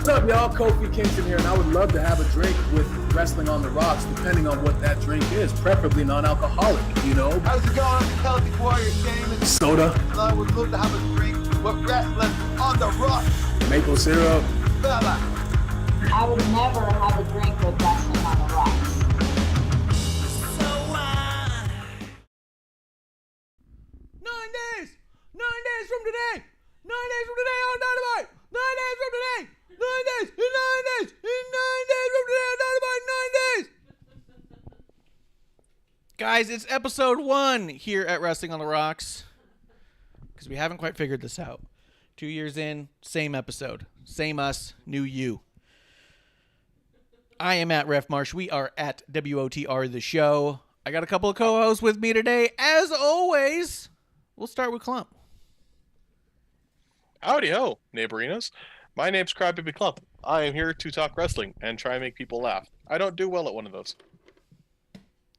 What's up, y'all? Kofi Kingston here, and I would love to have a drink with Wrestling on the Rocks, depending on what that drink is, preferably non-alcoholic, you know? How's it going? Healthy Warrior Damon. Soda. I would love to have a drink with Wrestling on the Rocks. Maple syrup. Fella. I would never have a drink with Wrestling on the Rocks. 9 days! 9 days from today! 9 days from today on Dynamite! 9 days from today! 9 days! In 9 days! In 9 days from today on Dynamite! 9 days! Guys, it's episode 1 here at Wrestling on the Rocks. Because we haven't quite figured this out. 2 years in, same episode. Same us, new you. I am at Ref Marsh. We are at WOTR The Show. I got a couple of co-hosts with me today. As always, we'll start with Klump. Howdy ho, neighborinos. My name's Crybaby Klump. I am here to talk wrestling and try and make people laugh. I don't do well at one of those.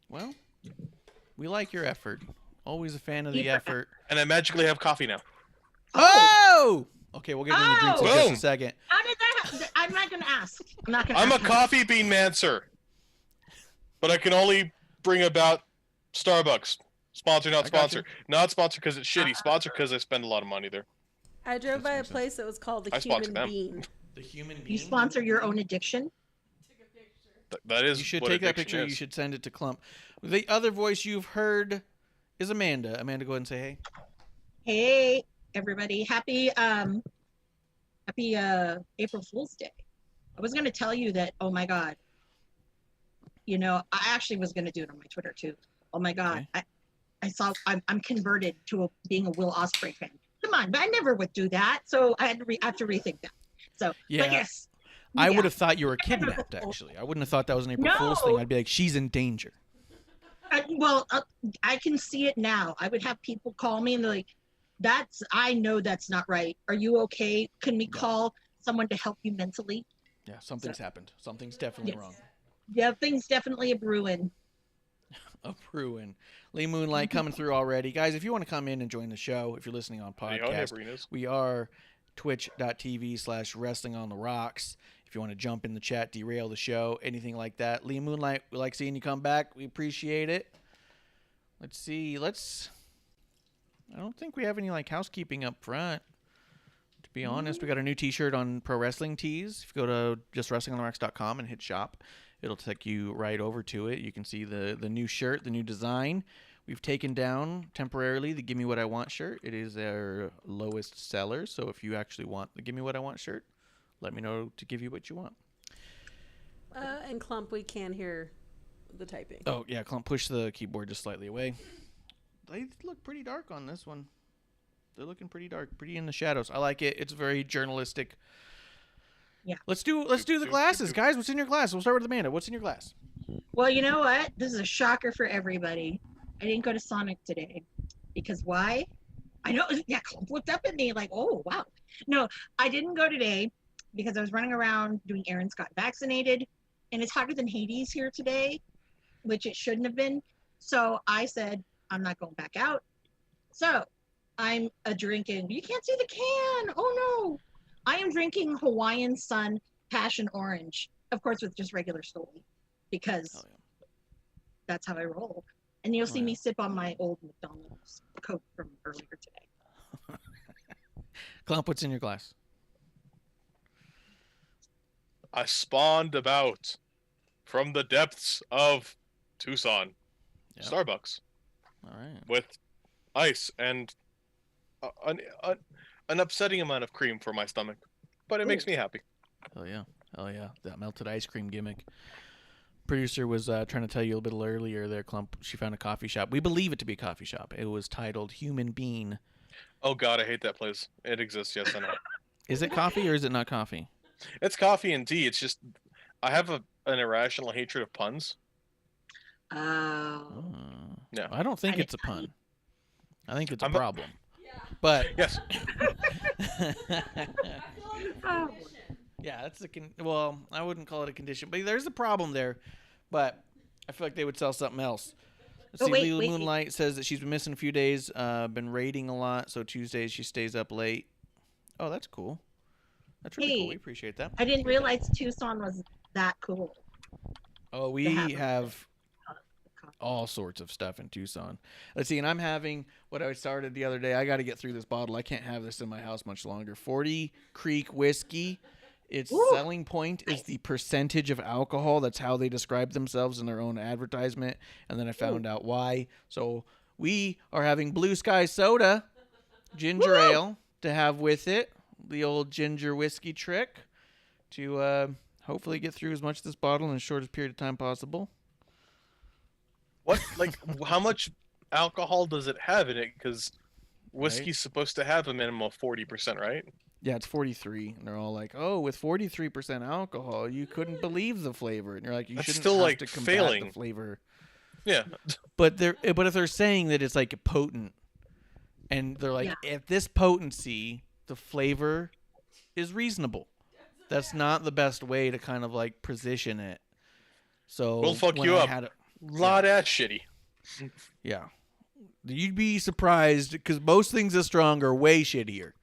Well, we like your effort. Always a fan of the effort. And I magically have coffee now. Oh! Okay, we'll get into the drinks in just a Boom. second. How did that happen? I'm not going to ask. I'm a coffee bean man, sir. But I can only bring about Starbucks. Sponsor, not I got sponsor. Not sponsor because it's shitty. Sponsor because I spend a lot of money there. I drove by a place that was called the I sponsor Human them. Bean. The human being. You sponsor your own addiction? That is You should what take that addiction picture. is. You should send it to Klump. The other voice you've heard is Amanda. Amanda, go ahead and say hey. Hey, everybody. Happy April Fool's Day. I was going to tell you that, oh my God. You know, I actually was going to do it on my Twitter too. Oh my God. Okay. I'm converted to being a Will Ospreay fan. Come on, but I never would do that. So I have to rethink that. So, Yeah. but yes. I Yeah. would have thought you were kidnapped, actually. I wouldn't have thought that was an April Fool's thing. No. I'd be like, she's in danger. I can see it now. I would have people call me and they're like, I know that's not right. Are you okay? Can we call someone to help you mentally? Yeah, something's happened. Something's definitely wrong. Yeah, things definitely a brewing. A Bruin. Lee Moonlight coming through already. Guys, if you want to come in and join the show, if you're listening on Howdy ho, podcast, neighborinos. we are twitch.tv/wrestling on the rocks. If you want to jump in the chat, derail the show, anything like that. Lee Moonlight, we like seeing you come back. We appreciate it. Let's see. I don't think we have any housekeeping up front. To be honest, we got a new t-shirt on Pro Wrestling Tees. If you go to just wrestlingontherocks.com and hit shop, it'll take you right over to it. You can see the new shirt, the new design. We've taken down temporarily the Gimme What I Want shirt. It is our lowest seller. So if you actually want the Gimme What I Want shirt, let me know to give you what you want. And Klump, we can hear the typing. Oh, yeah, Klump, push the keyboard just slightly away. They look pretty dark on this one. They're looking pretty dark, pretty in the shadows. I like it. It's very journalistic. Yeah. Let's do the glasses, guys. What's in your glass? We'll start with Amanda. What's in your glass? Well, you know what? This is a shocker for everybody. I didn't go to Sonic today. Because why? I know, yeah, Klump looked up at me like, oh, wow. No, I didn't go today because I was running around doing errands, got vaccinated, and it's hotter than Hades here today, which it shouldn't have been. So I said, I'm not going back out. So I'm drinking. You can't see the can. Oh no. I am drinking Hawaiian Sun Passion Orange, of course, with just regular stool, because that's how I roll. And you'll see me sip on my old McDonald's Coke from earlier today. Klump, what's in your glass? I spawned about from the depths of Tucson. Yep. Starbucks. All right. With ice and an upsetting amount of cream for my stomach, but it makes me happy. Oh yeah. That melted ice cream gimmick. Producer was trying to tell you a little bit earlier there, Klump. She found a coffee shop. We believe it to be a coffee shop. It was titled Human Bean. Oh God, I hate that place. It exists, yes, I know. Is it coffee or is it not coffee? It's coffee and tea. It's just I have an irrational hatred of puns. Oh. Yeah. I don't think And it's a pun. I think it's a I'm a- problem. But Yes. Oh. yeah, that's well, I wouldn't call it a condition, but there's a problem there. But I feel like they would sell something else. Let's see, wait. Lila Moonlight says that she's been missing a few days, been raiding a lot, so Tuesdays she stays up late. Oh, that's cool. That's really cool. Hey. We appreciate that. I didn't realize Tucson was that cool. Oh, we have all sorts of stuff in Tucson. Let's see, and I'm having what I started the other day. I got to get through this bottle. I can't have this in my house much longer. 40 Creek whiskey. Its selling point is the percentage of alcohol. That's how they describe themselves in their own advertisement. And then I found out why. So we are having Blue Sky Soda, ginger ale, to have with it. The old ginger whiskey trick to hopefully get through as much of this bottle in the shortest period of time possible. What, like, how much alcohol does it have in it? Because whiskey's supposed to have a minimum of 40%, right? Yeah, it's 43, and they're all like, "Oh, with 43% alcohol, you couldn't believe the flavor." And you're like, "You That's shouldn't still, have like, to combat failing. the flavor." Yeah. But if they're saying that it's like potent, and they're like, "At this potency, the flavor is reasonable." That's not the best way to kind of like position it. So We'll fuck when you I up. had a- Lot of shitty. Yeah. You'd be surprised because most things are strong are way shittier.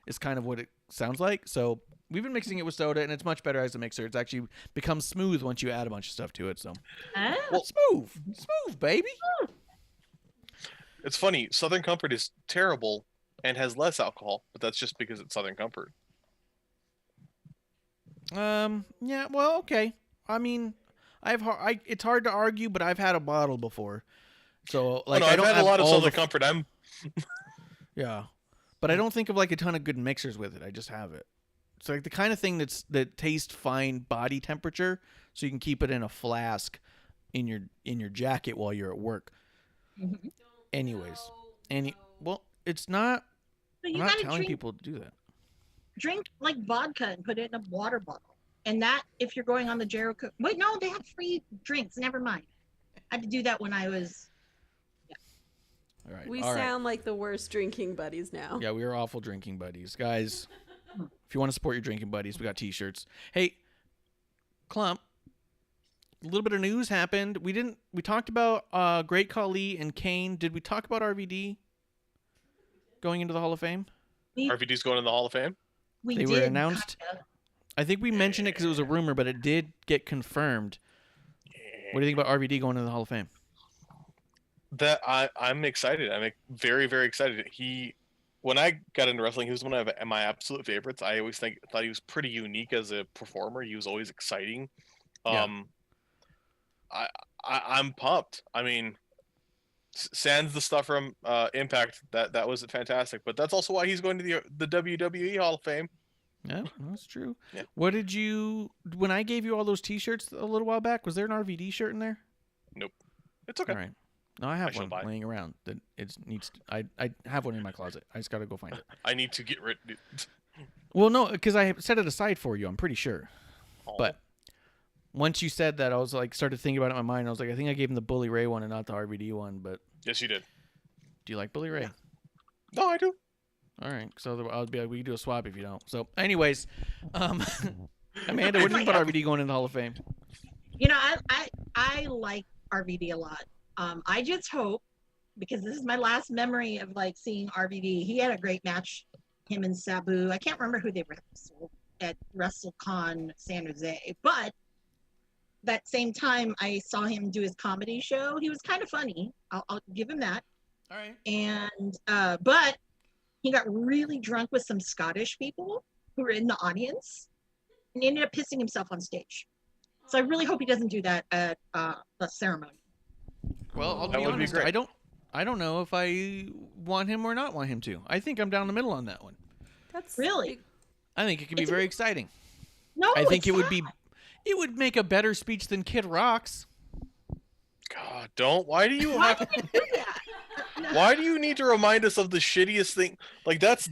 Is kind of what it sounds like. So we've been mixing it with soda, and it's much better as a mixer. It's actually becomes smooth once you add a bunch of stuff to it. So smooth, baby. It's funny. Southern Comfort is terrible and has less alcohol, but that's just because it's Southern Comfort. Yeah. Well, okay. I mean, it's hard to argue, but I've had a bottle before. So like, I've had a lot of all Southern Comfort. Yeah. But I don't think of like a ton of good mixers with it. I just have it. It's like the kind of thing that tastes fine body temperature, so you can keep it in a flask in your jacket while you're at work. Mm-hmm. Anyways, well, it's not. But I'm you not gotta telling people to do that. drink like vodka and put it in a water bottle. And that, if you're going on the Jericho, wait, no, they have free drinks. Never mind. I had to do that when I was. All right. We all right. sound like the worst drinking buddies now. Yeah, we are awful drinking buddies, guys. If you want to support your drinking buddies, we got T-shirts. Hey, Klump. A little bit of news happened. We talked about Great Khali and Kane. Did we talk about RVD going into the Hall of Fame? RVD's going in the Hall of Fame? They were announced. Kinda. I think we mentioned it because it was a rumor, but it did get confirmed. What do you think about RVD going into the Hall of Fame? That I'm excited. I'm very, very excited. When I got into wrestling, he was one of my absolute favorites. I always thought he was pretty unique as a performer. He was always exciting. I'm pumped. I mean, sans the stuff from Impact, that was fantastic. But that's also why he's going to the WWE Hall of Fame. Yeah, that's true. Yeah. What did when I gave you all those T-shirts a little while back, was there an RVD shirt in there? Nope. It's okay. All right. No, I have one buy it. laying around. That I have one in my closet. I just got to go find it. I need to get rid. Well, no, because I set it aside for you. I'm pretty sure. Oh. But once you said that, I was like, started thinking about it in my mind. I was like, I think I gave him the Bully Ray one and not the RVD one. But Yes, you did. do you like Bully Ray? No, I do. All right. So I'll be like, we can do a swap if you don't. So, anyways, Amanda, what do you think about RVD going into the Hall of Fame? You know, I like RVD a lot. I just hope, because this is my last memory of like seeing RVD. He had a great match, him and Sabu. I can't remember who they wrestled at WrestleCon San Jose, but that same time I saw him do his comedy show. He was kind of funny. I'll give him that. All right. And but he got really drunk with some Scottish people who were in the audience and ended up pissing himself on stage. So I really hope he doesn't do that at the ceremony. Well, I'll That be would be honest. great. I don't know if I want him or not want him to. I think I'm down the middle on that one. That's Really? I think it could be very exciting. No, I think it's it would not. be. It would make a better speech than Kid Rock's. God, don't. Why do you Why have? would they do that? Why do you need to remind us of the shittiest thing? Like that's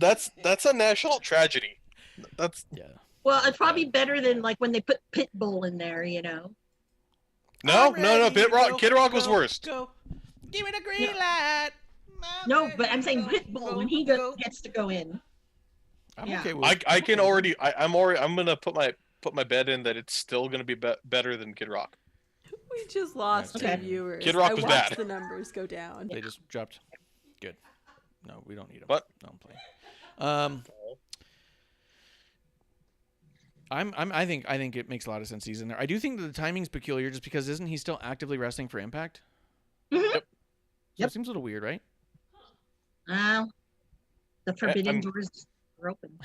a national tragedy. That's Yeah. Well, it's probably better than like when they put Pitbull in there, you know. no. Kid Rock was worst. Go. Give me the green light. No, but I'm saying Pitbull when he gets to go in. I'm Yeah. okay with. I can already. I'm gonna put my bet in that it's still gonna be better than Kid Rock. We just lost Okay. 2 viewers. Kid Rock I was watched bad. the numbers go down. They just dropped. Good. No, we don't need them. What? No, I'm playing. I think it makes a lot of sense he's in there. I do think that the timing's peculiar, just because isn't he still actively wrestling for Impact? Mhm. Yep. So Yep. It seems a little weird, right? The forbidden doors are open.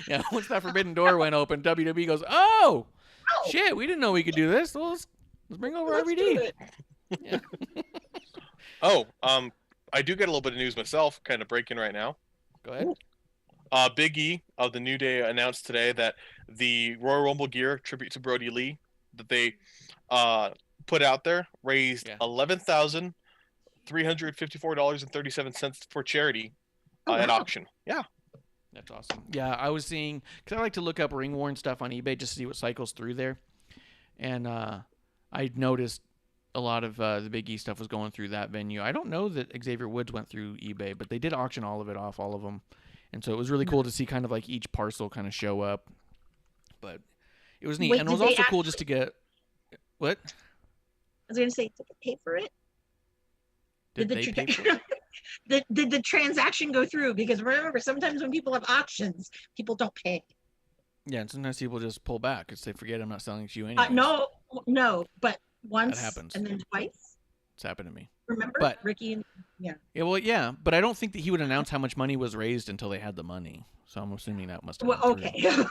Yeah, once that forbidden door went open, WWE goes, "Oh, Oh, shit, we didn't know we could do this. Well, let's bring over let's do RVD." it. Yeah. Oh, I do get a little bit of news myself, kind of breaking right now. Go ahead. Big E of the New Day announced today that the Royal Rumble gear tribute to Brody Lee that they put out there raised $11,354.37 for charity at wow. auction. Yeah. That's awesome. Yeah, I was seeing, because I like to look up ring worn stuff on eBay just to see what cycles through there. And I noticed a lot of the Big E stuff was going through that venue. I don't know that Xavier Woods went through eBay, but they did auction all of it off, all of them. And so it was really cool to see kind of like each parcel kind of show up. But it was neat. Wait, And it was did they also cool just to get... What? I was going to say, did they pay for it? Did they pay for it? Did the transaction go through? Because remember, sometimes when people have auctions, people don't pay. Yeah, and sometimes people just pull back because they forget I'm not selling it to you anyway. No, but once That happens. and then twice. It's happened to me. Remember, But- Ricky and Yeah, but I don't think that he would announce how much money was raised until they had the money. So I'm assuming that must have well, gone through.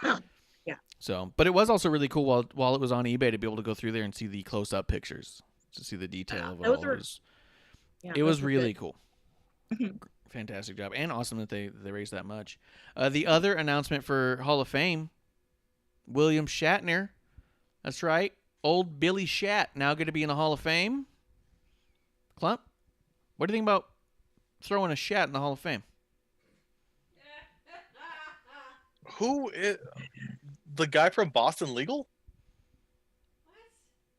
okay. So, but it was also really cool while it was on eBay to be able to go through there and see the close-up pictures, to see the detail of it those all. were- It those was were really good. cool. Mhm. Fantastic job, and awesome that they raised that much. The other announcement for Hall of Fame, William Shatner. That's right, old Billy Shat now going to be in the Hall of Fame. Klump, what do you think about throwing a Shat in the Hall of Fame? Who is the guy from Boston Legal?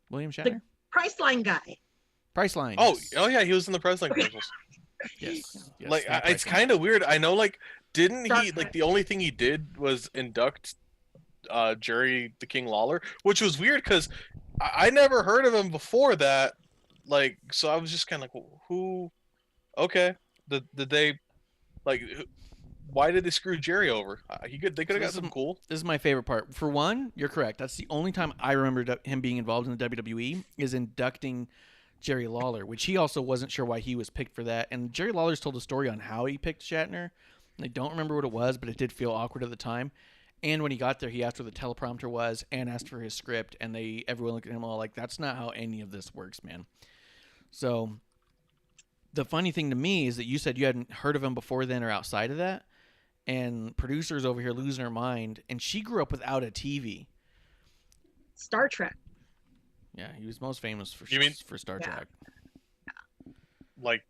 William Shatner, Priceline guy. Priceline. Oh, yes. oh yeah, he was in the President commercials. Yes. Like the it's Priceline. kind of weird. I know, like, didn't he Sorry. like the only thing he did was induct Jerry the King Lawler, which was weird because I never heard of him before that. Like, so I was just kind of like, who? Okay, did they like? Why did they screw Jerry over? They could have got something cool. This is my favorite part. For one, you're correct. That's the only time I remember him being involved in the WWE is inducting Jerry Lawler, which he also wasn't sure why he was picked for that. And Jerry Lawler's told a story on how he picked Shatner. I don't remember what it was, but it did feel awkward at the time. And when he got there, he asked where the teleprompter was and asked for his script. And everyone looked at him all like, that's not how any of this works, man. So the funny thing to me is that you said you hadn't heard of him before then or outside of that. And producers over here losing her mind. And she grew up without a TV. Star Trek. Yeah, he was most famous for You mean- for Star Yeah. Trek. Like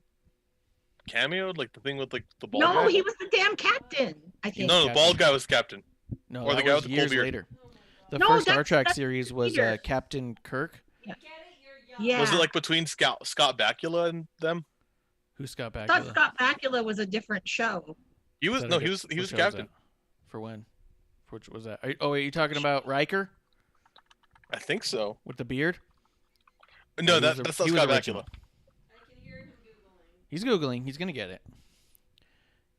cameoed, like the thing with like the bald No, guy. he was the damn captain. I think. No, the bald guy was captain. No, Or the that guy was with the cool years beard. later. The No, first Star that's- Trek that's series was Peter. Captain Kirk. Yeah. Was it like between Scott Bakula and them? Who's Scott I thought Bakula? Scott Bakula was a different show. He was That no, I he get- was what show was captain. that? For when? For which was that? Are you talking about Riker I think so. with the beard? No, he was that's not he was Scott original. Bakula. He's Googling. He's going to get it.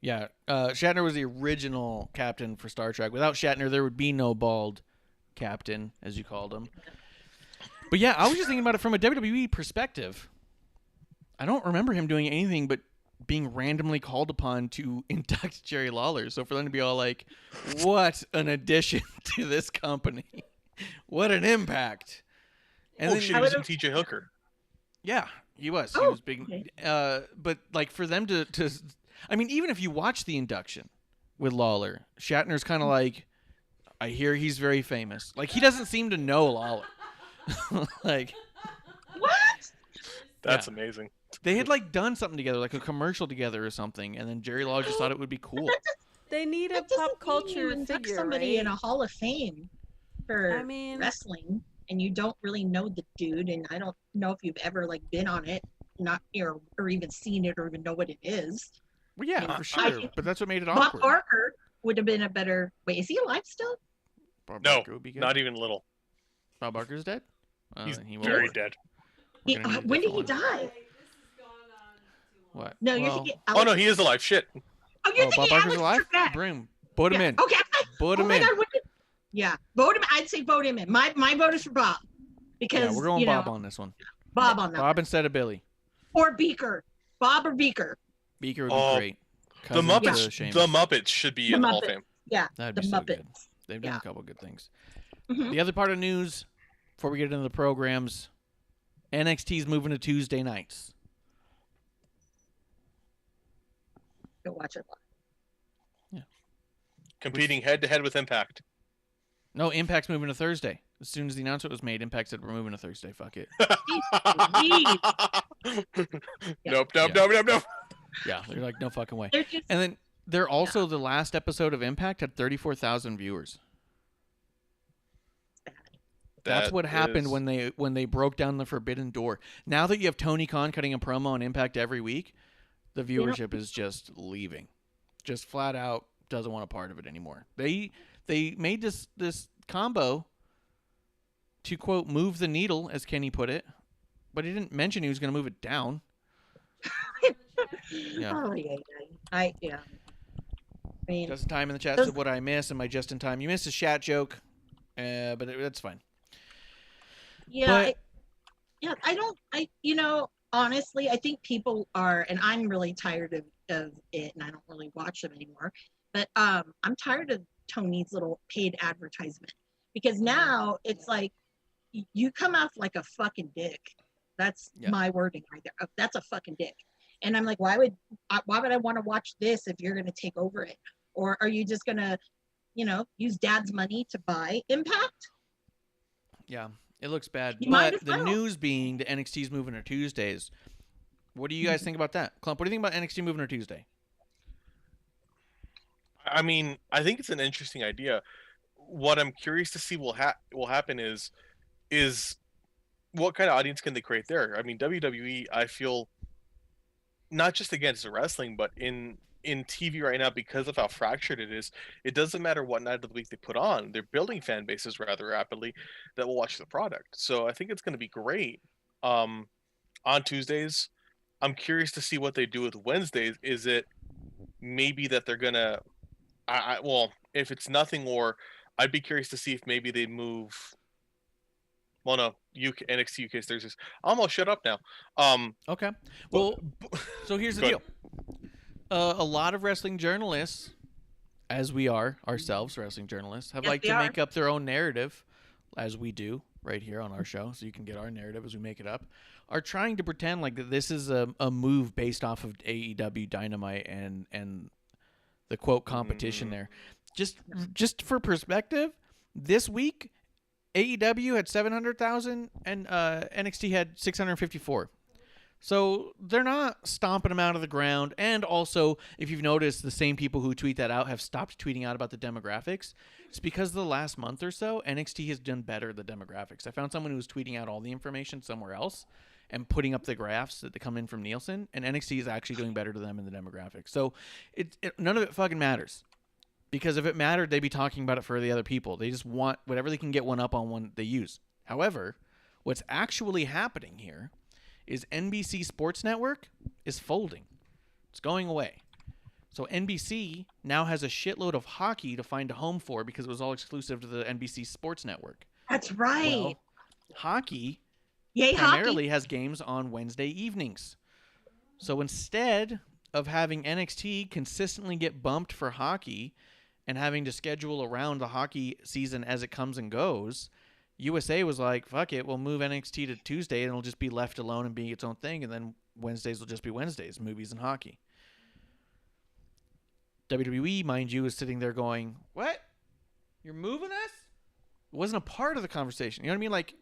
Yeah, Shatner was the original captain for Star Trek. Without Shatner, there would be no bald captain, as you called him. But yeah, I was just thinking about it from a WWE perspective. I don't remember him doing anything but being randomly called upon to induct Jerry Lawler. So for them to be all like, what an addition to this company. What an impact. And Oh then shit, he I was in would've- TJ Hooker. yeah, he was. He Oh, was big. okay. But like for them to, I mean, even if you watch the induction with Lawler, Shatner's kind of like, I hear he's very famous. Like he doesn't seem to know Lawler. Like What? That's Yeah. amazing. they had like done something together, like a commercial together or something, and then Jerry Lawler just thought it would be cool. They need a That doesn't pop mean you culture induct figure, somebody right? in a Hall of Fame for I mean, wrestling, and you don't really know the dude, and I don't know if you've ever like been on it, not or even seen it, or even know what it is. Well, yeah, Yeah. for I sure. think But that's what made it Bob awkward. Barker would have been a better. Wait, is he alive still? Bob No, Barker would be good. not even little. Bob Barker's dead. He's He won't very work. dead. We're gonna need a When did he different one. die? What? No, you're Well, thinking. Oh no, he is alive. Shit. Oh, you're Oh, thinking Bob Barker's Alex alive? Trebek. Boom. Put him Yeah. in. Okay, Put Oh him my in. God, yeah, vote him. I'd say vote him in. My vote is for Bob because Yeah, we're going you know, Bob on this one. Bob on that. Bob one. instead of Billy. Or Beaker. Bob or Beaker. Beaker would be Oh, great. The Cousins to Muppets, Sheamus. the Muppets should be in the Hall of Muppets. Fame. Yeah, That'd the be so Muppets. good. They've done Yeah. a couple good things. Mhm. The other part of news, before we get into the programs, NXT's moving to Tuesday nights. Go watch it live. Competing head to head with Impact. No, Impact's moving to Thursday. As soon as the announcement was made, Impact said we're moving to Thursday. Fuck it. Nope. Yeah, they're like, no fucking way. They're just And then they're also the last episode of Impact had 34,000 viewers. That's That what happened is- when they broke down the Forbidden Door. Now that you have Tony Khan cutting a promo on Impact every week, the viewership is just leaving. Just flat out doesn't want a part of it anymore. They made this combo to quote move the needle, as Kenny put it, but he didn't mention he was going to move it down. Yeah. Oh yeah. I mean, Just in time in the chat Those- said what I miss. Am I just in time? You missed a Shat joke, but that's fine. yeah. But- Honestly, I think people are, and I'm really tired of it, and I don't really watch them anymore. But I'm tired of Tony's little paid advertisement because now it's like you come off like a fucking dick. That's my wording right there. That's a fucking dick. And I'm like, why would I want to watch this if you're going to take over it? Or are you just going to, use dad's money to buy Impact? Yeah, it looks bad. You might But as the well. news being the NXT's moving to Tuesdays. What do you guys think about that? Klump, what do you think about NXT moving to Tuesday? I mean, I think it's an interesting idea. What I'm curious to see will happen is what kind of audience can they create there? I mean, WWE, I feel, not just against wrestling, but in TV right now, because of how fractured it is, it doesn't matter what night of the week they put on. They're building fan bases rather rapidly that will watch the product. So I think it's going to be great. On Tuesdays, I'm curious to see what they do with Wednesdays. Is it maybe that they're gonna, well, if it's nothing, or I'd be curious to see if maybe they move. Well, no, NXT UK Thursdays. I'm almost shut up now. Okay. Well, so here's the Go deal. A lot of wrestling journalists, as we are ourselves, wrestling journalists, have Yes, liked they to are. make up their own narrative, as we do right here on our show, so you can get our narrative as we make it up, are trying to pretend like that this is a move based off of AEW Dynamite and the quote competition there. Just for perspective, this week AEW had 700,000 and NXT had 654. So they're not stomping them out of the ground. And also, if you've noticed, the same people who tweet that out have stopped tweeting out about the demographics. It's because the last month or so, NXT has done better at the demographics. I found someone who was tweeting out all the information somewhere else and putting up the graphs that come in from Nielsen, and NXT is actually doing better to them in the demographics. So none of it fucking matters. Because if it mattered, they'd be talking about it for the other people. They just want whatever they can get one up on one they use. However, what's actually happening here is NBC Sports Network is folding. It's going away. So NBC now has a shitload of hockey to find a home for because it was all exclusive to the NBC Sports Network. That's right. Well, hockey Yay, primarily hockey. has games on Wednesday evenings. So instead of having NXT consistently get bumped for hockey and having to schedule around the hockey season as it comes and goes, USA was like, fuck it, we'll move NXT to Tuesday and it'll just be left alone and be its own thing, and then Wednesdays will just be Wednesdays, movies and hockey. WWE, mind you, is sitting there going, what? You're moving us? It wasn't a part of the conversation. You know what I mean? Like,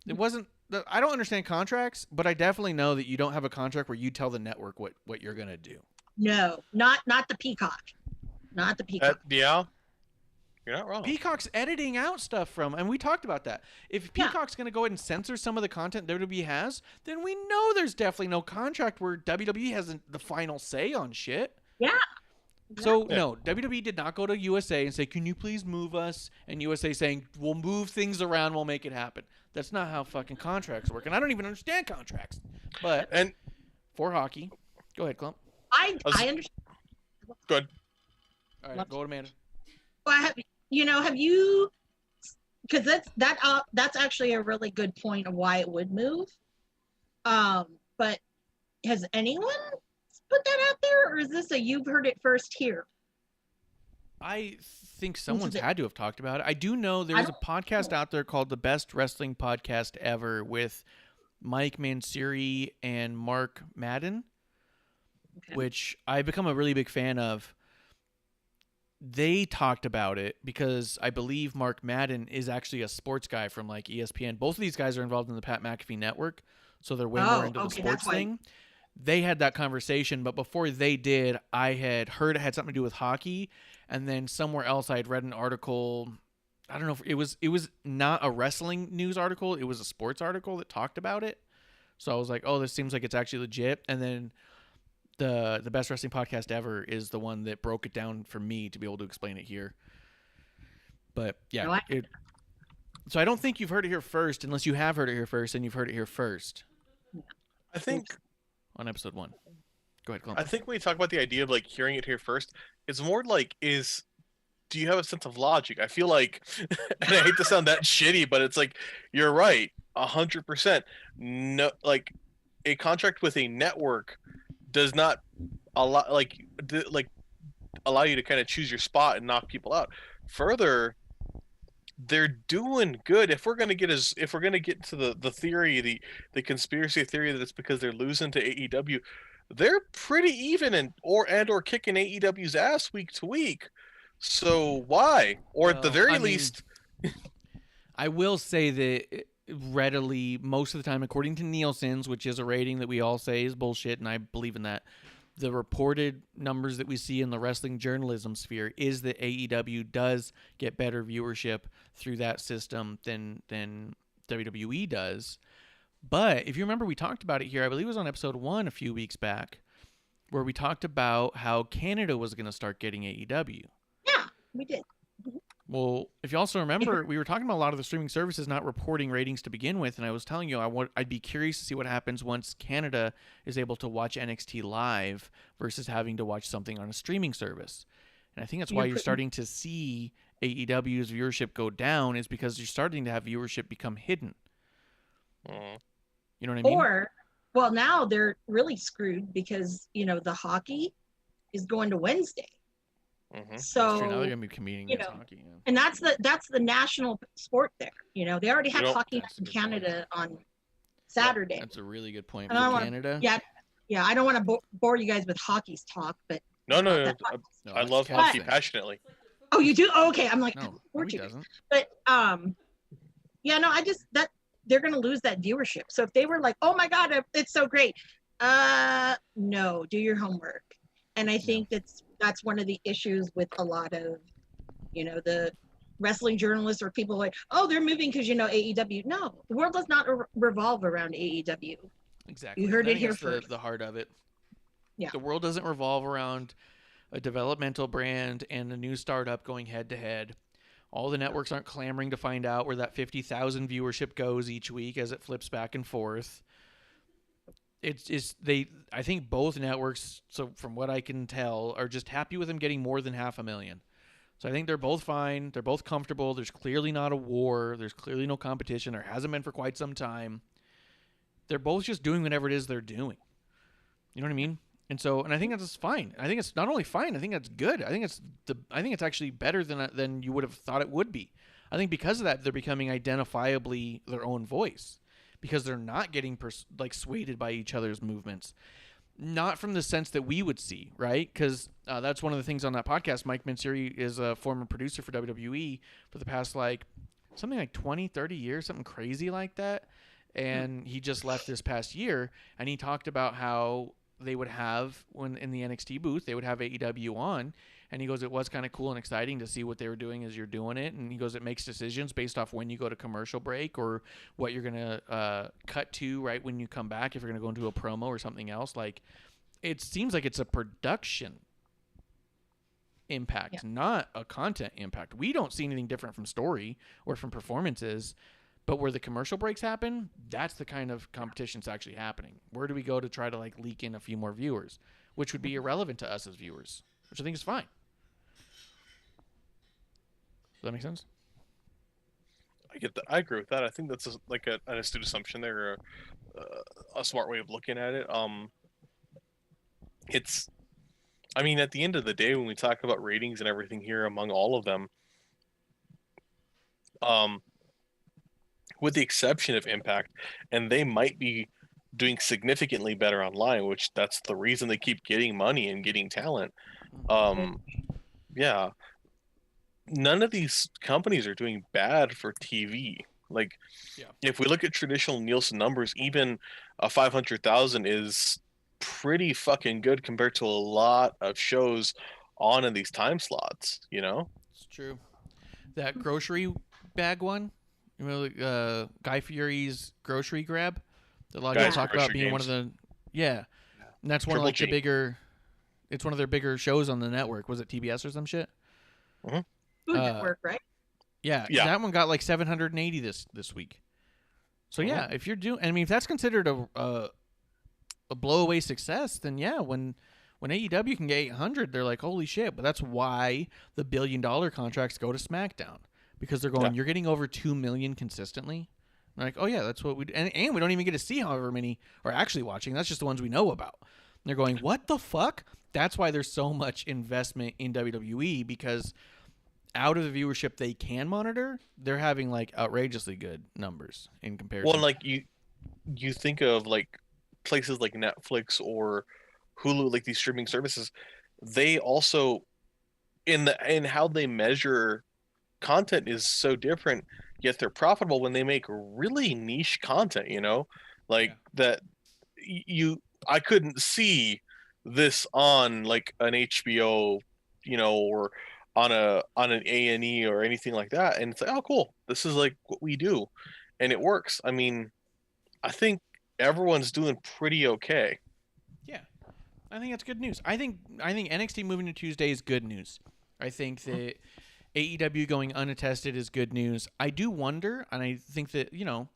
it wasn't... I don't understand contracts, but I definitely know that you don't have a contract where you tell the network what you're going to do. No, not the Peacock. Not the Peacock. Yeah, you're not wrong. Peacock's editing out stuff from, and we talked about that. If Peacock's going to go ahead and censor some of the content WWE has, then we know there's definitely no contract where WWE hasn't the final say on shit. Yeah. So, no, WWE did not go to USA and say, can you please move us? And USA saying, we'll move things around, we'll make it happen. That's not how fucking contracts work. And I don't even understand contracts. But for hockey, go ahead, Klump. I understand. Good. All right, go to Amanda. have have you? Because that's actually a really good point of why it would move. But has anyone put that out there, or is this a you've heard it first here? I think someone's had to have talked about it. I do know there's a podcast out there called The Best Wrestling Podcast Ever with Mike Mansury and Mark Madden, which I've become a really big fan of. They talked about it because I believe Mark Madden is actually a sports guy from like ESPN. Both of these guys are involved in the Pat McAfee network, so they're way more into the sports thing. They had that conversation, but before they did, I had heard it had something to do with hockey, and then somewhere else I had read an article. I don't know if it was not a wrestling news article, it was a sports article that talked about it. So I was like, oh, this seems like it's actually legit. And then the Best Wrestling Podcast Ever is the one that broke it down for me to be able to explain it here. But yeah, so I don't think you've heard it here first, unless you have heard it here first, and you've heard it here first. I think on episode 1. Go ahead, Klump. I think when you talk about the idea of like hearing it here first, it's more like do you have a sense of logic? I feel like, and I hate to sound that shitty, but it's like you're right, 100%. No, like a contract with a network does not allow you to kind of choose your spot and knock people out. Further, they're doing good. If we're gonna get into the theory, the conspiracy theory that it's because they're losing to AEW, they're pretty even and or kicking AEW's ass week to week. So why? Or at the very least, I will say that readily most of the time, according to Nielsen's, which is a rating that we all say is bullshit, and I believe in that, the reported numbers that we see in the wrestling journalism sphere is that AEW does get better viewership through that system than WWE does. But if you remember, we talked about it here, I believe it was on episode 1 a few weeks back, where we talked about how Canada was going to start getting AEW. Yeah, we did. Well, if you also remember, we were talking about a lot of the streaming services not reporting ratings to begin with, and I was telling you I'd be curious to see what happens once Canada is able to watch NXT live versus having to watch something on a streaming service. And I think that's why you're starting to see AEW's viewership go down, is because you're starting to have viewership become hidden. You know what I mean? Well, now they're really screwed because, the hockey is going to Wednesday. So now they're gonna be competing against hockey, and that's the national sport there. They already have hockey in Canada on Saturday. That's a really good point for Canada. Yeah. I don't want to bore you guys with hockey's talk, but no, I love hockey passionately. Oh, you do? Oh, okay, I'm like, no, he doesn't. But they're gonna lose that viewership. So if they were like, oh my god, it's so great, no, do your homework. And I think that's one of the issues with a lot of, the wrestling journalists or people like, oh, they're moving because, AEW. No, the world does not revolve around AEW. Exactly. You heard it here first. The heart of it. Yeah. The world doesn't revolve around a developmental brand and a new startup going head to head. All the networks aren't clamoring to find out where that 50,000 viewership goes each week as it flips back and forth. I think both networks, so from what I can tell, are just happy with them getting more than 500,000. So I think they're both fine. They're both comfortable. There's clearly not a war. There's clearly no competition. There hasn't been for quite some time. They're both just doing whatever it is they're doing. You know what I mean? And I think that's fine. I think it's not only fine. I think that's good. I think it's actually better than you would have thought it would be. I think because of that, they're becoming identifiably their own voice. Because they're not getting swayed by each other's movements. Not from the sense that we would see, right? Because that's one of the things on that podcast. Mike Mansury is a former producer for WWE for the past, something like 20, 30 years, something crazy like that. And he just left this past year, and he talked about how they would have, when in the NXT booth, they would have AEW on. And he goes, it was kind of cool and exciting to see what they were doing as you're doing it. And he goes, it makes decisions based off when you go to commercial break or what you're going to cut to right when you come back, if you're going to go into a promo or something else. It seems like it's a production impact, not a content impact. We don't see anything different from story or from performances. But where the commercial breaks happen, that's the kind of competition that's actually happening. Where do we go to try to leak in a few more viewers, which would be irrelevant to us as viewers, which I think is fine. that make sense? I get that. I agree with that. I think that's an astute assumption there, a smart way of looking at it. It's, I mean, at the end of the day, when we talk about ratings and everything here, among all of them, um, with the exception of Impact, and they might be doing significantly better online, which that's the reason they keep getting money and getting talent. Yeah, none of these companies are doing bad for TV. Like, Yeah. if we look at traditional Nielsen numbers, even a 500,000 is pretty fucking good compared to a lot of shows on in these time slots, you know? It's true. That grocery bag one, you know, Guy Fieri's grocery grab. That a lot of Guys, people talk about grocery being one of games. the and that's one of Triple like the G. bigger. It's one of their bigger shows on the network. Was it TBS or some shit? Food Uh, Network, right? Yeah, Yeah. that one got like 780 this week. So yeah, if you're doing, I mean, if that's considered a blowaway success, then yeah, when AEW can get 800, they're like, holy shit. But that's why the $1 billion contracts go to SmackDown, because they're going, you're getting over 2 million consistently. They're like, oh yeah, that's what we do. And we don't even get to see however many are actually watching. That's just the ones we know about. And they're going, what the fuck? That's why there's so much investment in WWE, because out of the viewership they can monitor, they're having like outrageously good numbers in comparison. Well, like you think of like places like Netflix or Hulu, like these streaming services, they also in how they measure content is so different, yet they're profitable when they make really niche content, you know? Like that I couldn't see this on like an HBO, you know, or on an A&E or anything like that, and it's like, oh cool, this is like what we do, and it works. I mean, I think everyone's doing pretty okay. Yeah, I think that's good news. I think NXT moving to Tuesday is good news. I think that AEW going unattested is good news. I do wonder, and I think that, you know,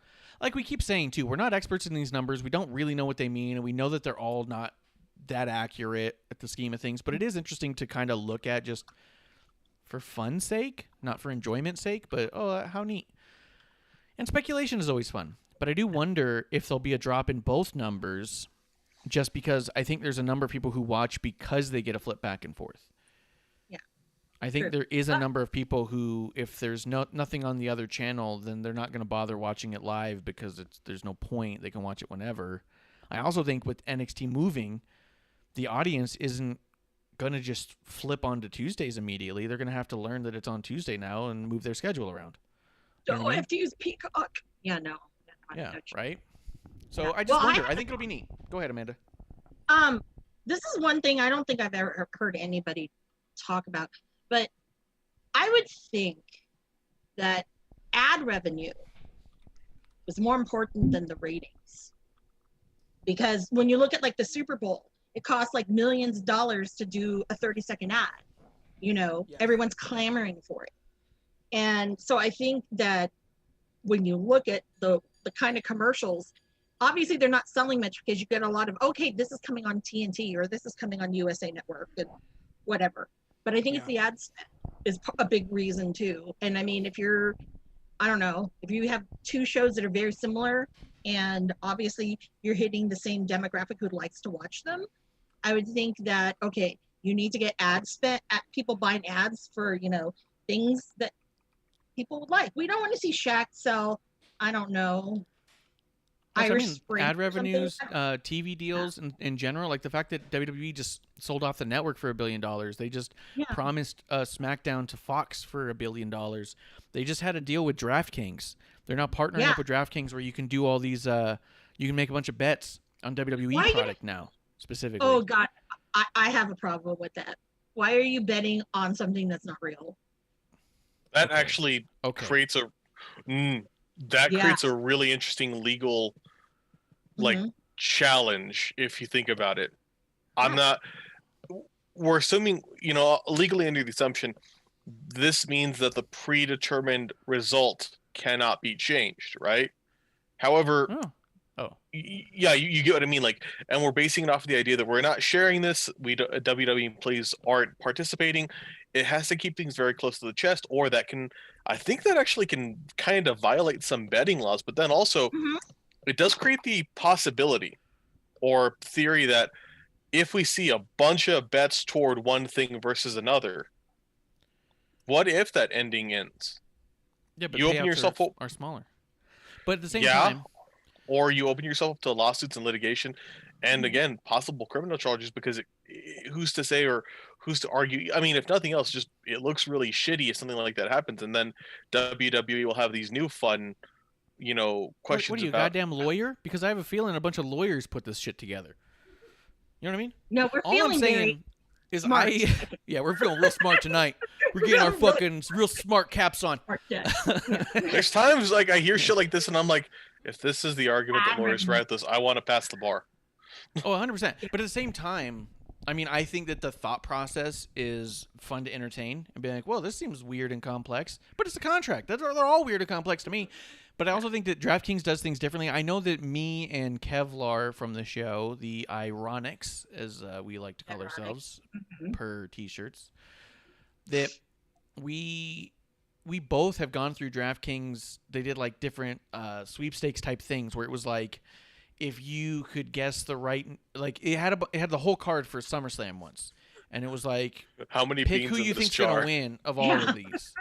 like we keep saying too, we're not experts in these numbers. We don't really know what they mean, and we know that they're all not that accurate at the scheme of things. But it is interesting to kind of look at just for fun's sake, not for enjoyment's sake, but how neat. And speculation is always fun. But I do wonder if there'll be a drop in both numbers, just because I think there's a number of people who watch because they get a flip back and forth. Yeah. I think there is a number of people who, if there's nothing on the other channel, then they're not going to bother watching it live because there's no point. They can watch it whenever. I also think with NXT moving, the audience isn't going to just flip onto Tuesdays immediately. They're going to have to learn that it's on Tuesday now and move their schedule around. You know what I mean? Have to use Peacock. Yeah, no. Yeah, right? So Yeah. I just Well, wonder. I think it'll be neat. Go ahead, Amanda. This is one thing I don't think I've ever heard anybody talk about, but I would think that ad revenue was more important than the ratings, because when you look at like the Super Bowl, it costs like millions of dollars to do a 30-second ad. You know, everyone's clamoring for it. And so I think that when you look at the kind of commercials, obviously they're not selling much because you get a lot of, okay, this is coming on TNT or this is coming on USA Network and whatever. But I think it's the ad spend is a big reason too. And I mean, if you're, I don't know, if you have two shows that are very similar and obviously you're hitting the same demographic who likes to watch them, I would think that, okay, you need to get ad spent, people buying ads for, you know, things that people would like. We don't want to see Shaq sell, I don't know, Irish Spring. Ad revenues, TV deals in general, like the fact that WWE just sold off the network for $1 billion. They just promised SmackDown to Fox for $1 billion. They just had a deal with DraftKings. They're now partnering up with DraftKings where you can do all these, you can make a bunch of bets on WWE product now, specifically. Oh, God. I have a problem with that. Why are you betting on something that's not real? That actually creates a creates a really interesting legal challenge if you think about it. We're assuming, you know, legally under the assumption this means that the predetermined result cannot be changed, right? However, yeah, you get what I mean. Like, and we're basing it off of the idea that we're not sharing this. WWE employees aren't participating. It has to keep things very close to the chest, or that can, I think that actually can kind of violate some betting laws. But then also, Mhm. it does create the possibility or theory that if we see a bunch of bets toward one thing versus another, what if that ending ends? Yeah, but You open payouts yourself up, are smaller. But at the same yeah, time, or you open yourself up to lawsuits and litigation, and again, possible criminal charges because who's to say or who's to argue? I mean, if nothing else, just it looks really shitty if something like that happens, and then WWE will have these new fun, questions what are you, a about. goddamn lawyer? Because I have a feeling a bunch of lawyers put this shit together. You know what I mean? No, we're All I'm feeling saying very is smart. yeah, we're feeling real smart tonight. We're getting our fucking real smart caps on. smart. Yeah. There's times like I hear shit like this, and I'm like, if this is the argument that lawyers write this, I want to pass the bar. Oh, 100%. But at the same time, I mean, I think that the thought process is fun to entertain and be like, well, this seems weird and complex, but it's a contract. They're all weird and complex to me. But I also think that DraftKings does things differently. I know that me and Kevlar from the show, the Ironics, as we like to call ourselves per T-shirts, that we both have gone through DraftKings. They did like different sweepstakes type things where it was like, if you could guess the right, like it had the whole card for SummerSlam once, and it was like, how many pick beans who in you this think's jar? gonna win of all of these,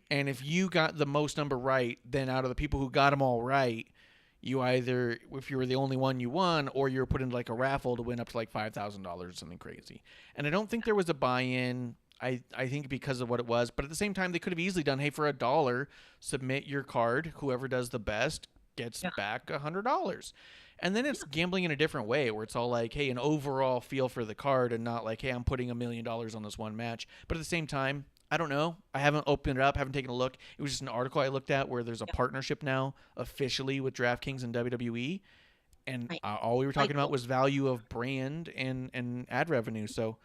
and if you got the most number right, then out of the people who got them all right, you either, if you were the only one, you won, or you were put into like a raffle to win up to like $5,000 or something crazy. And I don't think there was a buy-in. I think because of what it was, but at the same time, they could have easily done, hey, for $1, submit your card. Whoever does the best gets back $100. And then it's gambling in a different way where it's all like, hey, an overall feel for the card and not like, hey, I'm putting $1 million on this one match. But at the same time, I don't know. I haven't opened it up, haven't taken a look. It was just an article I looked at where there's a partnership now officially with DraftKings and WWE. And all we were talking about was value of brand and ad revenue. So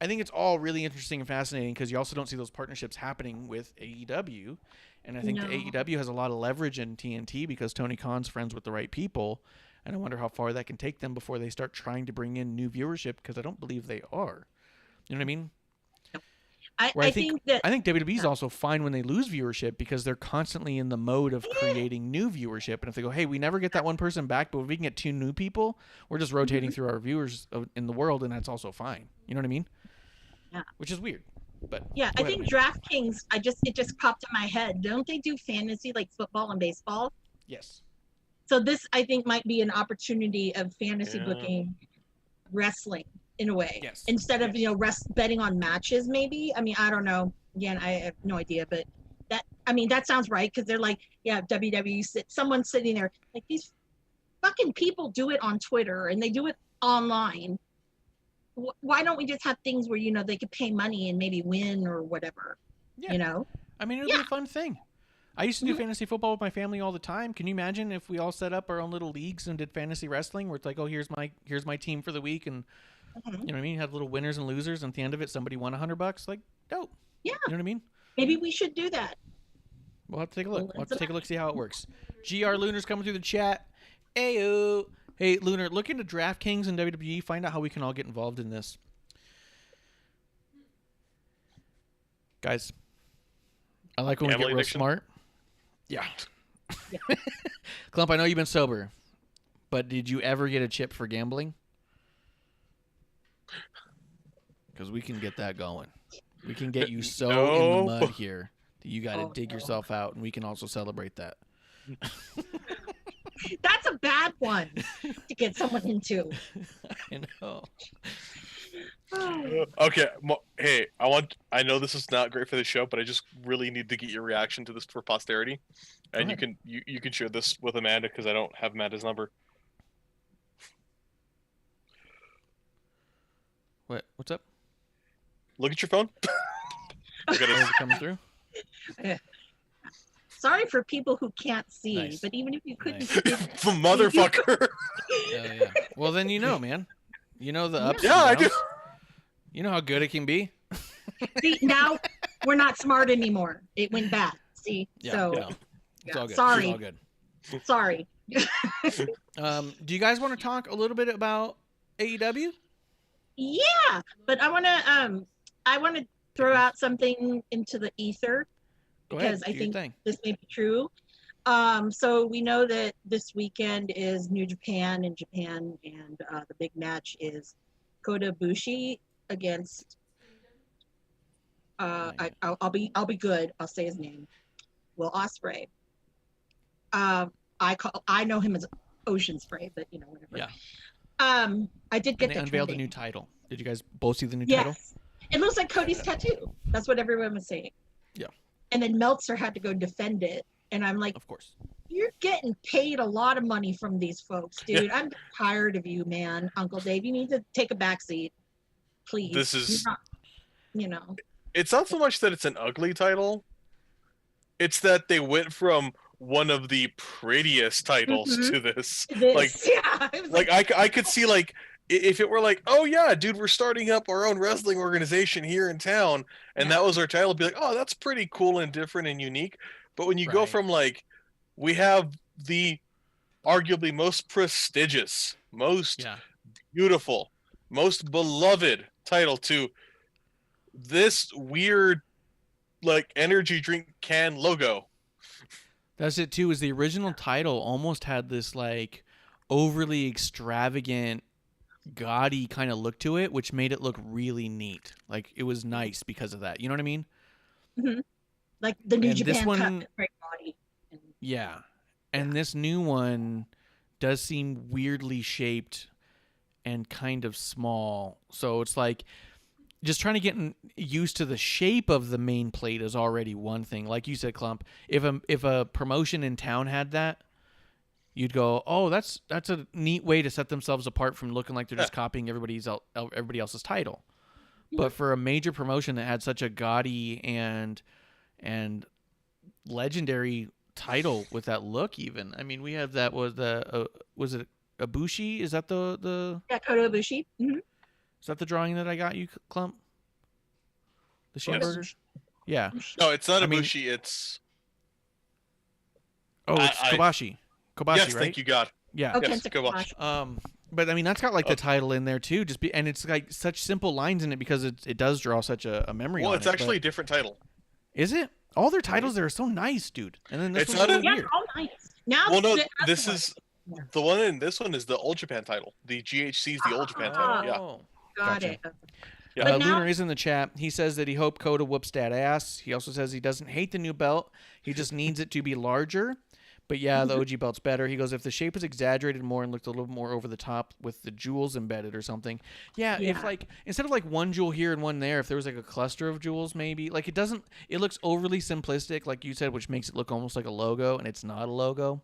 I think it's all really interesting and fascinating because you also don't see those partnerships happening with AEW. And I think the AEW has a lot of leverage in TNT because Tony Khan's friends with the right people. And I wonder how far that can take them before they start trying to bring in new viewership because I don't believe they are. You know what I mean? I think WWE is also fine when they lose viewership because they're constantly in the mode of creating new viewership. And if they go, hey, we never get that one person back, but if we can get 2 new people, we're just rotating through our viewers in the world, and that's also fine. You know what I mean? Yeah. Which is weird. But yeah, I think DraftKings, it just popped in my head. Don't they do fantasy like football and baseball? Yes. So this, I think, might be an opportunity of fantasy booking wrestling in a way. Yes. Instead of, betting on matches, maybe. I mean, I don't know. Again, I have no idea, but that sounds right because they're like, yeah, WWE, someone's sitting there. Like, these fucking people do it on Twitter and they do it online. Why don't we just have things where, they could pay money and maybe win or whatever, I mean, it'll be a fun thing. I used to do fantasy football with my family all the time. Can you imagine if we all set up our own little leagues and did fantasy wrestling where it's like, oh, here's my team for the week, and you know what I mean? Had little winners and losers, and at the end of it, somebody won $100. Like, dope. Yeah. You know what I mean? Maybe we should do that. We'll have to take a look. See how it works. GR Lunar's coming through the chat. Ayo. Hey, Lunar, look into DraftKings and WWE. Find out how we can all get involved in this. Guys, I like when we get real smart. Yeah. Klump, I know you've been sober, but did you ever get a chip for gambling? Because we can get that going. We can get you in the mud here that you got to dig yourself out, and we can also celebrate that. That's a bad one to get someone into. I know. Okay, hey, I know this is not great for the show, but I just really need to get your reaction to this for posterity, and you can share this with Amanda because I don't have Amanda's number. What's up? Look at your phone. Is it coming through? Sorry for people who can't see, Nice. But even if you couldn't Nice. see, Motherfucker. Yeah. Well, then man. You know the ups Yeah, I and do. downs. You know how good it can be. see, now we're not smart anymore. It went bad. See, Yeah. so No. It's all good. Sorry. It's all good. sorry. Do you guys want to talk a little bit about AEW? Yeah, but I want to throw out something into the ether Go ahead. because I Do your think thing. this may be true. So we know that this weekend is New Japan in Japan, and the big match is Kota Ibushi against. I'll be good. I'll say his name. Will Ospreay. I know him as Ocean Spray, but whatever. Yeah. I did And get they the unveiled a trending. new title. Did you guys both see the new title? Yes, it looks like Cody's tattoo. That's what everyone was saying. Yeah. And then Meltzer had to go defend it, and I'm like, Of course. you're getting paid a lot of money from these folks, dude. I'm tired of you, man. Uncle Dave, you need to take a back seat, please. This is- You're not, It's not so much that it's an ugly title. It's that they went from one of the prettiest titles Mhm. to this. this. Yeah. It was Like I could see like if it were like, oh yeah, dude, we're starting up our own wrestling organization here in town, and Yeah. that was our title, it'd be like, oh, that's pretty cool and different and unique. But when you go Right. from like, we have the arguably most prestigious, most Yeah. beautiful, most beloved title to this weird like energy drink can logo. That's it too. Is the original title almost had this like overly extravagant, gaudy kind of look to it, which made it look really neat. Like it was nice because of that. You know what I mean? like the New And this Japan one- Cup, great body. And Yeah. And this new one does seem weirdly shaped and kind of small. So it's like just trying to get used to the shape of the main plate is already one thing. Like you said, Klump, if a promotion in town had that, you'd go, "Oh, that's a neat way to set themselves apart from looking like they're just copying everybody else's title." But for a major promotion that had such a gaudy and legendary title with that look, even, I mean, we have that was it Ibushi? Is that the yeah, Kota Ibushi. Mhm. is that the drawing that I got you, Klump? The Yes. Shinburger? Yeah. No, it's not I mean- Ibushi, it's Oh, it's I- Kobashi. Kobashi, yes, right? thank you, God. Yeah. Oh, Yes, Kenta go watch. Kobashi. But I mean, that's got like the Oh. title in there too. And it's like such simple lines in it because it does draw such a memory. Well, on it's it, actually a but- different title. is it? All their titles there are so nice, dude. And then this It's one's not so a- Yeah, weird. they're all nice. Now Well, no, that's this the one. is the one in this one is the Old Japan title. The GHC is the Old Japan title. Yeah. Oh. Got Gotcha. it. Yeah. But now- Lunar is in the chat. He says that he hoped Kota whoops that ass. He also says he doesn't hate the new belt. He just needs it to be larger. But yeah, the OG belt's better. He goes, if the shape was exaggerated more and looked a little more over the top with the jewels embedded or something. Yeah, if Yeah. like instead of like one jewel here and one there, if there was like a cluster of jewels, maybe. Like it looks overly simplistic, like you said, which makes it look almost like a logo, and it's not a logo.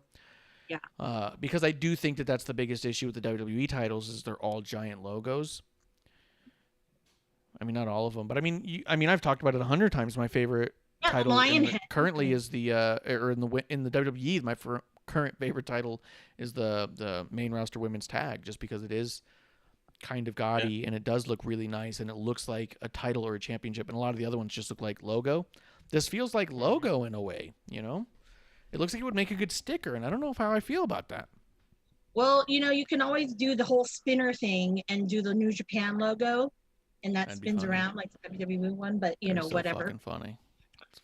Yeah. Because I do think that that's the biggest issue with the WWE titles is they're all giant logos. I mean, not all of them, but I mean, I've talked about it 100 times. My favorite Yeah, the title lion head. currently is the or in the WWE. My current favorite title is the main roster women's tag, just because it is kind of gaudy and it does look really nice and it looks like a title or a championship. And a lot of the other ones just look like logo. This feels like logo in a way, you know. It looks like it would make a good sticker, and I don't know how I feel about that. Well, you can always do the whole spinner thing and do the New Japan logo, and that That'd be spins funny. around like the WWE one. But That'd be so whatever. fucking funny.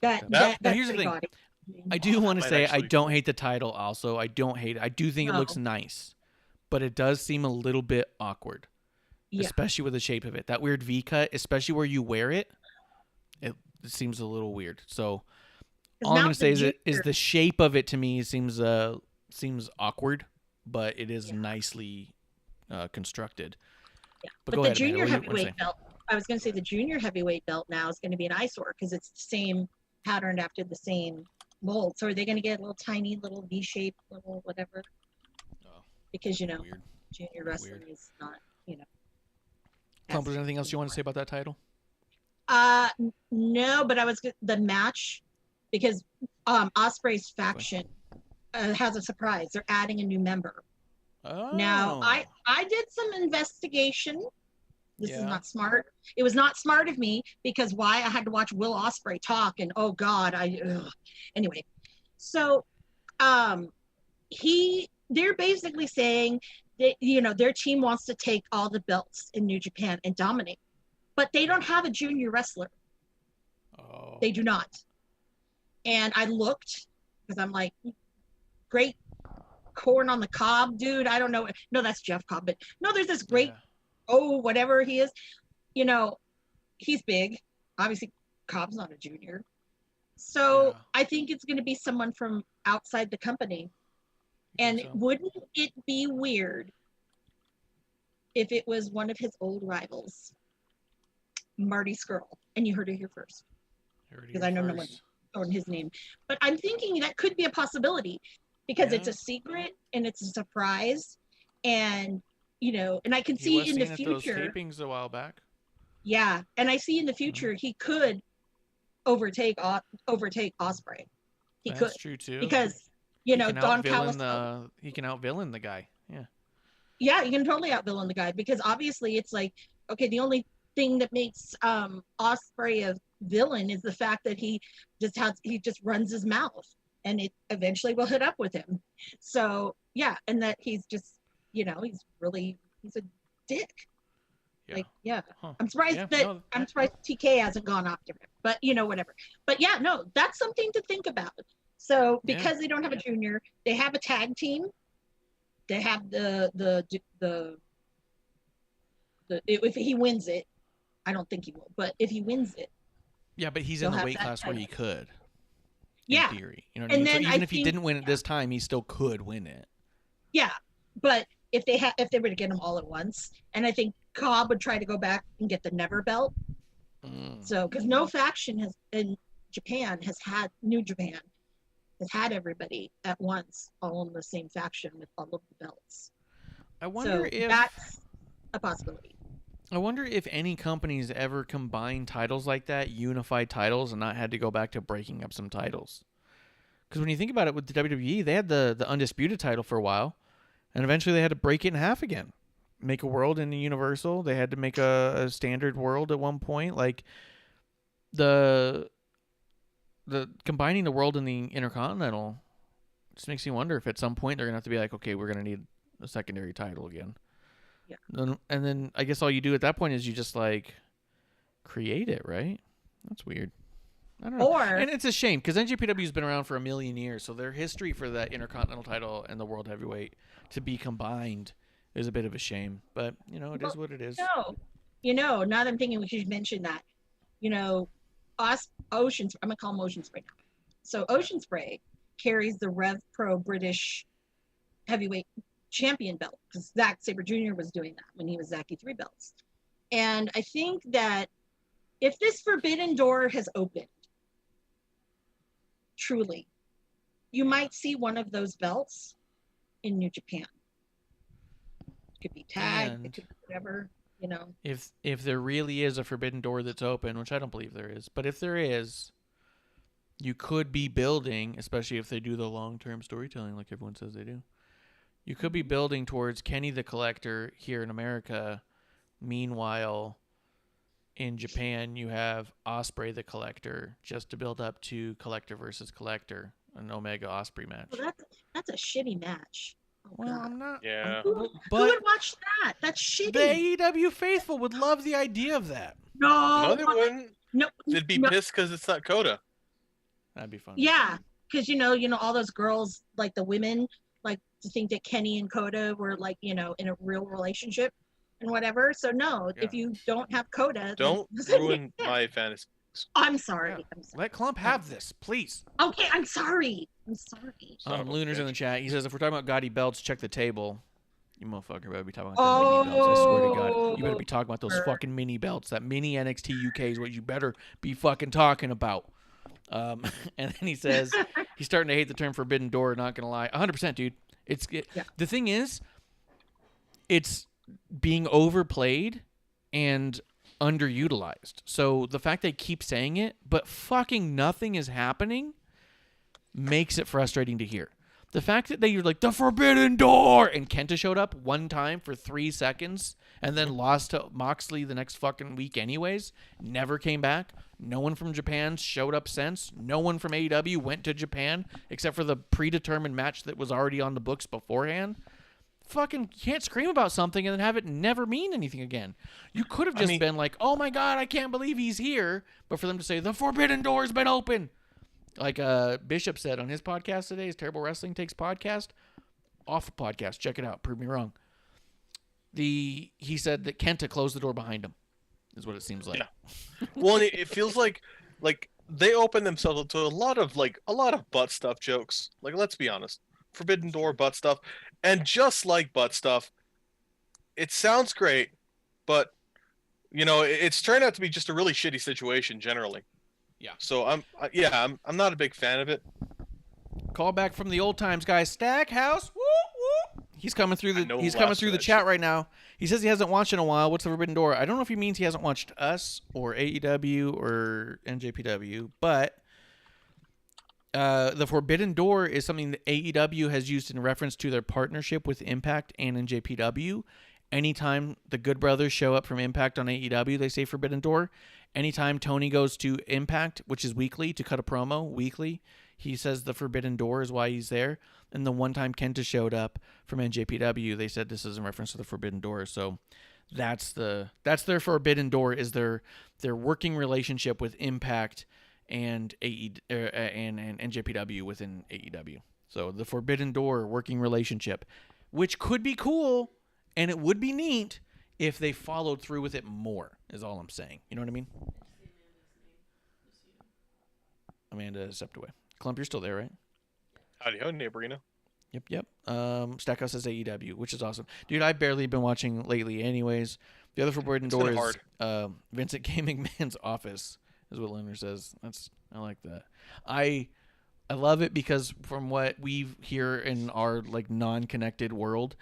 That Now, that's here's the pretty thing. gaudy. I do want to might say I actually- don't hate the title. Also, I don't hate it. I do think it looks No. nice, but it does seem a little bit awkward, Yeah. especially with the shape of it. That weird V cut, especially where you wear it, it seems a little weird. So 'Cause all I'm now gonna it's say a is junior. the shape of it to me seems awkward, but it is nicely constructed. Yeah. But But go the ahead, Amanda. junior What do you wanna heavyweight belt, I was going to say the junior heavyweight belt now is going to be an eyesore because it's the same patterned after the same mold. So are they going to get a little tiny, little V-shape, little whatever? Oh, Because weird. junior wrestling Weird. is not, Klump, is there anything else you want to say about that title? No, but the match because Osprey's faction has a surprise. They're adding a new member. Oh. Now, I did some investigation. This is Yeah. not smart. It was not smart of me because why? I had to watch Will Ospreay talk, and oh God, anyway. So, he they're basically saying that, you know, their team wants to take all the belts in New Japan and dominate, but they don't have a junior wrestler. Oh. They do not. And I looked because I'm like, great corn on the cob, dude. I don't know. No, that's Jeff Cobb, but no, there's this great, whatever he is, you know, he's big. Obviously, Cobb's not a junior. So I think it's going to be someone from outside the company. And wouldn't it be weird if it was one of his old rivals, Marty Skrull? And you heard it here first. Because I know no one on his name. But I'm thinking that could be a possibility because it's a secret and it's a surprise. And, you know, and I can see in the future. Those tapings a while back. Yeah. And I see in the future he could overtake Ospreay. That's true too. Because, you know, Don Callis. He can out-villain the guy. Yeah. Yeah, you can totally out-villain the guy because obviously it's like, okay, the only thing that makes Ospreay a villain is the fact that he just runs his mouth and it eventually will hit up with him. So yeah, and that he's just, you know, he's a dick. Yeah. Like, yeah. Huh. I'm surprised I'm surprised TK hasn't gone after him. But you know, whatever. But yeah, no, that's something to think about. So because they don't have a junior, they have a tag team. They have if he wins it, I don't think he will, but if he wins it. Yeah, but he's in the weight class where he could. Yeah. In theory. You know what I mean? So even if he didn't win it this time, he still could win it. Yeah. But if they were to get him all at once, and I think Cobb would try to go back and get the Never belt. So, because no faction in Japan has had everybody at once all in the same faction with all of the belts. I wonder if that's a possibility. I wonder if any companies ever combined titles like that, unified titles, and not had to go back to breaking up some titles. Because when you think about it with the WWE, they had the Undisputed title for a while, and eventually they had to break it in half again. Make a world in the Universal. They had to make a standard world at one point. Like the combining the world and the Intercontinental just makes me wonder if at some point they're gonna have to be like, okay, we're gonna need a secondary title again. Yeah. And then I guess all you do at that point is you just like create it, right? That's weird. I don't know. And it's a shame because NJPW's been around for a million years, so their history for that Intercontinental title and the World Heavyweight to be combined is a bit of a shame. But, you know, it is what it is. No. You know, now that I'm thinking we should mention that, you know, Ocean Spray, I'm going to call him Ocean Spray now. So Ocean Spray carries the Rev Pro British Heavyweight Champion belt because Zack Sabre Jr. was doing that when he was Zacky 3 belts. And I think that if this forbidden door has opened, truly, you might see one of those belts in New Japan. It could be tagged, it could be whatever, you know. If there really is a forbidden door that's open, which I don't believe there is, but if there is, you could be building, especially if they do the long-term storytelling like everyone says they do. You could be building towards Kenny the Collector here in America. Meanwhile, in Japan, you have Ospreay the Collector just to build up to Collector versus Collector, an Omega Ospreay match. Well, that's a shitty match. Oh, well, God. I'm not. Yeah. Who would watch that? That's shitty. The AEW faithful would love the idea of that. No, they wouldn't. No, they'd be pissed because it's not Coda. That'd be fun. Yeah, because you know all those girls, like the women, like to think that Kenny and Coda were like in a real relationship and whatever. So no, if you don't have Coda, don't ruin my fantasy. I'm sorry. Yeah. I'm sorry. Let Klump have this, please. Okay, I'm sorry. Luner's in the chat. He says, if we're talking about gaudy belts, check the table. You motherfucker better be talking about the mini belts. I swear to God. You better be talking about those fucking mini belts. That mini NXT UK is what you better be fucking talking about. And then he says, he's starting to hate the term forbidden door, not going to lie. 100%, dude. The thing is, it's being overplayed and underutilized. So the fact they keep saying it, but fucking nothing is happening, makes it frustrating to hear. The fact that they were like, the Forbidden Door, and Kenta showed up one time for 3 seconds and then lost to Moxley the next fucking week anyways, never came back. No one from Japan showed up since. No one from AEW went to Japan except for the predetermined match that was already on the books beforehand. Fucking can't scream about something and then have it never mean anything again. You could have just been like, oh my God, I can't believe he's here. But for them to say, the Forbidden Door has been open. Like Bishop said on his podcast today, his Terrible Wrestling Takes podcast, awful podcast. Check it out. Prove me wrong. He said that Kenta closed the door behind him, is what it seems like. Yeah. Well, it feels like they open themselves up to a lot of butt stuff jokes. Like, let's be honest, Forbidden Door butt stuff, and just like butt stuff, it sounds great, but it's turned out to be just a really shitty situation generally. Yeah. So I'm not a big fan of it. Call back from the old times, guys. Stackhouse. Woo woo. He's coming through the chat right now. He says he hasn't watched in a while. What's the Forbidden Door? I don't know if he means he hasn't watched us or AEW or NJPW, but the Forbidden Door is something that AEW has used in reference to their partnership with Impact and NJPW. Anytime the Good Brothers show up from Impact on AEW, they say Forbidden Door. Anytime Tony goes to Impact, which is weekly, to cut a promo weekly, he says the Forbidden Door is why he's there. And the one time Kenta showed up from NJPW, they said this is in reference to the Forbidden Door. So that's their Forbidden Door, is their working relationship with Impact and and NJPW within AEW. So the Forbidden Door working relationship, which could be cool and it would be neat if they followed through with it more, is all I'm saying. You know what I mean? Amanda stepped away. Klump, you're still there, right? Howdy ho, neighborino. Yep. Stackhouse says AEW, which is awesome. Dude, I've barely been watching lately anyways. The other Forbidden Door is Vincent K. McMahon's office, is what Leonard says. I like that. I love it because from what we hear in our like non-connected world,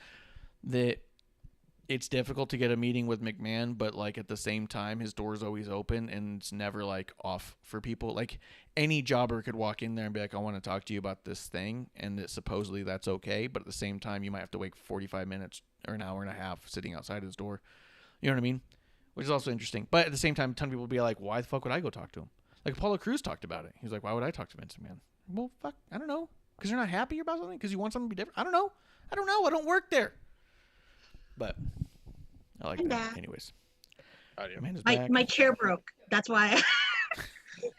that it's difficult to get a meeting with McMahon, but like at the same time, his door's always open and it's never like off for people. Like any jobber could walk in there and be like, I want to talk to you about this thing. And that supposedly that's okay. But at the same time, you might have to wait 45 minutes or an hour and a half sitting outside his door. You know what I mean? Which is also interesting. But at the same time, a ton of people would be like, why the fuck would I go talk to him? Like Apollo Crews talked about it. He was like, why would I talk to Vince McMahon? Well, fuck, I don't know. Because you're not happy about something? Because you want something to be different? I don't know. I don't work there. But I like that. Anyways. My chair broke. That's why.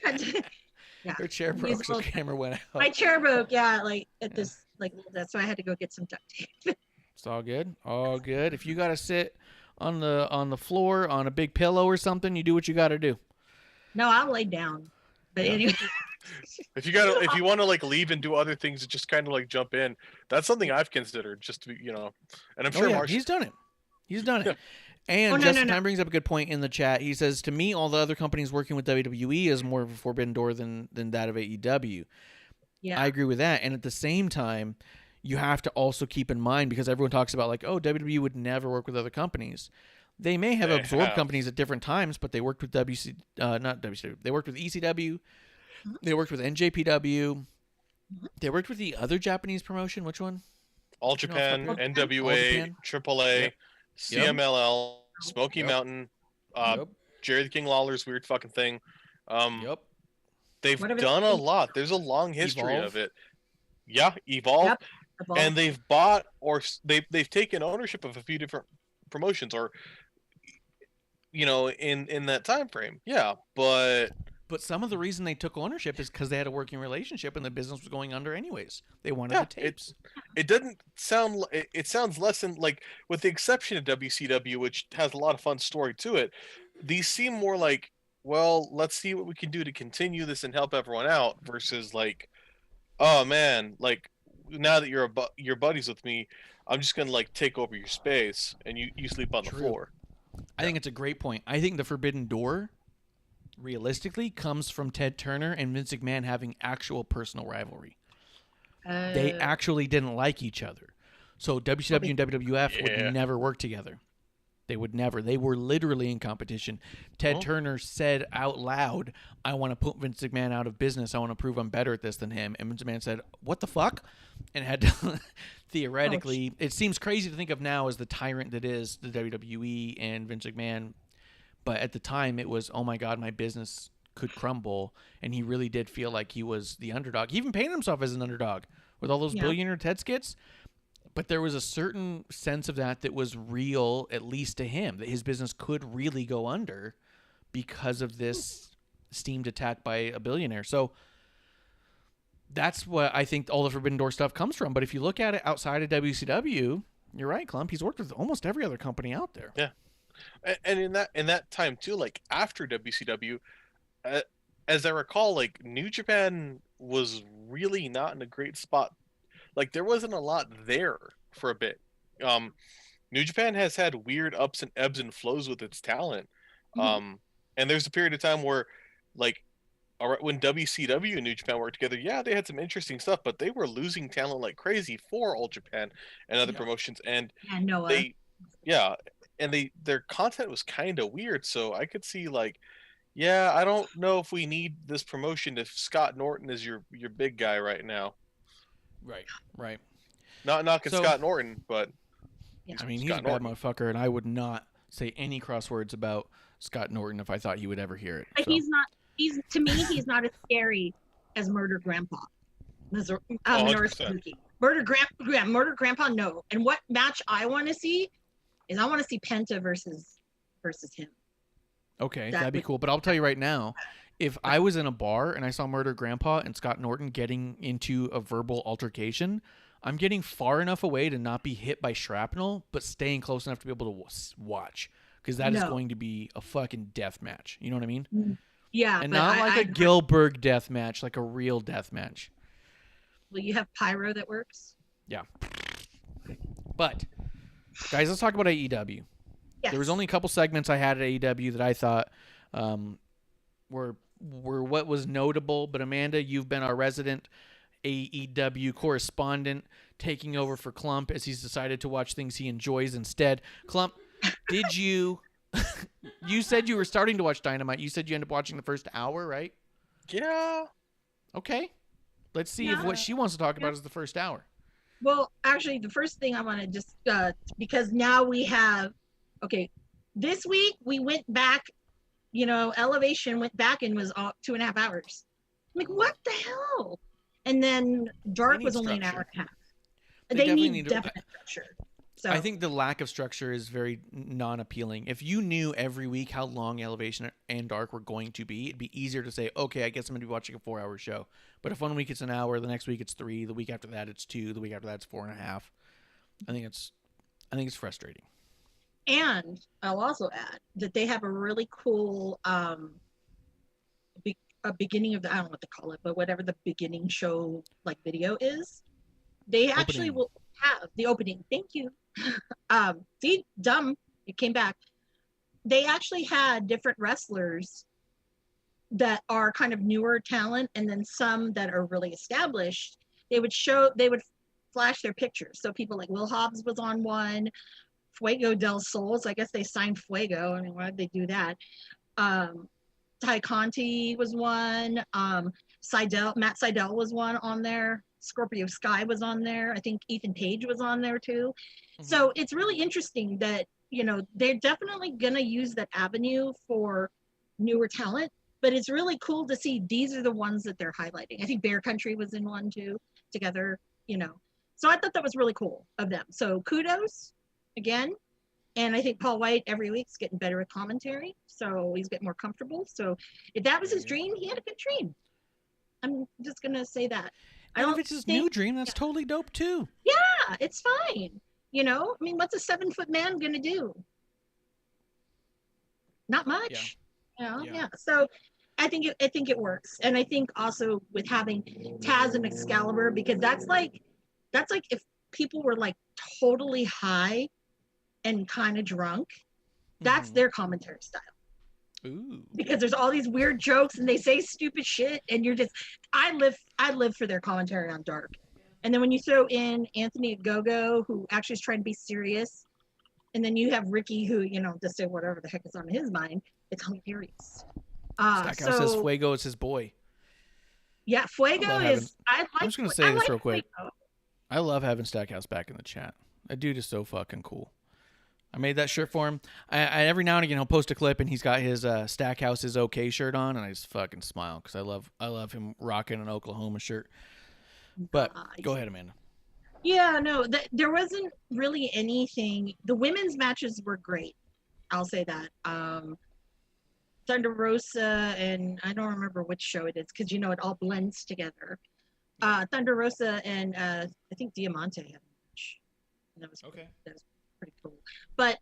Yeah. Her chair broke, so camera went out. My chair broke. Yeah, like at this, like that's why I had to go get some duct tape. It's all good. All good. If you gotta sit on the floor on a big pillow or something, you do what you gotta do. No, I'll lay down. But anyway. If you want to like leave and do other things, just kind of like jump in. That's something I've considered, just to be, and I'm sure Marsh. He's done it. Yeah. And Justin Time brings up a good point in the chat. He says, to me, all the other companies working with WWE is more of a Forbidden Door than that of AEW. Yeah. I agree with that. And at the same time, you have to also keep in mind, because everyone talks about like, oh, WWE would never work with other companies. They may have absorbed companies at different times, but they worked with not WCW. They worked with ECW. They worked with NJPW. They worked with the other Japanese promotion. Which one? All Japan, NWA, AAA, CMLL, Smoky Mountain, Jerry the King Lawler's weird fucking thing. They've done a lot. There's a long history of it. Yeah, Evolve. And they've bought or they've taken ownership of a few different promotions, or in that time frame. Yeah, but some of the reason they took ownership is because they had a working relationship and the business was going under anyways. They wanted the tapes. It doesn't sound. It sounds less than like, with the exception of WCW, which has a lot of fun story to it. These seem more like, well, let's see what we can do to continue this and help everyone out, versus like, oh man, like now that you're buddies with me, I'm just gonna like take over your space and you sleep on the floor. I think it's a great point. I think the Forbidden Door, realistically, comes from Ted Turner and Vince McMahon having actual personal rivalry. They actually didn't like each other. So WCW and WWF would never work together. They would never. They were literally in competition. Ted Oh. Turner said out loud, I want to put Vince McMahon out of business. I want to prove I'm better at this than him. And Vince McMahon said, what the fuck? And had to, theoretically, it seems crazy to think of now as the tyrant that is the WWE and Vince McMahon. But at the time, it was, oh my God, my business could crumble. And he really did feel like he was the underdog. He even painted himself as an underdog with all those billionaire Ted skits. But there was a certain sense of that was real, at least to him, that his business could really go under because of this steamed attack by a billionaire. So that's what I think all the Forbidden Door stuff comes from. But if you look at it outside of WCW, you're right, Klump. He's worked with almost every other company out there. Yeah. And in that time too, like after WCW, as I recall, like New Japan was really not in a great spot. Like there wasn't a lot there for a bit. New Japan has had weird ups and ebbs and flows with its talent. And there's a period of time where, like, all right, when WCW and New Japan worked together, yeah, they had some interesting stuff, but they were losing talent like crazy for All Japan and other promotions. And Noah. their content was kind of weird. So I could see like, yeah, I don't know if we need this promotion if Scott Norton is your big guy right now. Right. Not knocking Scott Norton, but I mean, he's a bad motherfucker, and I would not say any cross words about Scott Norton if I thought he would ever hear it. But So. to me, he's not as scary as Murder Grandpa. Minoru Suzuki. Murder Grandpa, no. And what match I want to see is I want to see Penta versus him. Okay, that'd be cool. But I'll tell you right now, if I was in a bar and I saw Murder Grandpa and Scott Norton getting into a verbal altercation, I'm getting far enough away to not be hit by shrapnel, but staying close enough to be able to watch. Because that is going to be a fucking death match. You know what I mean? Yeah. And not like a Gilbert death match, like a real death match. Well, you have pyro that works. Yeah. But, guys, let's talk about AEW. Yes. There was only a couple segments I had at AEW that I thought were what was notable. But Amanda, you've been our resident AEW correspondent, taking over for Klump as he's decided to watch things he enjoys instead. Klump, did you? You said you were starting to watch Dynamite. You said you ended up watching the first hour, right? Yeah. Okay. Let's see if what she wants to talk about is the first hour. Well, actually, the first thing I want to just because now we have this week we went back. Elevation went back and was 2.5 hours. I'm like, what the hell? And then Dark was only an hour and a half. They need definite structure. So I think the lack of structure is very non-appealing. If you knew every week how long Elevation and Dark were going to be, it'd be easier to say, okay, I guess I'm going to be watching a 4-hour show. But if one week it's an hour, the next week it's 3, the week after that it's 2, the week after that it's 4.5. I think it's frustrating. And I'll also add that they have a really cool beginning of I don't know what to call it, but whatever the beginning show like video is, they actually will have the opening. Thank you. See, dumb, it came back. They actually had different wrestlers that are kind of newer talent, and then some that are really established. They would flash their pictures. So people like Will Hobbs was on one. Fuego del Sol. So I guess they signed Fuego. I mean, why did they do that? Ty Conti was one. Matt Sydal was one on there. Scorpio Sky was on there. I think Ethan Page was on there too. Mm-hmm. So it's really interesting that, they're definitely going to use that avenue for newer talent, but it's really cool to see these are the ones that they're highlighting. I think Bear Country was in one too, together, So I thought that was really cool of them. So kudos again. And I think Paul White every week's getting better at commentary. So he's getting more comfortable. So if that was his dream, he had a good dream. I'm just going to say that. If it's his new dream, that's totally dope too. Yeah, it's fine. I mean, what's a 7-foot man going to do? Not much. Yeah. So I think it works. And I think also with having Taz and Excalibur, because that's like if people were like totally high and kind of drunk, that's their commentary style. Ooh. Because there's all these weird jokes and they say stupid shit, and you're just I live for their commentary on Dark. And then when you throw in Anthony Ogogo, who actually is trying to be serious, And then you have Ricky, who, just say whatever the heck is on his mind. It's hilarious. Stackhouse says Fuego is his boy. Yeah, Fuego I'm is. just gonna say this real quick. Fuego. I love having Stackhouse back in the chat. That dude is so fucking cool. I made that shirt for him. I every now and again he'll post a clip and he's got his Stackhouse is okay shirt on, and I just fucking smile because I love him rocking an Oklahoma shirt. But go ahead, Amanda. Yeah, no, there wasn't really anything. The women's matches were great. I'll say that. Thunder Rosa and I don't remember which show it is because it all blends together. Thunder Rosa and I think Diamante had a match. And that was okay. That was pretty cool. But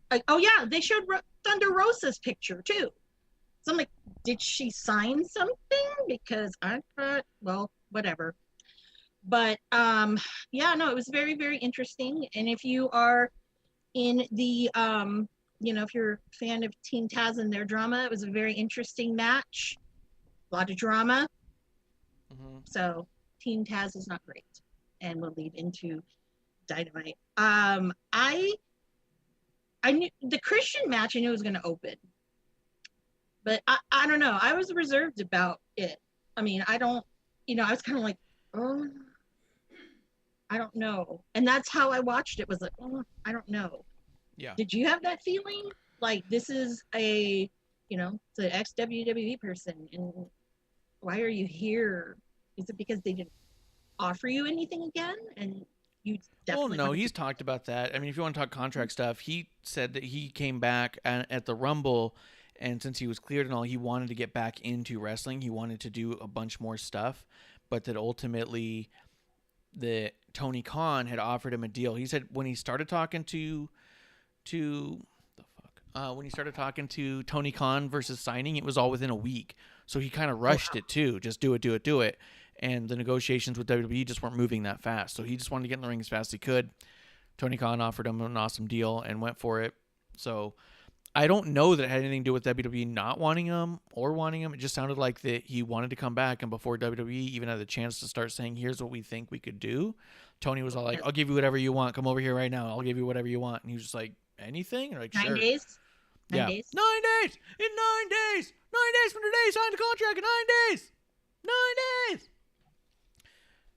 they showed Thunder Rosa's picture too. So I'm like, did she sign something? Because I thought, well, whatever. But it was very, very interesting. And if you are in the if you're a fan of Team Taz and their drama, it was a very interesting match. A lot of drama. Mm-hmm. So Team Taz is not great. And we'll lead into Dynamite. I knew the Christian match I knew was gonna open. But I don't know. I was reserved about it. I mean, I don't, I was kind of like, oh, I don't know. And that's how I watched it, was like, oh, I don't know. Yeah. Did you have that feeling? Like, this is it's an ex-WWE person, and why are you here? Is it because they didn't offer you anything again? And you definitely... Well, no, he's talked about that. I mean, if you want to talk contract stuff, he said that he came back at the Rumble, and since he was cleared and all, he wanted to get back into wrestling. He wanted to do a bunch more stuff, but that ultimately Tony Khan had offered him a deal. He said when he started talking to Tony Khan versus signing, it was all within a week. So he kind of rushed it too. Just do it. And the negotiations with WWE just weren't moving that fast. So he just wanted to get in the ring as fast as he could. Tony Khan offered him an awesome deal and went for it. So I don't know that it had anything to do with WWE not wanting him or wanting him. It just sounded like that he wanted to come back, and before WWE even had the chance to start saying, here's what we think we could do, Tony was all like, I'll give you whatever you want. Come over here right now. I'll give you whatever you want. And he was just like, anything? And like, 9 sure. days? 9 days? 9 days! In 9 days! 9 days from today, sign the contract in 9 days! 9 days!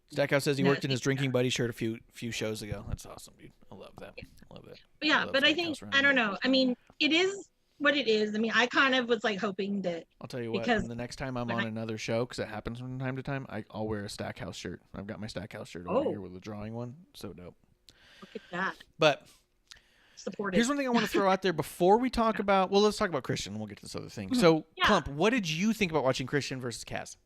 Stackhouse says he worked in his drinking buddy shirt a few shows ago. That's awesome, dude. I love that. I love that. Yeah, but I think, I don't know. I mean, it is what it is. I mean, I kind of was like hoping that... I'll tell you what, the next time I'm on another show, because it happens from time to time, I'll wear a Stackhouse shirt. I've got my Stackhouse shirt over here with the drawing one. So dope. Look at that. But supported. Here's one thing I want to throw out there before we talk about... Well, let's talk about Christian, and we'll get to this other thing. So, Klump, what did you think about watching Christian versus Kaz?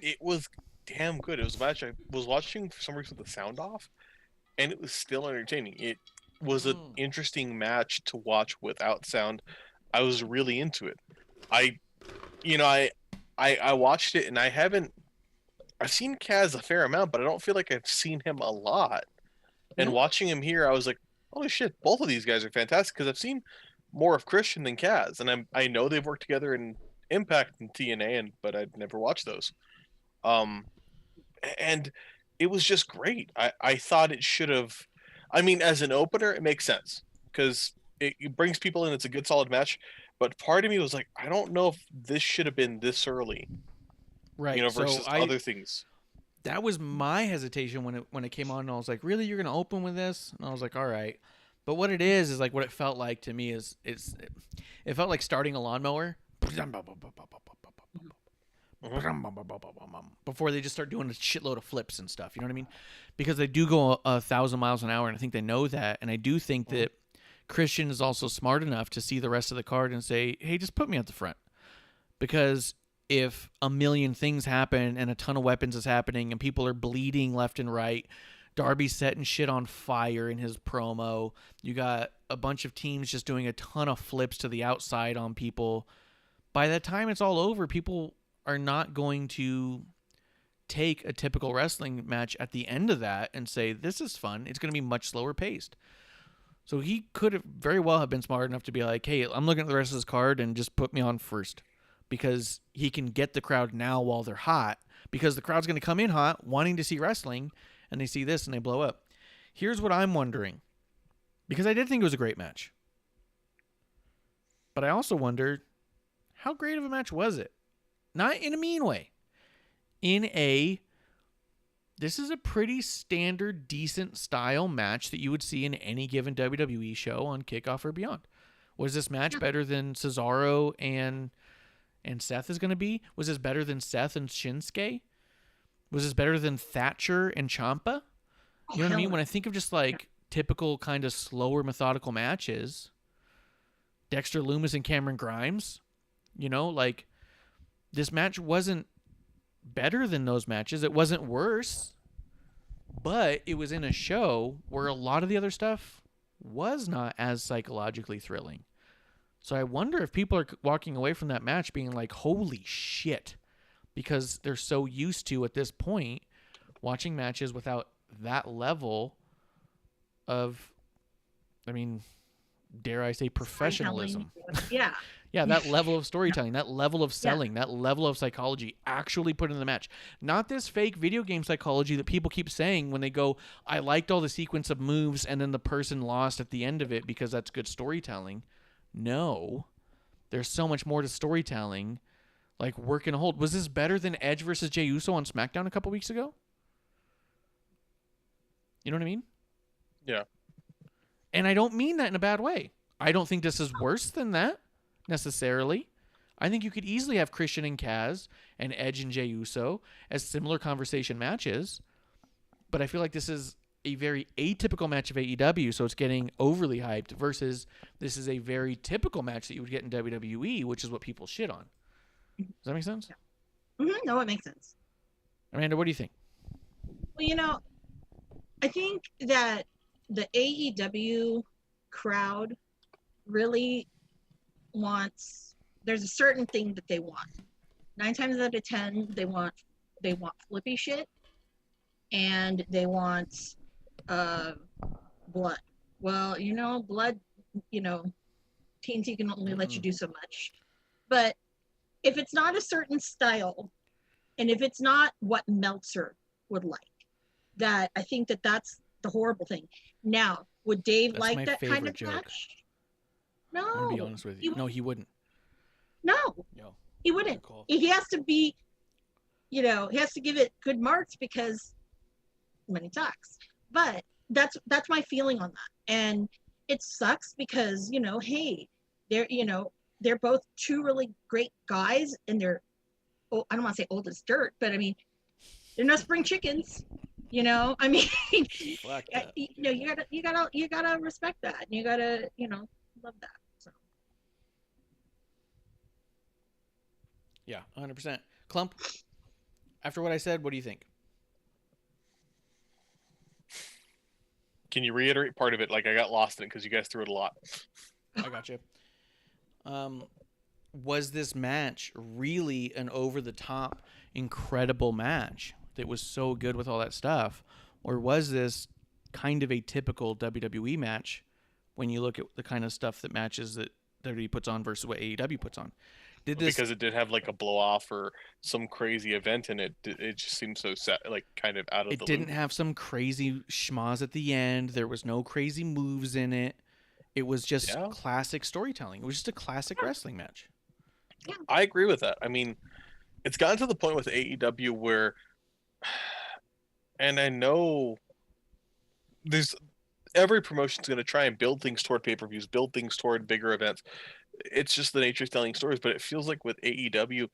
It was damn good. It was a match I was watching for some reason with the sound off, and it was still entertaining. It was an interesting match to watch without sound. I was really into it. I watched it, and I've seen Kaz a fair amount, but I don't feel like I've seen him a lot. And watching him here, I was like, holy shit, both of these guys are fantastic, because I've seen more of Christian than Kaz, and I know they've worked together in Impact and TNA, but I'd never watched those. And it was just great. I thought it should have... I mean, as an opener, it makes sense, because it brings people in. It's a good, solid match. But part of me was like, I don't know if this should have been this early. Right. Versus other things. That was my hesitation when it came on, and I was like, really, you're going to open with this? And I was like, all right. But what it is like what it felt like to me is it felt like starting a lawnmower before they just start doing a shitload of flips and stuff. You know what I mean? Because they do go 1,000 miles an hour, and I think they know that. And I do think that Christian is also smart enough to see the rest of the card and say, hey, just put me at the front. Because if a million things happen and a ton of weapons is happening and people are bleeding left and right, Darby's setting shit on fire in his promo. You got a bunch of teams just doing a ton of flips to the outside on people. By the time it's all over, people are not going to take a typical wrestling match at the end of that and say, this is fun. It's going to be much slower paced. So he could have very well have been smart enough to be like, hey, I'm looking at the rest of this card and just put me on first, because he can get the crowd now while they're hot, because the crowd's going to come in hot wanting to see wrestling, and they see this and they blow up. Here's what I'm wondering, because I did think it was a great match, but I also wondered, how great of a match was it? Not in a mean way. This is a pretty standard, decent style match that you would see in any given WWE show on Kickoff or Beyond. Was this match better than Cesaro and Seth is going to be? Was this better than Seth and Shinsuke? Was this better than Thatcher and Ciampa? You know what I mean? When I think of just like typical kind of slower, methodical matches, Dexter Lumis and Cameron Grimes, like this match wasn't better than those matches. It wasn't worse, but it was in a show where a lot of the other stuff was not as psychologically thrilling. So I wonder if people are walking away from that match being like, holy shit, because they're so used to, at this point, watching matches without that level of, dare I say, professionalism. Yeah. Yeah, that level of storytelling, that level of selling, that level of psychology actually put in the match. Not this fake video game psychology that people keep saying when they go, I liked all the sequence of moves and then the person lost at the end of it because that's good storytelling. No, there's so much more to storytelling, like work and hold. Was this better than Edge versus Jey Uso on SmackDown a couple weeks ago? You know what I mean? Yeah. And I don't mean that in a bad way. I don't think this is worse than that necessarily. I think you could easily have Christian and Kaz and Edge and Jey Uso as similar conversation matches, but I feel like this is a very atypical match of AEW, so it's getting overly hyped, versus this is a very typical match that you would get in WWE, which is what people shit on. Does that make sense? Yeah. Mm-hmm. No, it makes sense. Amanda, what do you think? Well, I think that the AEW crowd really there's a certain thing that they want. 9 times out of 10, they want flippy shit, and they want blood. Well, blood, TNT can only let you do so much. But if it's not a certain style, and if it's not what Meltzer would like, that I think that's the horrible thing. Now, would Dave That's like my that kind favorite of joke. match? No. I'm going to be honest with you. No, he wouldn't. No, Yo, he wouldn't. call. He has to be, he has to give it good marks because money talks. But that's my feeling on that. And it sucks because, hey, they're both two really great guys, and they're, I don't want to say old as dirt, but they're no spring chickens. You gotta respect that. And you gotta, love that. So Yeah, 100%. Klump, after what I said, what do you think? Can you reiterate part of it? Like, I got lost in it because you guys threw it a lot. I got you. Was this match really an over-the-top, incredible match that was so good with all that stuff? Or was this kind of a typical WWE match when you look at the kind of stuff that matches that WWE puts on versus what AEW puts on? Because it did have like a blow-off or some crazy event in it. It just seemed so set, like kind of out of the loop. It didn't have some crazy schmoz at the end. There was no crazy moves in it. It was just classic storytelling. It was just a classic wrestling match. Yeah. I agree with that. It's gotten to the point with AEW where, and I know every promotion's going to try and build things toward pay-per-views, build things toward bigger events. It's just the nature of telling stories, but it feels like with AEW,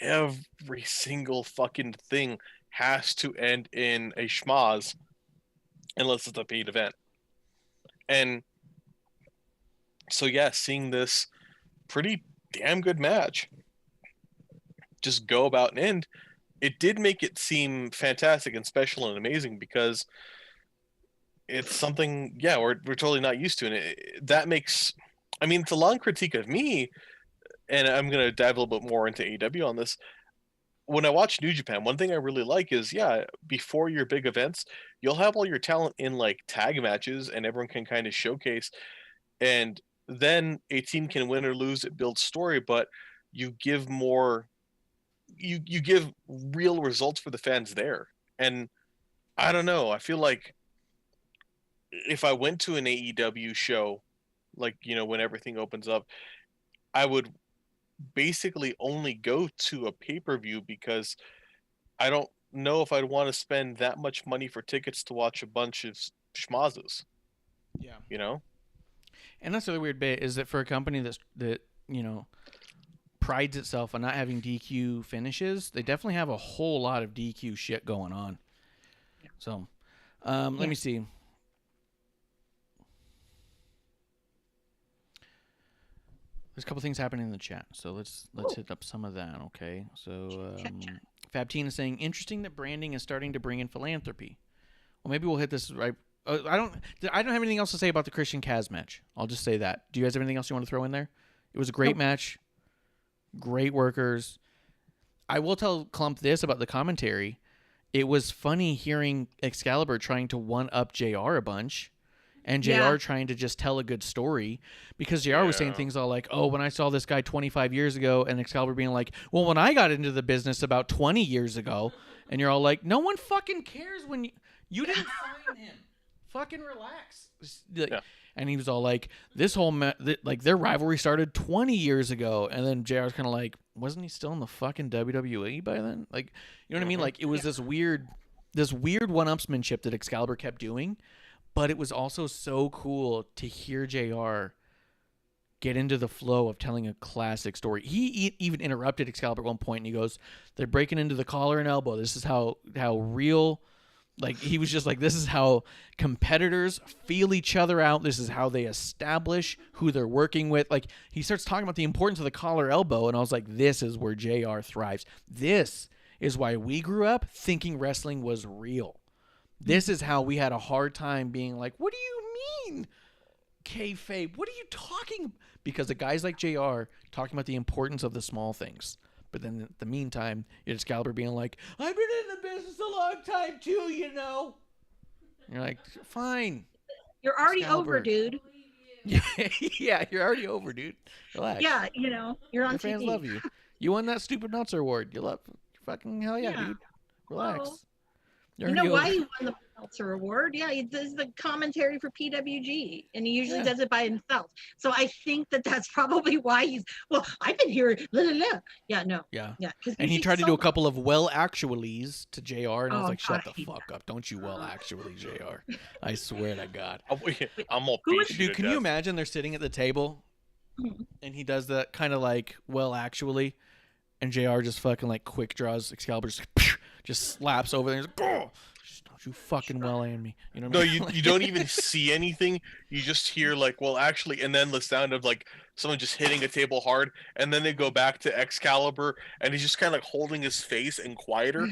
every single fucking thing has to end in a schmoz unless it's a paid event. And so, seeing this pretty damn good match just go about and end, it did make it seem fantastic and special and amazing because it's something, we're totally not used to. And that makes, it's a long critique of me, and I'm going to dive a little bit more into AEW on this. When I watch New Japan, one thing I really like is, before your big events, you'll have all your talent in like tag matches and everyone can kind of showcase. And then a team can win or lose, it builds story, but you give more, you give real results for the fans there. And I don't know, I feel like if I went to an AEW show, like, when everything opens up, I would basically only go to a pay-per-view because I don't know if I'd want to spend that much money for tickets to watch a bunch of schmazzes. Yeah. And that's the other weird bit, is that for a company that prides itself on not having DQ finishes, they definitely have a whole lot of DQ shit going on. Yeah. So, let me see. There's a couple things happening in the chat, so let's hit up some of that, okay? So, Fabteen is saying, interesting that branding is starting to bring in philanthropy. Well, maybe we'll hit this right. I don't have anything else to say about the Christian Kaz match. I'll just say that. Do you guys have anything else you want to throw in there? It was a great match. Great workers. I will tell Klump this about the commentary. It was funny hearing Excalibur trying to one-up JR a bunch, and JR trying to just tell a good story, because JR was saying things all like, oh, when I saw this guy 25 years ago, and Excalibur being like, well, when I got into the business about 20 years ago, and you're all like, no one fucking cares when you didn't sign him. Fucking relax. And he was all like, this whole their rivalry started 20 years ago, and then JR's kind of like, wasn't he still in the fucking WWE by then? Like, you know what I mean? Like, it was this weird one-upsmanship that Excalibur kept doing, but it was also so cool to hear JR get into the flow of telling a classic story. He even interrupted Excalibur at one point, and he goes, they're breaking into the collar and elbow. This is how real. Like, he was just like, this is how competitors feel each other out. This is how they establish who they're working with. Like, he starts talking about the importance of the collar elbow, and I was like, this is where JR thrives. This is why we grew up thinking wrestling was real. This is how we had a hard time being like, what do you mean, kayfabe? What are you talking? Because the guys like JR talking about the importance of the small things. But then in the meantime, it's Excalibur being like, I've been in the business a long time too, you know. And you're like, fine. You're already Excalibur. over, dude. Yeah, you're already over, dude. Relax. Yeah, you're on Your TV. fans love you. You won that stupid Nutzer award. You love fucking hell yeah, dude. Relax. Oh. You're You know already why over. he won the Meltzer Award? Yeah, he does the commentary for PWG, and he usually does it by himself. So I think that's probably why I've been here. Blah, blah, blah. Yeah, no. Yeah. Yeah. And he tried to do a couple of well actuallys to JR, and I was Oh, like, shut God, the fuck up. Don't you well actually, JR. I swear to God. I'm gonna Who was- beat you Dude, to can death. you imagine they're sitting at the table and he does that kind of like, well, actually, and JR just fucking like quick draws Excalibur, just slaps over there and he's like, oh, don't you fucking well aim me. You know what No, I mean? you don't even see anything. You just hear like, well, actually, and then the sound of like someone just hitting a table hard, and then they go back to Excalibur, and he's just kind of like holding his face and quieter.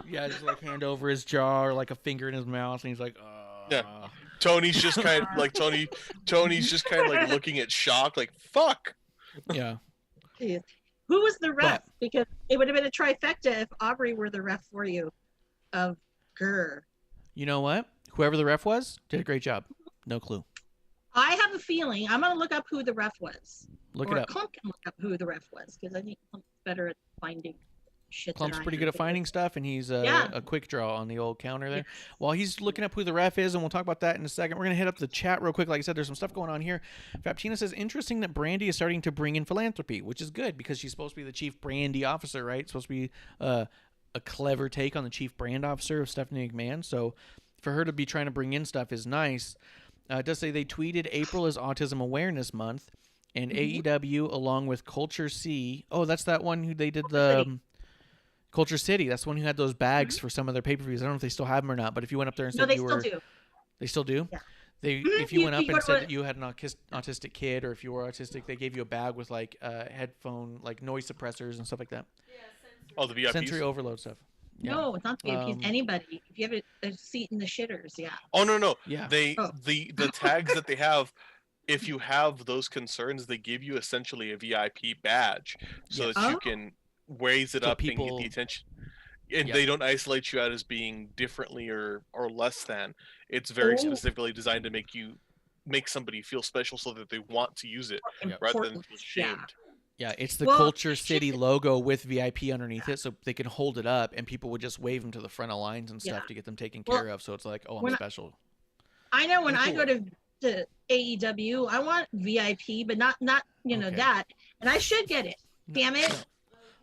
Yeah, just like hand over his jaw or like a finger in his mouth, and he's like, Yeah. Tony's just kind of like Tony's just kind of like looking at shock, like fuck. Yeah. Jeez. Who was the ref? But- Because it would have been a trifecta if Aubrey were the ref for you. Of Grr. You know what? Whoever the ref was did a great job. No clue. I have a feeling. I'm gonna look up who the ref was. Look or it up. Klump can look up who the ref was, because I think Klump's better at finding shit. Klump's than I pretty am. good at finding stuff, and he's a quick draw on the old counter there. While he's looking up who the ref is, and we'll talk about that in a second, we're going to hit up the chat real quick. Like I said, there's some stuff going on here. Faptina says, interesting that Brandy is starting to bring in philanthropy, which is good because she's supposed to be the chief Brandy officer, right? It's supposed to be a clever take on the chief brand officer of Stephanie McMahon. So for her to be trying to bring in stuff is nice. It does say they tweeted April is Autism Awareness Month, and AEW along with Culture C. Oh, that's that one who they did the Culture City. That's the one who had those bags for some of their pay-per-views. I don't know if they still have them or not, but if you went up there and said they you still were, do. They still do. Yeah. They if you went up you and go said to that you had an autistic kid, or if you were autistic, they gave you a bag with like headphone, like noise suppressors and stuff like that. Oh, the VIPs. Sensory overload stuff. Yeah. No, it's not the VIPs. Anybody. If you have a seat in the shitters, yeah. Oh no. Yeah. The tags that they have, if you have those concerns, they give you essentially a VIP badge so that you can raise it So up and people- get the attention. And they don't isolate you out as being differently or less than. It's very specifically designed to make somebody feel special so that they want to use it rather than feel shamed. Yeah, it's the Well, Culture City logo with VIP underneath it, so they can hold it up, and people would just wave them to the front of lines and stuff to get them taken care of. So it's like, oh, I'm When I- special. I know when And I go to AEW, I want VIP, but not you know Okay. that, and I should get it. Damn it!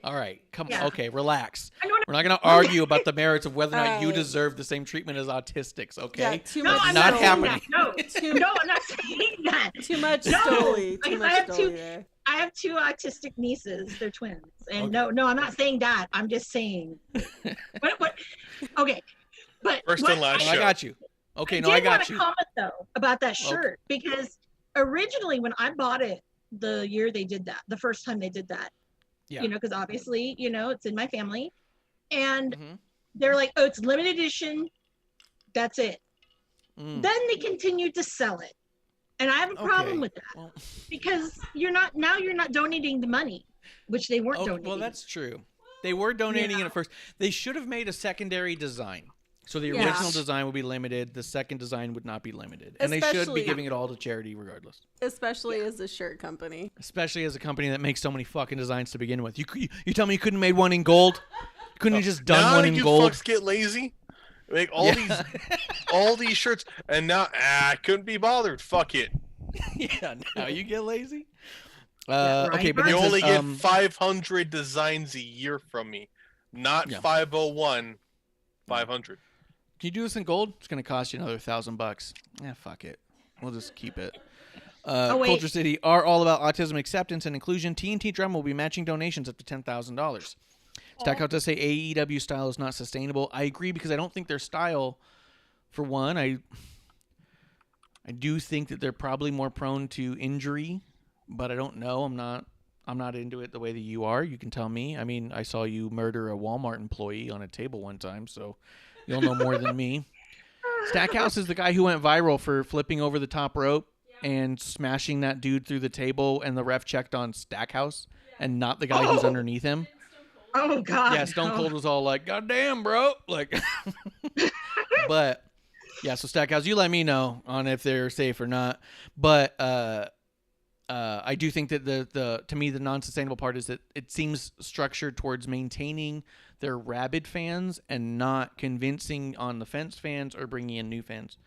All right, come Yeah. on. Okay, relax. I know what We're not going to argue about the merits of whether or not you Alright. deserve the same treatment as autistics, Yeah, okay? too No, much. I'm not not happening. saying that. No, I'm not saying that. Too much No, Stoli. Too because much I have Stoli there. I have 2 autistic nieces. They're twins, and Okay. no, I'm not saying that. I'm just saying. What? Okay, but First what and last Oh, show. I got you. Okay, no, I I did want got to you. comment though about that shirt because originally when I bought it the year they did that, the first time they did that, Yeah. you know, because obviously, you know, it's in my family, and Mhm. they're like, oh, it's limited edition. That's it. Mm. Then they continued to sell it, and I have a problem Okay. with that Well, because you're not donating the money, which they weren't donating. well, that's true. They were donating it at first. They should have made a secondary design. So the Yeah. original design would be limited. The second design would not be limited. And they should Especially- be giving it all to charity regardless. Especially as a shirt company. Especially as a company that makes so many fucking designs to begin with. You tell me you couldn't have made one in gold? You couldn't have just done now one did in you gold? fucks get lazy? Make Yeah. all these shirts, and now I couldn't be bothered. Fuck it. Yeah, now you get lazy. Yeah, right, Okay, but right. You then only says, get 500 designs a year from me, not Yeah. 501. 500. can you do this in gold? It's gonna cost you another $1,000. Yeah, fuck it. We'll just keep it. Oh, wait. Culture City are all about autism acceptance and inclusion. TNT Drum will be matching donations up to $10,000. Stackhouse does say AEW style is not sustainable. I agree because I don't think their style, for one, I do think that they're probably more prone to injury, but I don't know. I'm not into it the way that you are. You can tell me. I mean, I saw you murder a Walmart employee on a table one time, so you'll know more than me. Stackhouse is the guy who went viral for flipping over the top rope and smashing that dude through the table, and the ref checked on Stackhouse and not the guy who's underneath him. Oh God. Yeah, Stone Cold was all like, "God damn, bro!" Like, but yeah. So Stackhouse, you let me know on if they're safe or not. But I do think that the to me the non-sustainable part is that it seems structured towards maintaining their rabid fans and not convincing on the fence fans or bringing in new fans.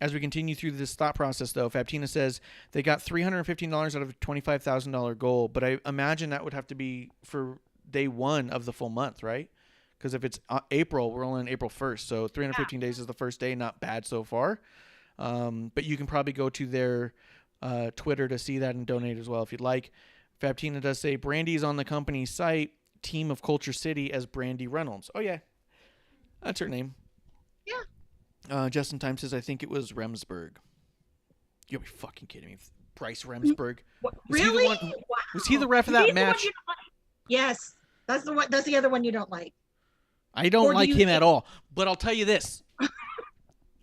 As we continue through this thought process, though, Fabtina says they got $315 out of a $25,000 goal, but I imagine that would have to be for day one of the full month, right? Because if it's April, we're only on April 1st, so 315 days is the first day. Not bad so far. But you can probably go to their Twitter to see that and donate as well if you'd like. Fabtina does say Brandy's on the company's site, team of Culture City as Brandy Reynolds. Oh, yeah. That's her name. Yeah. Justin Time says, I think it was Remsburg. You'll be fucking kidding me. Bryce Remsburg. What, Was he the really? one- Wow. Was he the ref of that He's the one match? you don't like. Yes, that's the one. That's the other one you don't like. I don't Or do like you him think- at all. But I'll tell you this.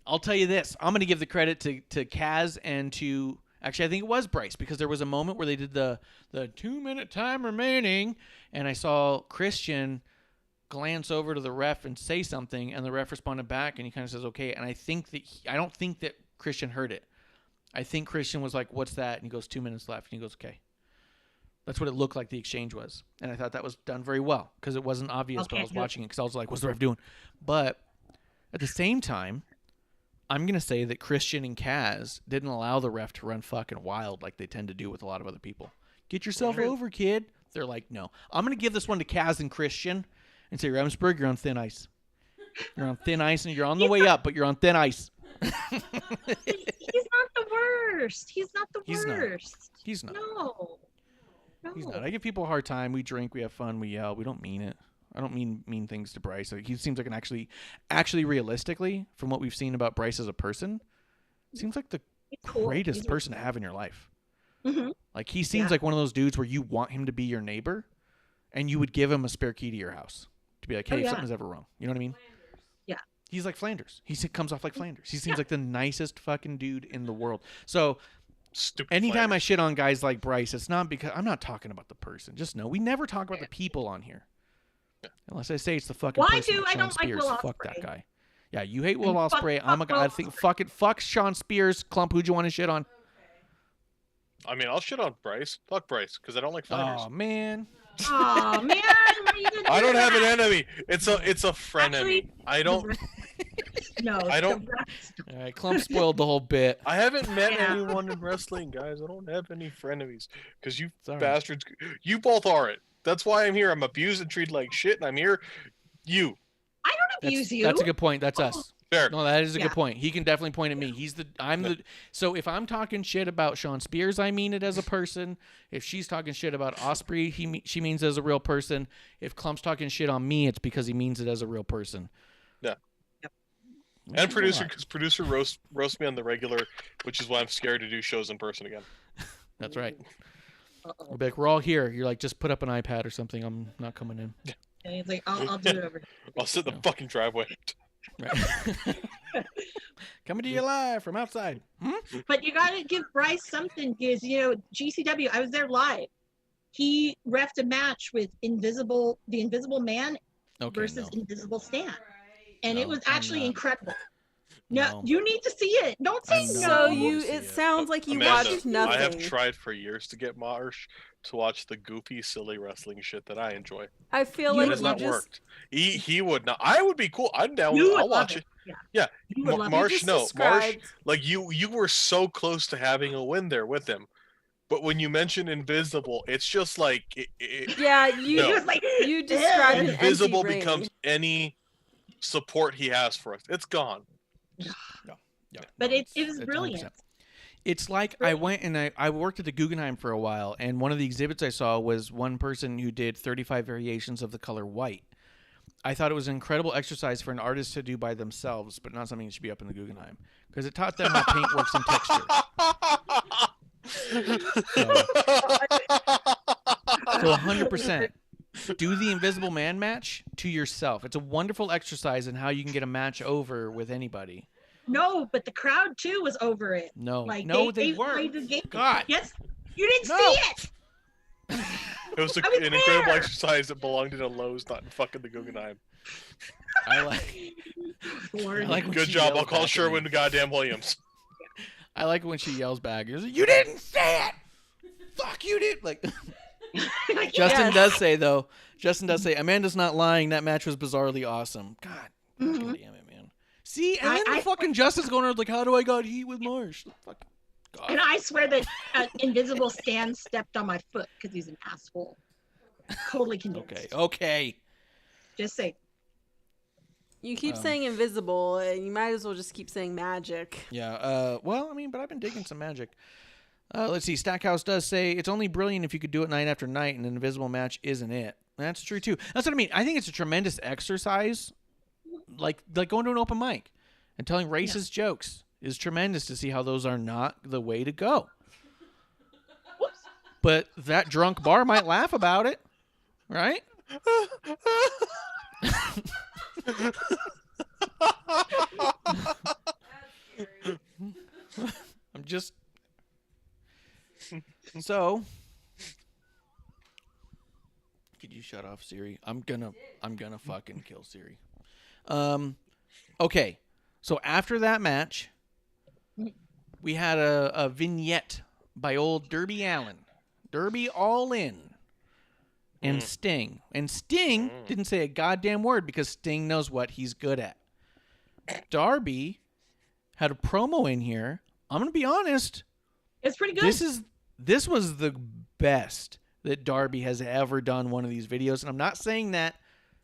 I'm going to give the credit to Kaz and to... Actually, I think it was Bryce because there was a moment where they did the 2-minute time remaining, and I saw Christian glance over to the ref and say something, and the ref responded back, and he kind of says, okay. And I think that I don't think that Christian heard it. I think Christian was like, what's that? And he goes, 2 minutes left. And he goes, okay. That's what it looked like the exchange was. And I thought that was done very well because it wasn't obvious, but I Okay, was good. watching it because I was like, what's the ref doing? But at the same time, I'm going to say that Christian and Kaz didn't allow the ref to run fucking wild like they tend to do with a lot of other people. Get yourself True. over, kid. They're like, no. I'm going to give this one to Kaz and Christian and say, Remsburg, you're on thin ice. You're on thin ice, and you're on the way up, but you're on thin ice. He's not the worst. He's not the He's not. worst. He's not. No. No. He's not. I give people a hard time. We drink, we have fun, we yell. We don't mean it. I don't mean things to Bryce. Like, he seems like an actually realistically, from what we've seen about Bryce as a person, seems like the He's cool. greatest He's person to have in your life. Mm-hmm. Like, he seems Yeah. like one of those dudes where you want him to be your neighbor, and you would give him a spare key to your house to be like, hey, Oh, if yeah. something's ever wrong. You know what I mean? Yeah. He's like Flanders. Comes off like Flanders. He seems like the nicest fucking dude in the world. So Stupid. anytime I Flanders. shit on guys like Bryce, it's not because I'm not talking about the person. Just know we never talk about the people on here. Unless I say it's the fucking Well, I person do. like I Sean don't like Spears. Will Fuck that Ospreay. guy. Yeah, you hate Will And fuck- Ospreay. I'm a fuck guy. I Will think Ospreay. fuck Sean Spears. Klump, who'd you want to shit on? I mean, I'll shit on Bryce. Fuck Bryce, because I don't like Flanders. Oh man. Oh man, what are you gonna I do don't have an that? enemy. It's a frenemy. Actually, I don't. No, I don't- the refs All right, Klump spoiled the whole bit. I haven't met Yeah. anyone in wrestling, guys. I don't have any frenemies because you It's all right. bastards, you both are it. That's why I'm here. I'm abused and treated like shit, and I'm here. You. I don't abuse you. That's a good point. That's us. Fair. No, that is a Yeah. good point. He can definitely point at me. So if I'm talking shit about Sean Spears, I mean it as a person. If she's talking shit about Ospreay, she means it as a real person. If Klump's talking shit on me, it's because he means it as a real person. Yeah. Yep. And producer, because producer roast me on the regular, which is why I'm scared to do shows in person again. That's right. Uh-oh. We're like, we're all here. You're like, just put up an iPad or something. I'm not coming in. And he's like, I'll do it over. I'll sit in the fucking driveway. Right. Coming to you live from outside. But you got to give Bryce something because, GCW, I was there live. He reffed a match with the Invisible Man Okay, versus no. Invisible Stan. And No, it was I'm actually not. incredible. No. No, you need to see it. Don't say I'm not. no. So I you, wanna see it it. sounds like you Amanda, watched nothing. I have tried for years to get Marsh to watch the goofy, silly wrestling shit that I enjoy. I feel You It like has you not just worked. He would not. I would be cool. I'm down. You would I'll watch love it. it. Yeah, You would love it. Marsh. just No, Marsh. described- Like you were so close to having a win there with him, but when you mention Invisible, it's just like yeah, you No. He was like, you described an Invisible empty ring. becomes any support he has for us. It's gone. Yeah, But no, it was it's brilliant. 100%. It's like I went and I worked at the Guggenheim for a while, and one of the exhibits I saw was one person who did 35 variations of the color white. I thought it was an incredible exercise for an artist to do by themselves, but not something that should be up in the Guggenheim because it taught them how paint works in texture. So 100%. Do the Invisible Man match to yourself. It's a wonderful exercise in how you can get a match over with anybody. No, but the crowd too was over it. No, Like no, they weren't. played the game. God. Yes, you didn't No. see it. It was, I was an incredible there. exercise that belonged in a Lowe's, not in fucking the Guggenheim. I like. Lord. I like when Good she job. yells I'll call back at Sherwin me. goddamn Williams. I like it when she yells back. You didn't say it. Fuck you, did. Like Like, Justin Yes. does say though. Justin does say Amanda's not lying. That match was bizarrely awesome. God, Mhm. damn it, man. See, and then the I- fucking Justin's going around like, how do I got heat with Marsh? Fuck. God. And I swear that Invisible Stan stepped on my foot because he's an asshole. Totally convinced. Okay. Just say. You keep saying invisible, and you might as well just keep saying magic. Yeah. Well, I mean, but I've been digging some magic. Let's see. Stackhouse does say it's only brilliant if you could do it night after night, and an invisible match isn't it. That's true too. That's what I mean. I think it's a tremendous exercise, like going to an open mic and telling racist jokes is tremendous to see how those are not the way to go. Whoops. But that drunk bar might laugh about it, right? I'm just so. Could you shut off Siri? I'm gonna fucking kill Siri. Okay. So after that match, we had a vignette by old Derby Allen. Derby all in. And Sting. And Sting didn't say a goddamn word because Sting knows what he's good at. Darby had a promo in here. I'm going to be honest. It's pretty good. This was the best that Darby has ever done one of these videos. And I'm not saying that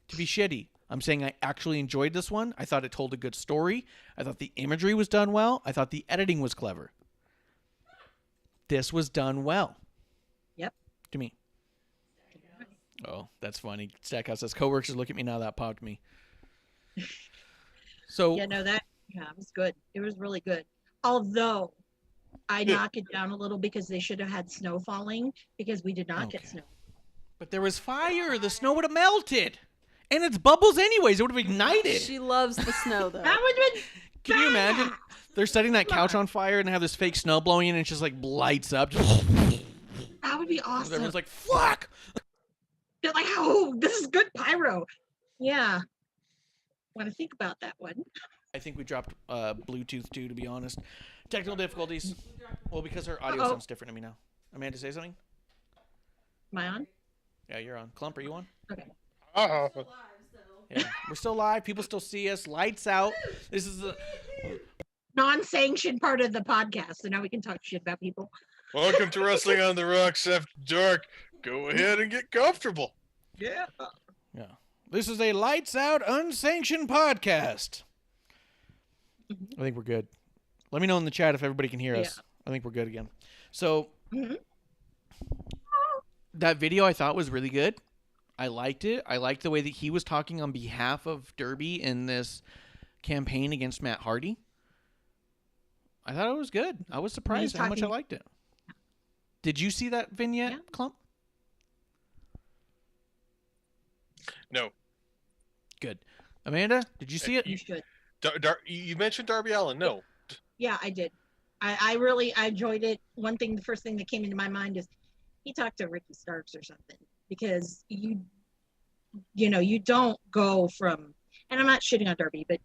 to be shitty. I'm saying I actually enjoyed this one. I thought it told a good story. I thought the imagery was done well. I thought the editing was clever. This was done well. Yep. To me. Oh, that's funny. Stackhouse says, coworkers look at me now. That popped me. So Yeah, no, it was good. It was really good. Although I knock it down a little because they should have had snow falling because we did not get Okay. snow. but there was fire. The snow would have melted. And it's bubbles anyways. It would have ignited. She loves the snow, though. That would have been Can you imagine? bad. They're setting that couch on fire and have this fake snow blowing in and it just like lights up. That would be awesome. Everyone's like, fuck. They're like, oh, this is good pyro. Yeah. Want to think about that one. I think we dropped Bluetooth too, to be honest. Technical difficulties. Well, because her audio Uh-oh. sounds different to me now. Amanda, say something? Am I on? Yeah, you're on. Klump, are you on? Okay. Oh. Yeah, we're still live. People still see us. Lights out. This is a Non-sanctioned part of the podcast, so now we can talk shit about people. Welcome to Wrestling on the Rocks After Dark. Go ahead and get comfortable. Yeah. yeah. This is a lights out, unsanctioned podcast. I think we're good. Let me know in the chat if everybody can hear us. I think we're good again. So that video I thought was really good. I liked it. I liked the way that he was talking on behalf of Derby in this campaign against Matt Hardy. I thought it was good. I was surprised how much I liked it. Did you see that vignette, Klump? Yeah. No. Good. Amanda, did you see it? You should. You mentioned Darby Allin. No. Yeah, I did. I really enjoyed it. The first thing that came into my mind is he talked to Ricky Starks or something, because you don't go from, and I'm not shitting on Darby, but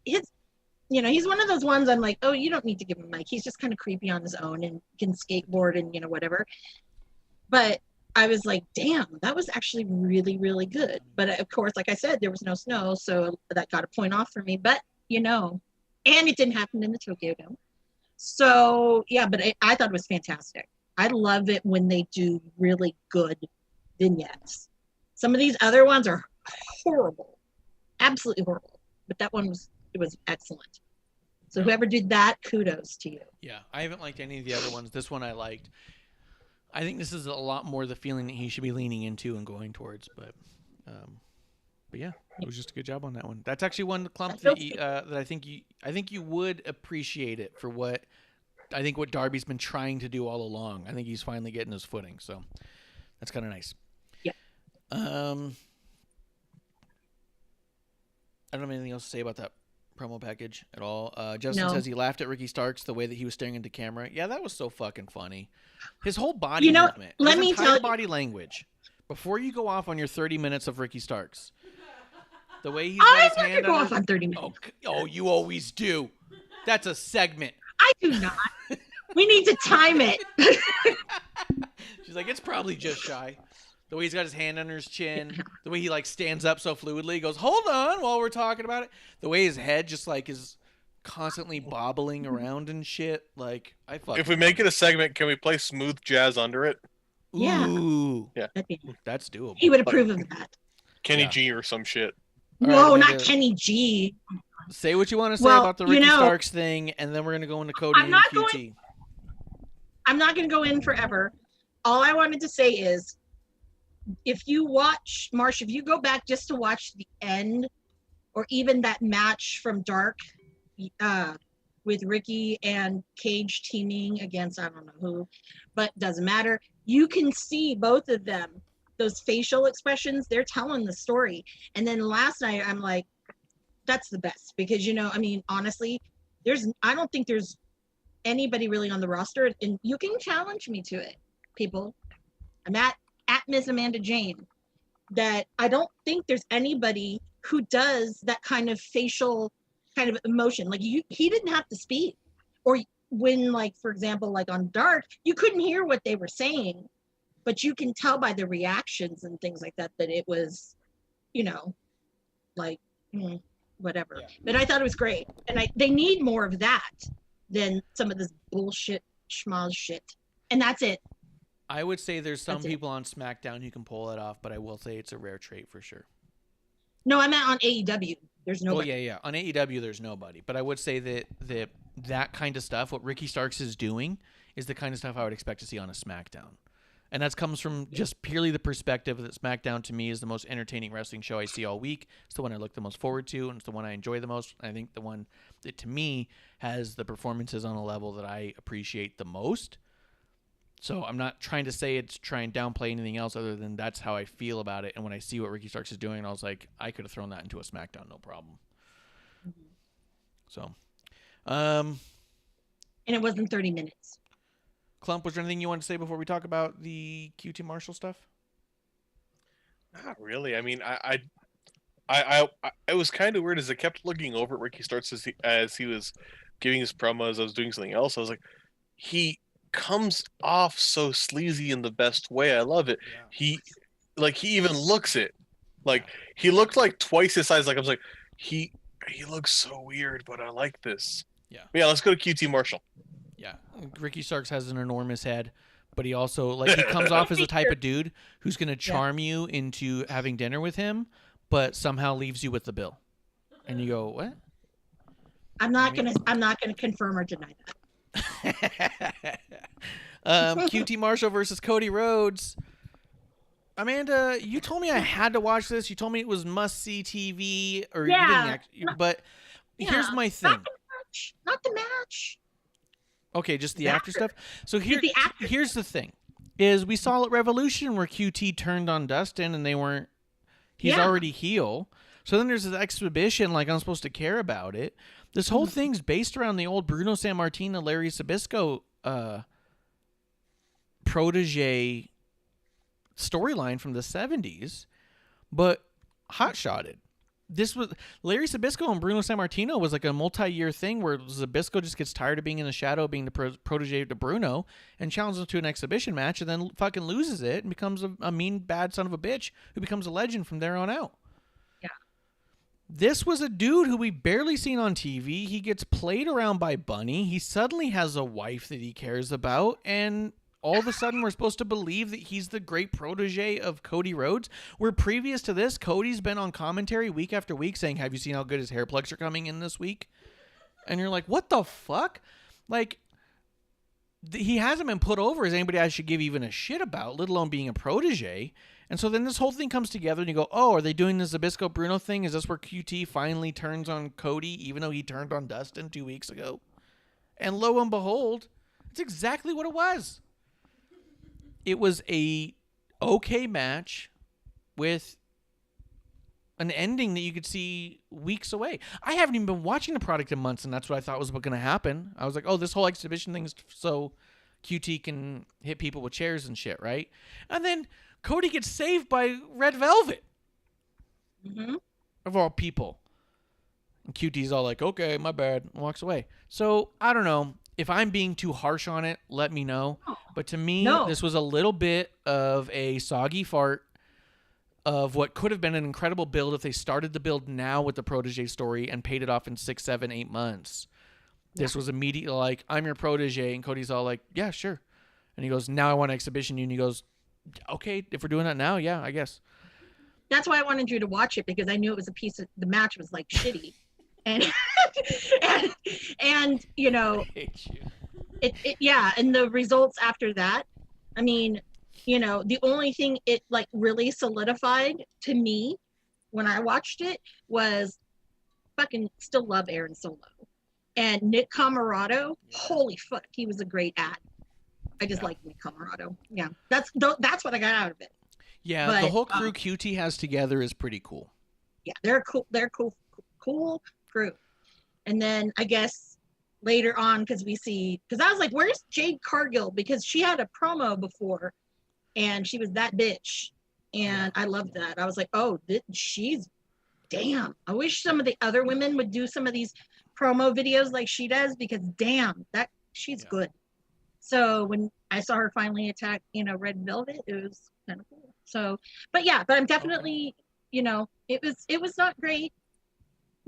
he's one of those ones I'm like, oh, you don't need to give him a mic. He's just kind of creepy on his own and can skateboard and whatever. But I was like, damn, that was actually really, really good. But of course, like I said, there was no snow, so that got a point off for me. But and it didn't happen in the Tokyo Dome. So yeah, but I thought it was fantastic. I love it when they do really good vignettes. Some of these other ones are horrible, absolutely horrible. But that one was excellent. So whoever did that, kudos to you. Yeah, I haven't liked any of the other ones. This one I liked. I think this is a lot more the feeling that he should be leaning into and going towards. But yeah, it was just a good job on that one. That's actually one Klump that I think you would appreciate it for what Darby's been trying to do all along. I think he's finally getting his footing. So that's kind of nice. Yeah. I don't have anything else to say about that promo package at all. Justin says he laughed at Ricky Starks the way that he was staring into camera. Yeah, that was so fucking funny. His whole body movement. Let me tell you, body language. Before you go off on your 30 minutes of Ricky Starks, the way he's got his hand go off on 30 minutes. Oh, you always do. That's a segment. I do not. We need to time it. She's like, it's probably just shy. The way he's got his hand under his chin, the way he stands up so fluidly, he goes, hold on while we're talking about it. The way his head just is constantly bobbling around and shit. If we make it a segment, can we play smooth jazz under it? Ooh. Yeah. That's doable. He would approve of that. Kenny G or some shit. No, not Kenny G. Say what you want to say about the Ricky Starks thing, and then we're going to go into Cody and QT. I'm not going to go in forever. All I wanted to say is, if you watch, Marsh, if you go back just to watch the end, or even that match from Dark with Ricky and Cage teaming against, I don't know who, but doesn't matter. You can see both of them, those facial expressions, they're telling the story. And then last night, I'm like, that's the best, because, honestly, I don't think there's anybody really on the roster, and you can challenge me to it, people. I'm at Miss Amanda Jane, that I don't think there's anybody who does that kind of facial kind of emotion. He didn't have to speak, or when, for example, on Dark, you couldn't hear what they were saying, but you can tell by the reactions and things like that that it was, whatever. Yeah. But I thought it was great, and they need more of that than some of this bullshit schmoz shit. And that's it. I would say there's some people on SmackDown who can pull it off, but I will say it's a rare trait for sure. No, I meant on AEW. There's nobody. Oh, yeah. On AEW, there's nobody. But I would say that kind of stuff, what Ricky Starks is doing, is the kind of stuff I would expect to see on a SmackDown. And that comes from just purely the perspective that SmackDown, to me, is the most entertaining wrestling show I see all week. It's the one I look the most forward to, and it's the one I enjoy the most. I think the one that, to me, has the performances on a level that I appreciate the most. So I'm not trying to say it's try and downplay anything else other than that's how I feel about it. And when I see what Ricky Starks is doing, I was like, I could have thrown that into a SmackDown, no problem. Mm-hmm. So, and it wasn't 30 minutes. Klump, was there anything you want to say before we talk about the QT Marshall stuff? Not really. I mean, I was kind of weird as I kept looking over at Ricky Starks as he was giving his promo as I was doing something else. I was like, he comes off so sleazy in the best way. I love it. Yeah. He even looks it. Like he looked like twice his size. Like I was like, he looks so weird, but I like this. Yeah. But yeah, let's go to QT Marshall. Yeah, Ricky Starks has an enormous head, but he also like he comes off as the type of dude who's gonna charm you into having dinner with him, but somehow leaves you with the bill, and you go, what? I'm not gonna confirm or deny that. QT Marshall versus Cody Rhodes. Amanda, you told me I had to watch this. You told me it was must-see TV, or you didn't actually, but here's my thing. Not the match. Okay, just the after stuff. So here's the thing: is we saw at Revolution where QT turned on Dustin, and they weren't. He's already heel. So then there's this exhibition, like I'm supposed to care about it. This whole thing's based around the old Bruno Sammartino, Larry Sabisco protege storyline from the 70s, but hot-shotted. This was Larry Sabisco and Bruno Sammartino was like a multi-year thing where Sabisco just gets tired of being in the shadow, being the protege to Bruno, and challenges him to an exhibition match, and then fucking loses it and becomes a mean, bad son of a bitch who becomes a legend from there on out. Yeah. This was a dude who we barely seen on TV. He gets played around by Bunny. He suddenly has a wife that he cares about, and all of a sudden we're supposed to believe that he's the great protege of Cody Rhodes, where previous to this, Cody's been on commentary week after week saying, have you seen how good his hair plugs are coming in this week? And you're like, what the fuck? Like, he hasn't been put over as anybody I should give even a shit about, let alone being a protege. And so then this whole thing comes together and you go, oh, are they doing the Zabisco Bruno thing? Is this where QT finally turns on Cody, even though he turned on Dustin 2 weeks ago? And lo and behold, it's exactly what it was. It was a okay match with an ending that you could see weeks away. I haven't even been watching the product in months, and that's what I thought was going to happen. I was like, oh, this whole exhibition thing is so QT can hit people with chairs and shit, right? And then Cody gets saved by Red Velvet. Mm-hmm. Of all people. And QT's all like, okay, my bad, and walks away. So, I don't know. If I'm being too harsh on it, let me know. But to me, this was a little bit of a soggy fart of what could have been an incredible build if they started the build now with the protege story and paid it off in 6, 7, 8 months. This was immediately like, I'm your protege. And Cody's all like, yeah, sure. And he goes, now I want to exhibition you. And he goes, okay, if we're doing that now, yeah, I guess. That's why I wanted you to watch it, because I knew it was a piece of the match was like shitty. And and you know, I hate you. It and the results after that, I mean, you know, the only thing it like really solidified to me when I watched it was fucking still love Aaron Solo. And Nick Camarado, holy fuck, he was a great ad. I just like Nick Camarado. Yeah, that's what I got out of it. Yeah, but the whole crew QT has together is pretty cool. Yeah, they're cool crew. And then I guess later on, because I was like, where's Jade Cargill? Because she had a promo before and she was that bitch. And I loved that. I was like, oh, she's damn. I wish some of the other women would do some of these promo videos like she does, because damn, she's good. So when I saw her finally attack, Red Velvet, it was kind of cool. So, but I'm definitely, it was not great.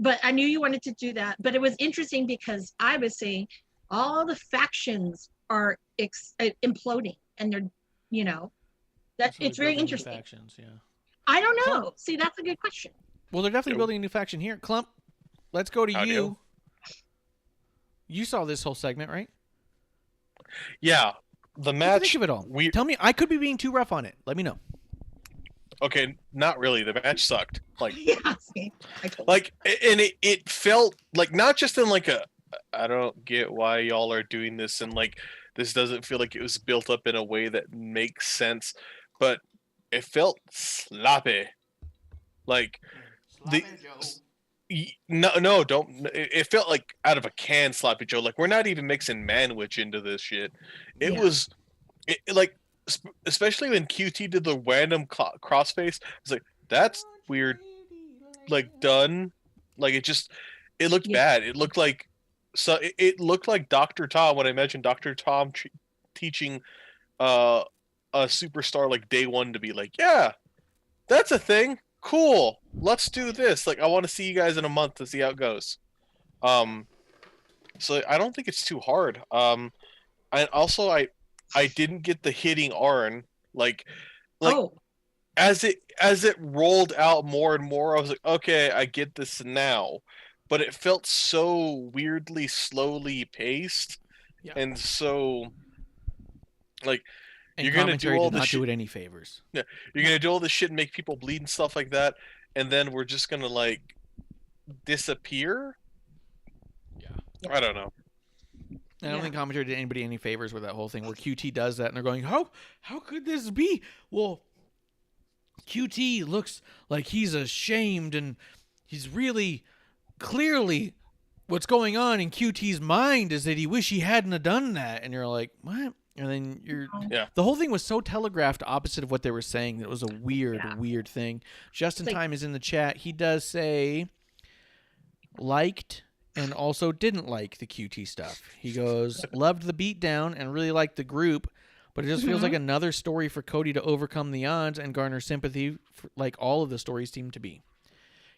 But I knew you wanted to do that. But it was interesting because I was saying all the factions are imploding, and they're, that it's very interesting. Factions, yeah. I don't know. Klump. See, that's a good question. Well, they're definitely building a new faction here. Klump, let's go to you. You saw this whole segment, right? Yeah, the match. What did you think of it all? Tell me, I could be being too rough on it. Let me know. Okay, not really. The match sucked. Like, see, and it felt like not just in like I don't get why y'all are doing this, and like this doesn't feel like it was built up in a way that makes sense, but it felt sloppy. Like sloppy no, don't. It felt like out of a can, sloppy Joe. Like we're not even mixing Manwich into this shit. It was like. Especially when QT did the random crossface, I was like, "That's weird." Like done, like it looked bad. It looked like it looked like Dr. Tom when I mentioned Dr. Tom teaching a superstar like day one to be like, "Yeah, that's a thing." cool, let's do this. Like, I want to see you guys in a month to see how it goes. So I don't think it's too hard. I didn't get the hitting Arn like Oh, as it rolled out more and more. I was like, okay, I get this now, but it felt so weirdly slowly paced, Yeah. and so like And you're gonna do commentary all did the not shit. do it any favors. Yeah, you're gonna do all this shit and make people bleed and stuff like that, and then we're just gonna like disappear. Yeah. I don't know. I don't Yeah. think commentary did anybody any favors with that whole thing where QT does that and they're going, how could this be? Well, QT looks like he's ashamed and he's really clearly what's going on in QT's mind is that he wish he hadn't have done that. And you're like, what? And then Yeah. the whole thing was so telegraphed opposite of what they were saying that it was a weird thing. Justin Like- Time is in the chat. He does say liked and also didn't like the QT stuff. He goes, loved the beatdown and really liked the group, but it just feels like another story for Cody to overcome the odds and garner sympathy like all of the stories seem to be.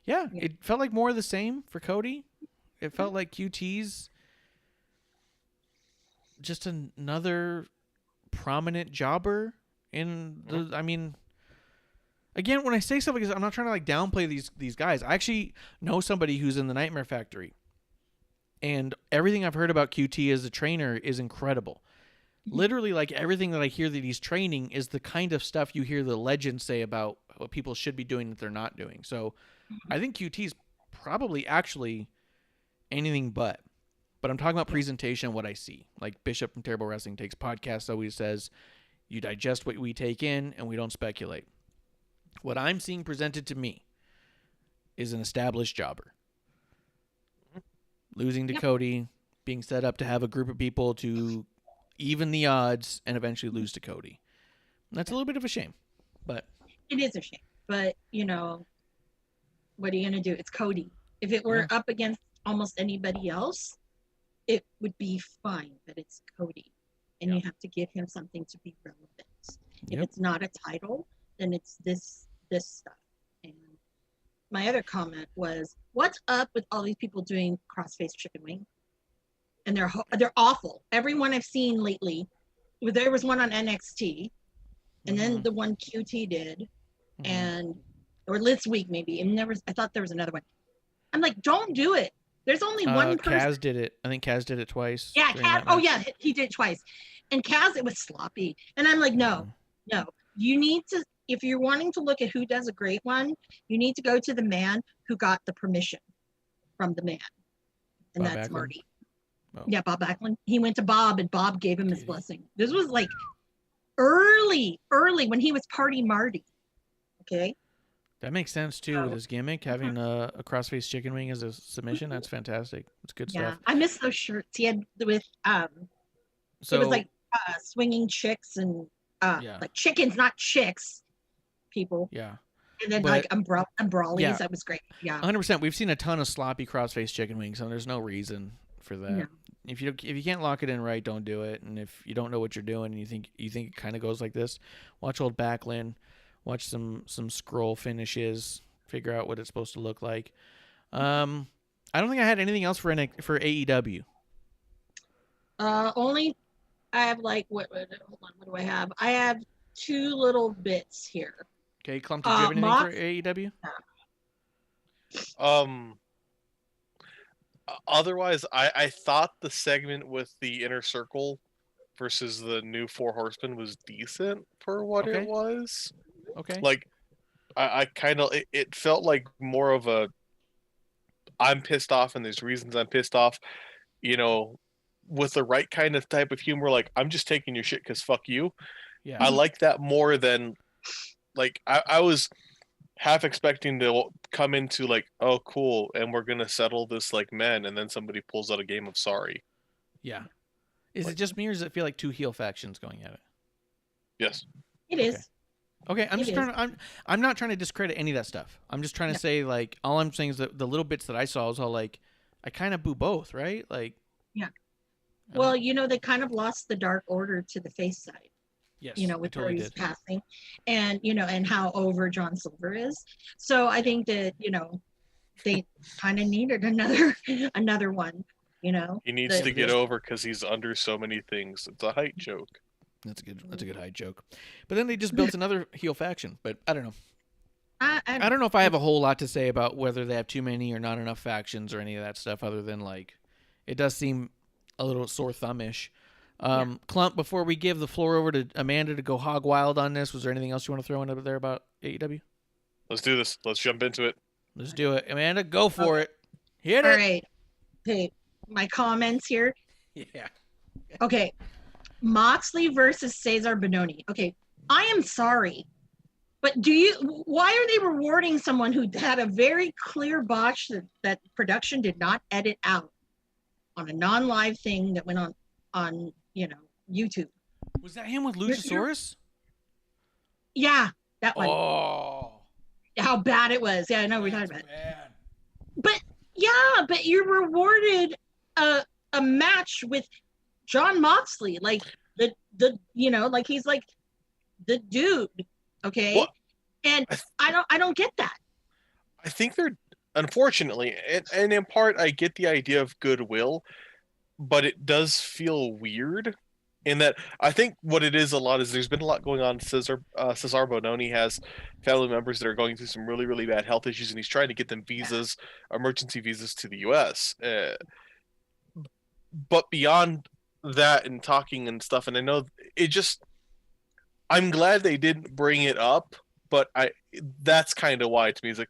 Yeah, it felt like more of the same for Cody. It felt like QT's just another prominent jobber in the, I mean, again, when I say stuff like this, I'm not trying to like downplay these guys. I actually know somebody who's in the Nightmare Factory, and everything I've heard about QT as a trainer is incredible. Literally, like everything that I hear that he's training is the kind of stuff you hear the legends say about what people should be doing that they're not doing. So, I think QT is probably actually anything but. But I'm talking about presentation and what I see. Like Bishop from Terrible Wrestling Takes podcasts always says, you digest what we take in and we don't speculate. What I'm seeing presented to me is an established jobber. Losing to Cody, being set up to have a group of people to even the odds and eventually lose to Cody. And that's a little bit of a shame. But it is a shame. But, you know, what are you going to do? It's Cody. If it were up against almost anybody else, it would be fine. But it's Cody. And you have to give him something to be relevant. If it's not a title, then it's this stuff. And my other comment was, what's up with all these people doing cross-faced chicken wing? And they're awful. Everyone I've seen lately, there was one on NXT, and then the one QT did, and or this week maybe, and I thought there was another one. I'm like, don't do it. There's only one person. Kaz did it. I think Kaz did it twice. Yeah, during that Kaz. Oh match. yeah, he did it twice. And Kaz, it was sloppy. And I'm like, no. You need to, if you're wanting to look at who does a great one, you need to go to the man who got the permission from the man, and Bob that's Backlund? Marty. Oh. Yeah, Bob Backlund. He went to Bob, and Bob gave him his blessing. This was like early when he was Party Marty. Okay. That makes sense too with his gimmick, having a crossface chicken wing as a submission. That's fantastic. It's good Yeah, stuff. I miss those shirts he had with So it was like swinging chicks and like chickens, not chicks, people. yeah, And then But- like umbrellas. Yeah. That was great. Yeah. 100%. We've seen a ton of sloppy crossface chicken wings, so there's no reason for that. No. If you can't lock it in right, don't do it. And if you don't know what you're doing and you think it kind of goes like this, watch old Backlund, watch some scroll finishes, figure out what it's supposed to look like. I don't think I had anything else for AEW. Only I have like hold on, what do I have? I have two little bits here. Okay, Klump, did you have anything Mox- for AEW? Otherwise, I thought the segment with the Inner Circle versus the new Four Horsemen was decent for what Okay. it was. Okay. Like, I kind of it felt like more of a I'm pissed off and there's reasons I'm pissed off, you know, with the right kind of type of humor. Like, I'm just taking your shit because fuck you. Yeah. I like that more than like I was half expecting to come into like, oh cool, and we're gonna settle this like men, and then somebody pulls out a game of sorry. Yeah. Is it just me, or does it feel like two heel factions going at it? Yes. It is. Okay, I'm It just is. trying to, I'm not trying to discredit any of that stuff. I'm just trying to say, like, all I'm saying is that the little bits that I saw was all like, I kind of boo both, right? Like, Yeah. I Well, you know, they kind of lost the Dark Order to the face side. Yes, you know, I with totally Cody's did. passing, and you know, and how over John Silver is. So I think that, you know, they kind of needed another one, you know. He needs that- to get over because he's under so many things. It's a height joke. That's a good high joke. But then they just built another heel faction. But I don't know. I don't know if I have a whole lot to say about whether they have too many or not enough factions or any of that stuff, other than like it does seem a little sore thumbish. Klump, before we give the floor over to Amanda to go hog wild on this, was there anything else you want to throw in over there about AEW? Let's do this. Let's jump into it. Let's do it. Amanda, go for it. Hit All it. right. Okay, my comments here. Yeah. Okay, Moxley versus Cesar Bononi. Okay, I am sorry, but why are they rewarding someone who had a very clear botch that production did not edit out on a non-live thing that went on you know, YouTube? Was that him with Luchasaurus? Yeah, that one. Oh. How bad it was. Yeah, I know what we're talking about. Bad. But yeah, but you're rewarded a match with John Moxley, like the you know, like he's like the dude, okay? Well, and I don't get that. I think they're, unfortunately, and in part, I get the idea of goodwill, but it does feel weird in that I think what it is a lot is there's been a lot going on. Cesar Bononi has family members that are going through some really, really bad health issues, and he's trying to get them visas, emergency visas to the U.S. But beyond that and talking and stuff, and I know it just, I'm glad they didn't bring it up, but that's kind of why to me. It's like,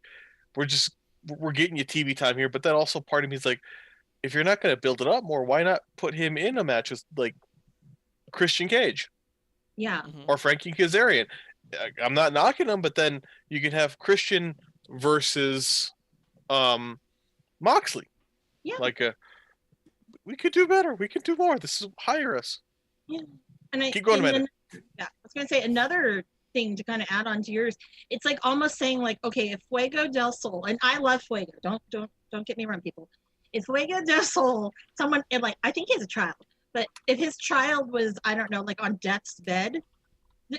we're getting you TV time here, but then also part of me is like, if you're not going to build it up more, why not put him in a match with like Christian Cage Yeah. or Frankie Kazarian? I'm not knocking them, but then you can have Christian versus Moxley. Yeah. Like we could do better. We could do more. This is, hire us. Yeah. And Keep going a minute. Yeah, I was gonna say another thing to kind of add on to yours. It's like almost saying like, okay, if Fuego del Sol, and I love Fuego, don't get me wrong, people. If Fuego del Sol, someone, and like, I think he has a child, but if his child was, I don't know, like on death's bed,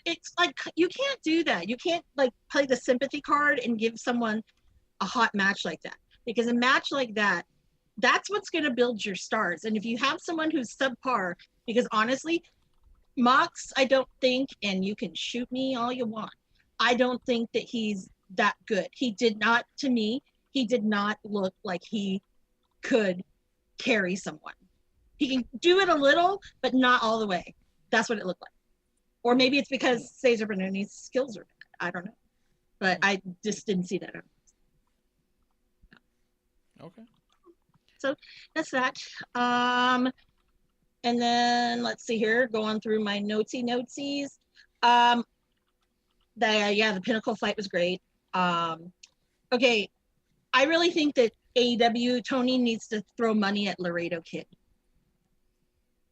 it's like, you can't do that. You can't like play the sympathy card and give someone a hot match like that, because a match like that, that's what's going to build your stars. And if you have someone who's subpar, because honestly, Mox, I don't think, and you can shoot me all you want, I don't think that he's that good. He did not, to me, he did not look like he could carry someone. He can do it a little, but not all the way. That's what it looked like. Or maybe it's because Cesar Bononi's skills are bad. I don't know. But I just didn't see that. Okay. So that's that. And then let's see here, going through my notesies. The Pinnacle fight was great. Okay, I really think that AEW, Tony needs to throw money at Laredo Kid.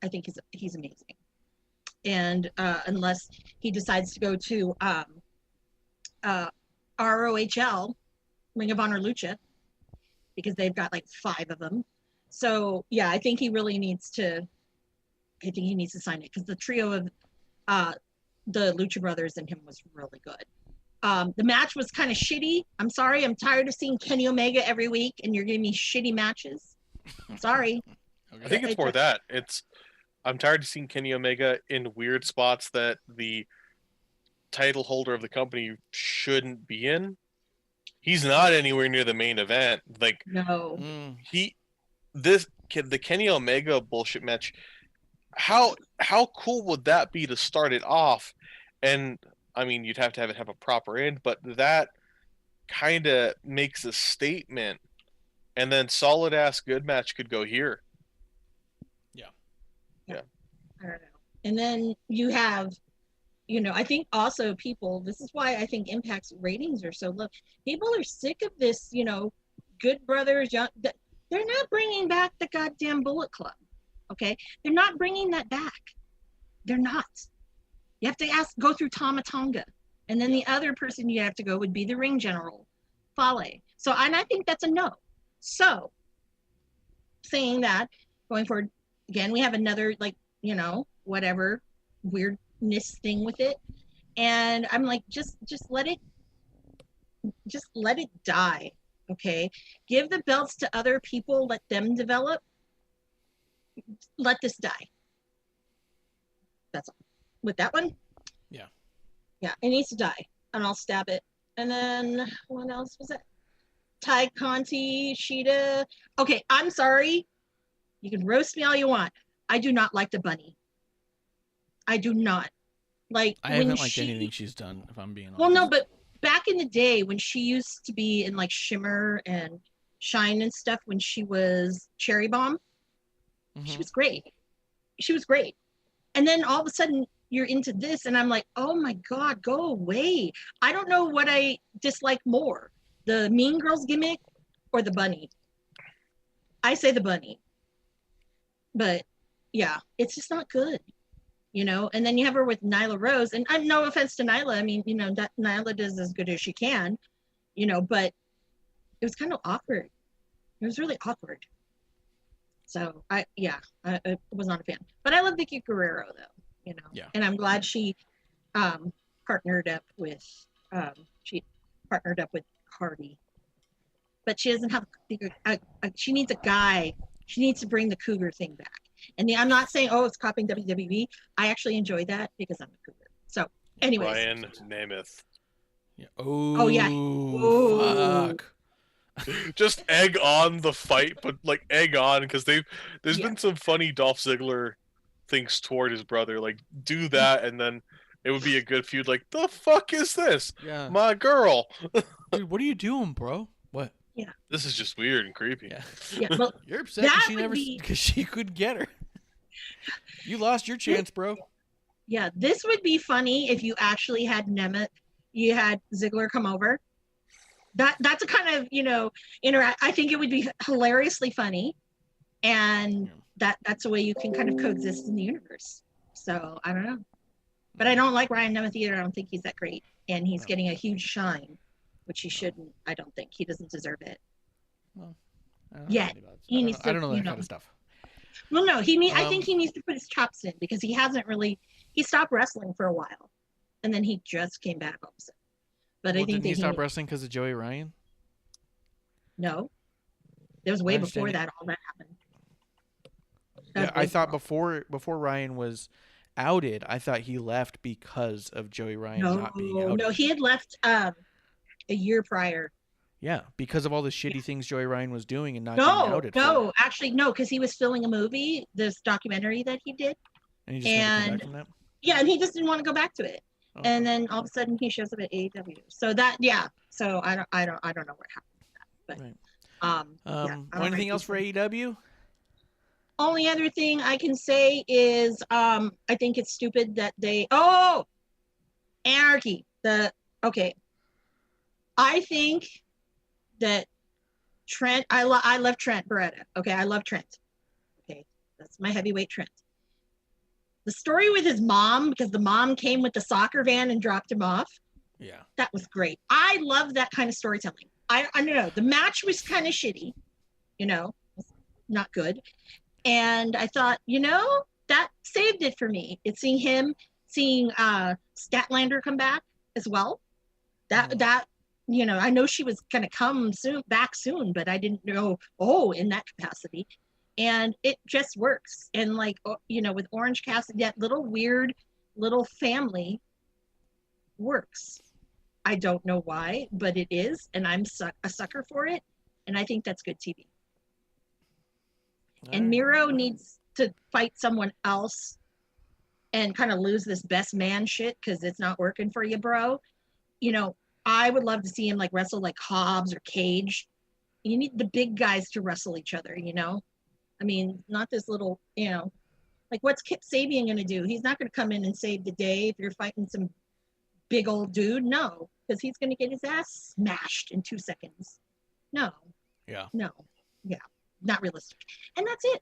I think he's amazing. And unless he decides to go to ROHL, Ring of Honor Lucha, because they've got like 5 of them. So yeah, I think he really needs to. I think he needs to sign it, because the trio of the Lucha Brothers and him was really good. The match was kind of shitty. I'm sorry. I'm tired of seeing Kenny Omega every week, and you're giving me shitty matches. Sorry. I think it's more that. I'm tired of seeing Kenny Omega in weird spots that the title holder of the company shouldn't be in. He's not anywhere near the main event. Like, no. The Kenny Omega bullshit match, how cool would that be to start it off? And I mean, you'd have to have a proper end, but that kind of makes a statement. And then solid ass good match could go here. Yeah. I don't know. And then you have, I think also people, this is why I think Impact's ratings are so low. People are sick of this, Good Brothers, they're not bringing back the goddamn Bullet Club. Okay? They're not bringing that back. They're not. You have to go through Tama Tonga. And then the other person you have to go would be the ring general, Fale. So, and I think that's a no. So, saying that, going forward, again, we have another, whatever, weird shitness thing with it. And I'm like, just let it die. Okay. Give the belts to other people, let them develop. Let this die. That's all. With that one? Yeah. Yeah, it needs to die. And I'll stab it. And then what else was it? Ty Conti, Sheeta. Okay, I'm sorry. You can roast me all you want. I do not like the bunny. I do not. Like I haven't liked anything she's done, if I'm being honest. Well, no, but back in the day when she used to be in like Shimmer and Shine and stuff, when she was Cherry Bomb, she was great. She was great. And then all of a sudden you're into this and I'm like, oh my God, go away. I don't know what I dislike more, the Mean Girls gimmick or the bunny. I say the bunny. But yeah, it's just not good. You know, and then you have her with Nyla Rose, and I'm no offense to Nyla. I mean, you know, that Nyla does as good as she can, you know, but it was kind of awkward. It was really awkward. So I was not a fan, but I love Vicky Guerrero though, you know, and I'm glad she partnered up with Cardi, but she doesn't have she needs a guy. She needs to bring the cougar thing back. And I'm not saying, oh, it's copying WWE. I actually enjoy that because I'm a cougar. So, anyways. Ryan Nemeth. Yeah. Oh, yeah. Oh, fuck. Just egg on the fight, but like egg on, because there's been some funny Dolph Ziggler things toward his brother. Like, do that, and then it would be a good feud. Like, the fuck is this? Yeah. My girl. Dude, what are you doing, bro? What? Yeah. This is just weird and creepy. Yeah. Well, you're upset because she couldn't get her. You lost your chance, bro. Yeah, this would be funny if you actually had Nemeth, you had Ziggler come over. That's a kind of, you know, I think it would be hilariously funny, and that's a way you can kind of coexist in the universe. So I don't know, but I don't like Ryan Nemeth either. I don't think he's that great, and he's getting a huge shine, which he shouldn't. I don't think he doesn't deserve it. Well, I don't know that kind of stuff. Well, no, I think he needs to put his chops in because he stopped wrestling for a while, and then he just came back all of a sudden. But I think didn't he stop wrestling because of Joey Ryan? No, it was way before that. All that happened. I thought before Ryan was outed, I thought he left because of Joey Ryan not being outed. No, he had left a year prior. Yeah, because of all the shitty things Joey Ryan was doing and not getting outed. No, actually, no, because he was filming a movie, this documentary that he did. And he just had to come back from that? Yeah, and he just didn't want to go back to it. Oh. And then all of a sudden he shows up at AEW. So that, yeah. So I don't know what happened with that. But anything else for AEW? Only other thing I can say is I think it's stupid that Anarchy. I think that Trent, I love Trent Beretta. Okay, I love Trent. Okay, that's my heavyweight Trent. The story with his mom, because the mom came with the soccer van and dropped him off. Yeah, that was great. I love that kind of storytelling. I don't know. The match was kind of shitty, you know, not good. And I thought, you know, that saved it for me. It's seeing Statlander come back as well. That you know, I know she was going to come back soon, but I didn't know, in that capacity. And it just works. And like, you know, with Orange Cassidy, that little weird little family works. I don't know why, but it is. And I'm a sucker for it. And I think that's good TV. And Miro needs to fight someone else and kind of lose this best man shit because it's not working for you, bro. You know, I would love to see him like wrestle like Hobbs or Cage. You need the big guys to wrestle each other, you know? I mean, not this little, you know, like what's Kip Sabian going to do? He's not going to come in and save the day if you're fighting some big old dude. No, because he's going to get his ass smashed in 2 seconds. No. Yeah. No. Yeah. Not realistic. And that's it.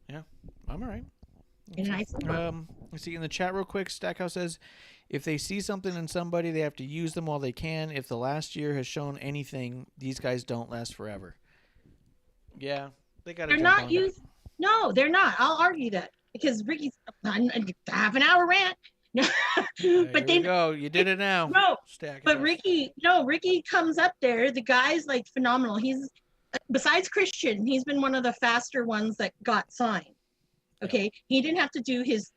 Yeah. I'm all right. Let's see in the chat real quick. Stackhouse says, if they see something in somebody, they have to use them while they can. If the last year has shown anything, these guys don't last forever. Yeah, they got to. No, they're not. I'll argue that because Ricky's half an hour rant. No, Here but we they go. You did it now. no. Stack it But up. Ricky comes up there. The guy's like phenomenal. He's besides Christian, he's been one of the faster ones that got signed. Okay, he didn't have to do his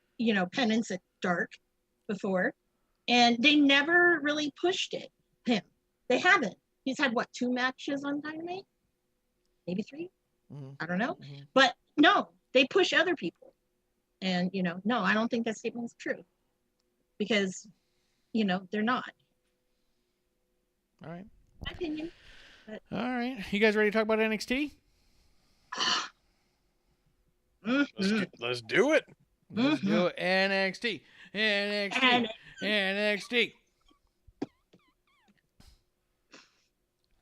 penance at Dark before, and they never really pushed him. They haven't. He's had what, 2 matches on Dynamite, maybe 3. I don't know, but no, they push other people, and no, I don't think that statement's true because they're not. All right. My opinion. But, All right. You guys ready to talk about NXT? Let's do it. Let's do it. NXT. NXT. Did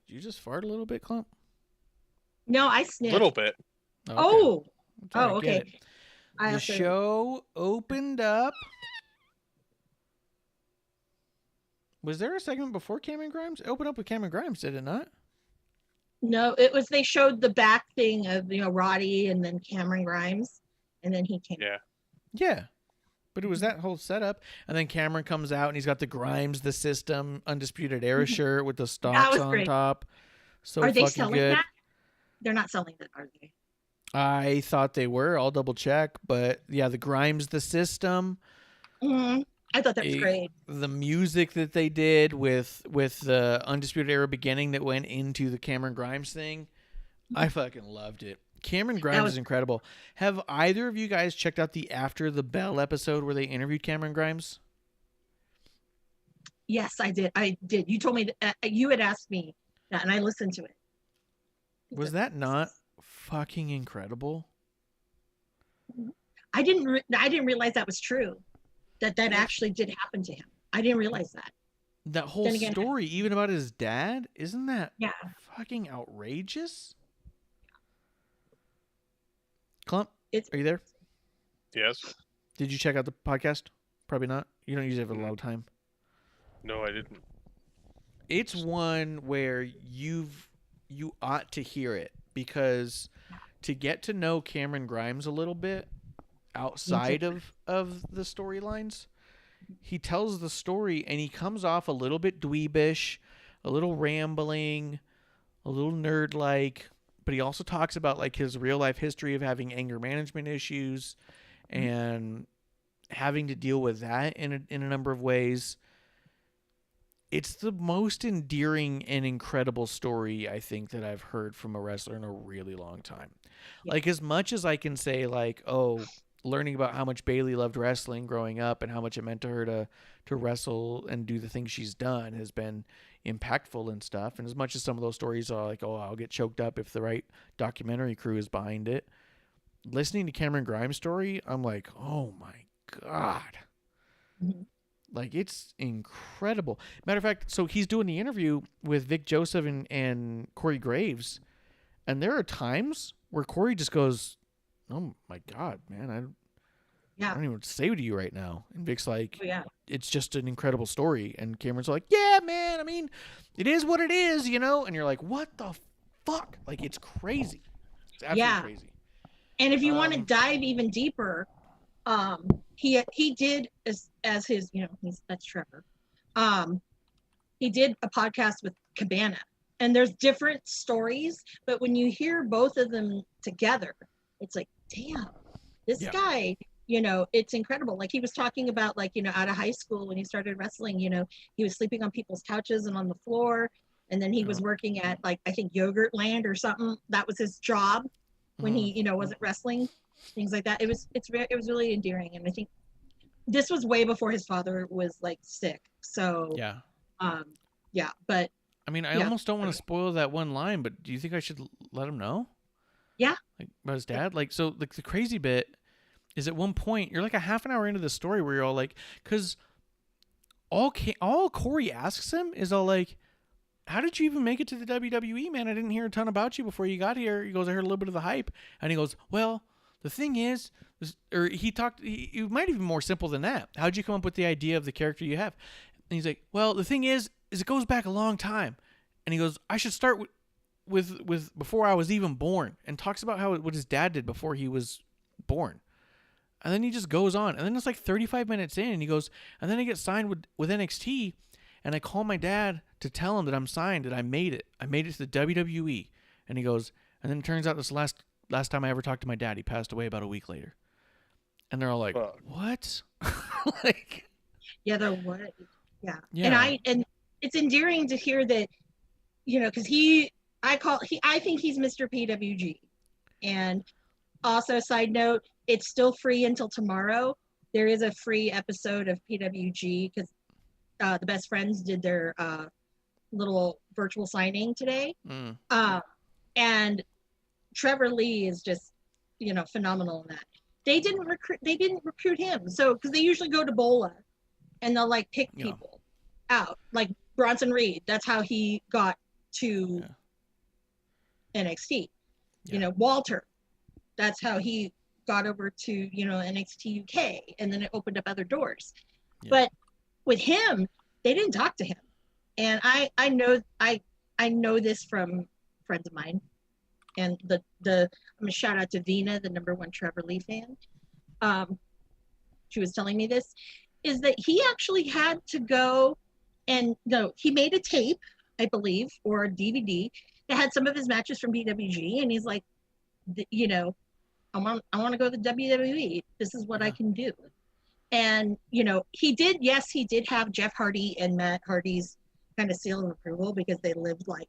you just fart a little bit, Klump? No, I A sniffed. little bit. Okay. Oh, That's all right, get okay. it. I The also- show opened up. Was there a segment before Cameron Grimes? It opened up with Cameron Grimes, did it not? No, it was they showed the back thing of Roddy and then Cameron Grimes, and then he came. Yeah. Yeah. But it was that whole setup. And then Cameron comes out and he's got the Grimes, the System, Undisputed Era shirt with the stocks was on great. top. So Are they fucking selling good. that? They're not selling that, are they? I thought they were. I'll double check. But yeah, the Grimes, the System. Mm-hmm. I thought that was great. The music that they did with the Undisputed Era beginning that went into the Cameron Grimes thing, I fucking loved it. Cameron Grimes is incredible. Have either of you guys checked out the After the Bell episode where they interviewed Cameron Grimes? Yes, I did. You told me you had asked me that, and I listened to it. Was that not fucking incredible? I didn't realize that was true. That actually did happen to him. I didn't realize that. That whole story, even about his dad, isn't that fucking outrageous? Klump, are you there? Yes. Did you check out the podcast? Probably not. You don't usually have a lot of time. No, I didn't. It's one where you ought to hear it, because to get to know Cameron Grimes a little bit outside of the storylines, he tells the story and he comes off a little bit dweebish, a little rambling, a little nerd-like, but he also talks about like his real life history of having anger management issues and having to deal with that in a number of ways. It's the most endearing and incredible story I think that I've heard from a wrestler in a really long time. Yeah. Like, as much as I can say like, oh, learning about how much Bayley loved wrestling growing up and how much it meant to her to wrestle and do the things she's done has been impactful and stuff. And as much as some of those stories are like, oh, I'll get choked up if the right documentary crew is behind it, listening to Cameron Grimes' story, I'm like, oh my God. Like, it's incredible. Matter of fact, so he's doing the interview with Vic Joseph and Corey Graves, and there are times where Corey just goes, oh my God, man, I don't even know what to say to you right now. And Vic's like, it's just an incredible story. And Cameron's like, yeah, man, I mean, it is what it is, you know? And you're like, what the fuck? Like, it's crazy. It's absolutely crazy. And if you want to dive even deeper, he did as his, that's Trevor. He did a podcast with Cabana, and there's different stories, but when you hear both of them together, it's like, damn, this guy, it's incredible. Like, he was talking about, like, out of high school when he started wrestling, he was sleeping on people's couches and on the floor. And then he was working at, like, I think Yogurt Land or something. That was his job when he, wasn't wrestling, things like that. It was really endearing. And I think this was way before his father was, like, sick. So, but. I mean, I almost don't want to spoil that one line, but do you think I should let him know? Yeah. Like, about his dad? Like, so the crazy bit is at one point, you're like a half an hour into the story where you're all like, because all Corey asks him is all like, how did you even make it to the WWE, man? I didn't hear a ton about you before you got here. He goes, I heard a little bit of the hype. And he goes, well, the thing is, he might even more simple than that. How'd you come up with the idea of the character you have? And he's like, well, the thing is it goes back a long time. And he goes, I should start with before I was even born, and talks about what his dad did before he was born. And then he just goes on. And then it's like 35 minutes in, and he goes, and then I get signed with NXT, and I call my dad to tell him that I'm signed, that I made it. I made it to the WWE. And he goes, and then it turns out this last time I ever talked to my dad, he passed away about a week later. And they're all like, what? Like, Yeah, the what? Yeah. Yeah. And it's endearing to hear that, because I think he's Mr. PWG. And also, side note, it's still free until tomorrow. There is a free episode of PWG because the Best Friends did their little virtual signing today. And Trevor Lee is just, phenomenal in that. They didn't recruit him. So, because they usually go to Bola and they'll like pick people out, like Bronson Reed. That's how he got to NXT. Walter, that's how he got over to, NXT UK, and then it opened up other doors. Yeah. But with him, they didn't talk to him. And I know this from friends of mine. And I'm gonna shout out to Vina, the #1 Trevor Lee fan. She was telling me this, is that he actually had to go and he made a tape, I believe, or a DVD that had some of his matches from PWG, and he's like, I want to go to the WWE. This is what I can do. And he did have Jeff Hardy and Matt Hardy's kind of seal of approval because they lived like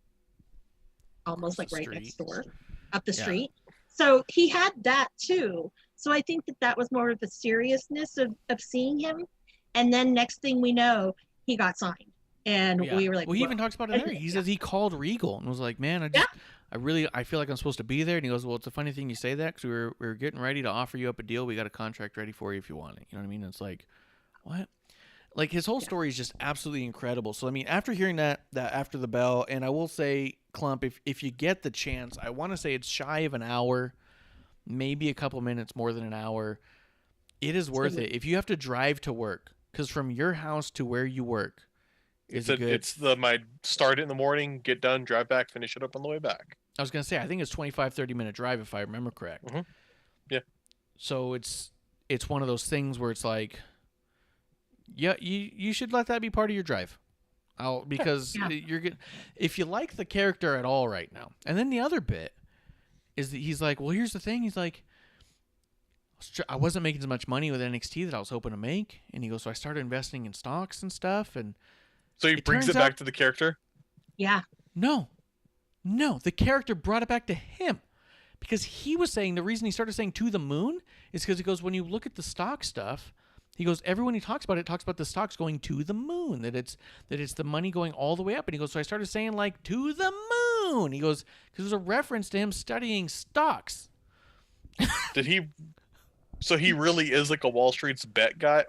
almost like right next door, up the street. So he had that too. So I think that was more of the seriousness of seeing him. And then next thing we know, he got signed. And we were like, well, he even talks about it there. He says he called Regal and was like, man, I feel like I'm supposed to be there. And he goes, well, it's a funny thing you say that because we were getting ready to offer you up a deal. We got a contract ready for you if you want it. You know what I mean? It's like, what? Like his whole story is just absolutely incredible. So, I mean, after hearing that after the bell, and I will say, Klump, if you get the chance, I want to say it's shy of an hour, maybe a couple minutes more than an hour. It is worth it. If you have to drive to work, because from your house to where you work is good. It's my start it in the morning, get done, drive back, finish it up on the way back. I was going to say, I think it's 25-30 minute drive if I remember correct. Mm-hmm. Yeah. So it's one of those things where it's like, yeah, you should let that be part of your drive. Because you're good. If you like the character at all right now. And then the other bit is that he's like, well, here's the thing. He's like, I wasn't making as much money with NXT that I was hoping to make. And he goes, so I started investing in stocks and stuff. And so he brings it back to the character? Yeah. No, the character brought it back to him. Because he was saying, the reason he started saying to the moon is because he goes, when you look at the stock stuff, he goes, everyone he talks about it talks about the stocks going to the moon, that it's the money going all the way up. And he goes, so I started saying like to the moon. He goes, because it was a reference to him studying stocks. Did he? So he really is like a Wall Street bets guy.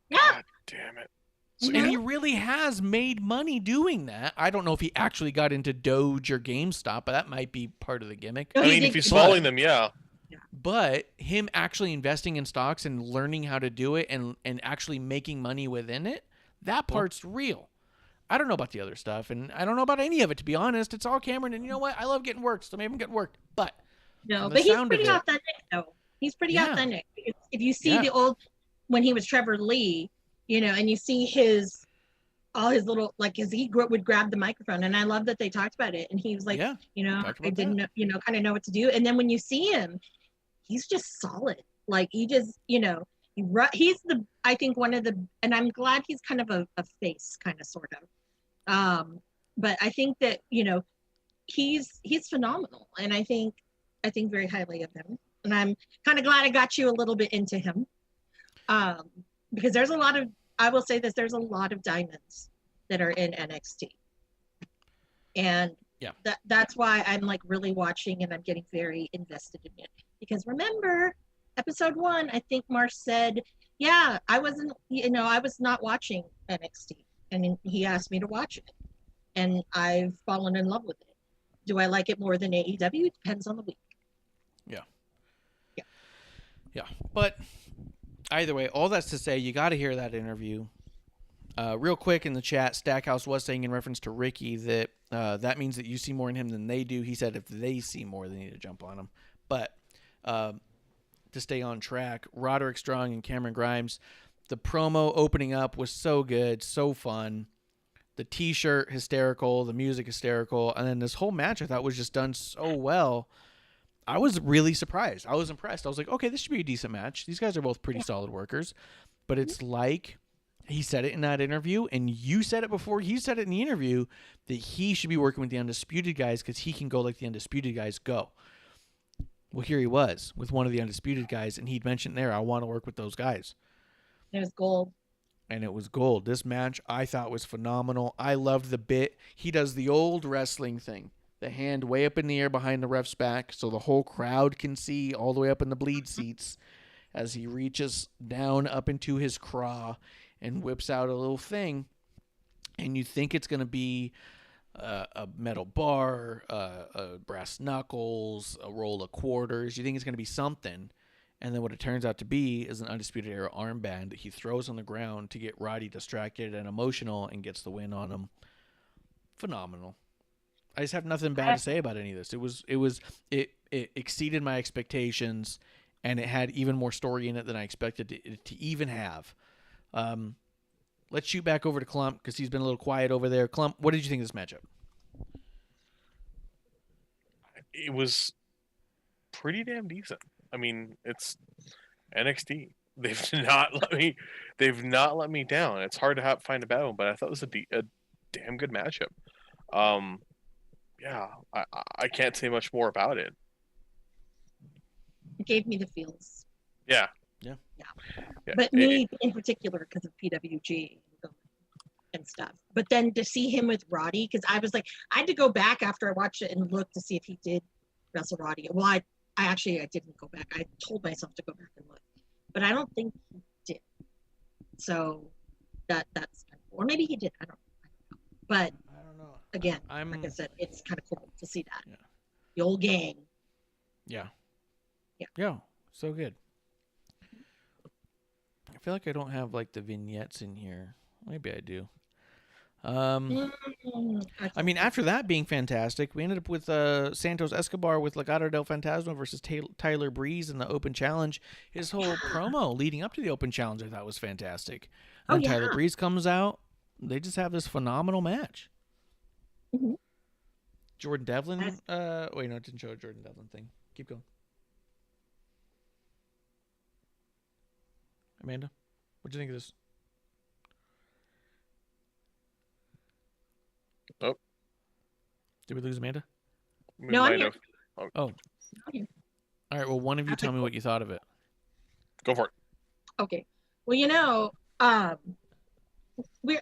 Yeah. God damn it. So and he really has made money doing that. I don't know if he actually got into Doge or GameStop, but that might be part of the gimmick. I mean, if he's following them, yeah. But him actually investing in stocks and learning how to do it and actually making money within it, that part's real. I don't know about the other stuff, and I don't know about any of it, to be honest. It's all Cameron, and you know what? I love getting worked, so maybe I'm getting worked. But he's pretty authentic, though. He's pretty authentic. If you see the old, when he was Trevor Lee, and you see all his little, like, as he would grab the microphone, and I love that they talked about it, and he was like, I didn't know, kind of know what to do. And then when you see him, he's just solid. Like, he just, he's I think one of the, and I'm glad he's kind of a face, kind of, sort of. But I think that, he's phenomenal. And I think very highly of him. And I'm kind of glad I got you a little bit into him. Because there's a lot of, I will say this, there's a lot of diamonds that are in NXT. And that's why I'm like really watching and I'm getting very invested in it. Because remember, episode 1, I think Marsh said, I wasn't, I was not watching NXT. And he asked me to watch it. And I've fallen in love with it. Do I like it more than AEW? It depends on the week. Yeah. But either way, all that's to say, you got to hear that interview. Real quick in the chat, Stackhouse was saying in reference to Ricky that That means that you see more in him than they do. He said if they see more, they need to jump on him. But to stay on track, Roderick Strong and Cameron Grimes, the promo opening up was so good, so fun. The T-shirt hysterical, the music hysterical, and then this whole match I thought was just done so well. I was really surprised. I was impressed. I was like, okay, this should be a decent match. These guys are both pretty solid workers. But it's like he said it in that interview, and you said it before he said it in the interview, that he should be working with the Undisputed guys because he can go like the Undisputed guys go. Well, here he was with one of the Undisputed guys, and he'd mentioned there, I want to work with those guys. It was gold. And it was gold. This match I thought was phenomenal. I loved the bit. He does the old wrestling thing. The hand way up in the air behind the ref's back so the whole crowd can see all the way up in the bleed seats as he reaches down up into his craw and whips out a little thing. And you think it's going to be a metal bar, a brass knuckles, a roll of quarters. You think it's going to be something. And then what it turns out to be is an Undisputed Era armband that he throws on the ground to get Roddy distracted and emotional and gets the win on him. Phenomenal. I just have nothing bad to say about any of this. It exceeded my expectations, and it had even more story in it than I expected it to even have. Let's shoot back over to Klump because he's been a little quiet over there. Klump, what did you think of this matchup? It was pretty damn decent. I mean, it's NXT. They've not let me down. It's hard to find a bad one, but I thought it was a damn good matchup. Yeah, I can't say much more about it. It gave me the feels. Yeah. But me in particular because of PWG and stuff. But then to see him with Roddy, because I was like, I had to go back after I watched it and look to see if he did wrestle Roddy. Well, I didn't go back. I told myself to go back and look, but I don't think he did. So that's kind of, or maybe he did. I don't know. But I don't know. Again, like I said, it's kind of cool to see that. Yeah. The old gang. Yeah. Yeah. So good. I feel like I don't have like the vignettes in here. Maybe I do. I mean, after that being fantastic, we ended up with Santos Escobar with Legado del Fantasma versus Tyler Breeze in the Open Challenge. His whole promo leading up to the Open Challenge I thought was fantastic. And Tyler Breeze comes out. They just have this phenomenal match. Mm-hmm. Jordan Devlin. Wait, no, it didn't show a Jordan Devlin thing. Keep going. Amanda, what do you think of this? Oh. Did we lose Amanda? No, I'm here. Oh. All right, well, one of you tell me what you thought of it. Go for it. Okay. Well,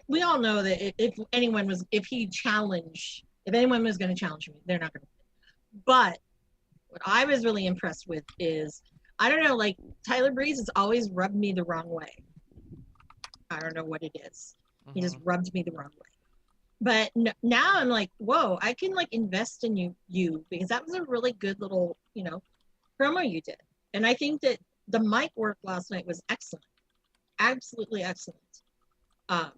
we all know that if anyone was going to challenge me, they're not going to. But what I was really impressed with is, I don't know, like Tyler Breeze has always rubbed me the wrong way. I don't know what it is. He just rubbed me the wrong way. But now I'm like, whoa, I can like invest in you because that was a really good little, promo you did. And I think that the mic work last night was excellent. Absolutely excellent on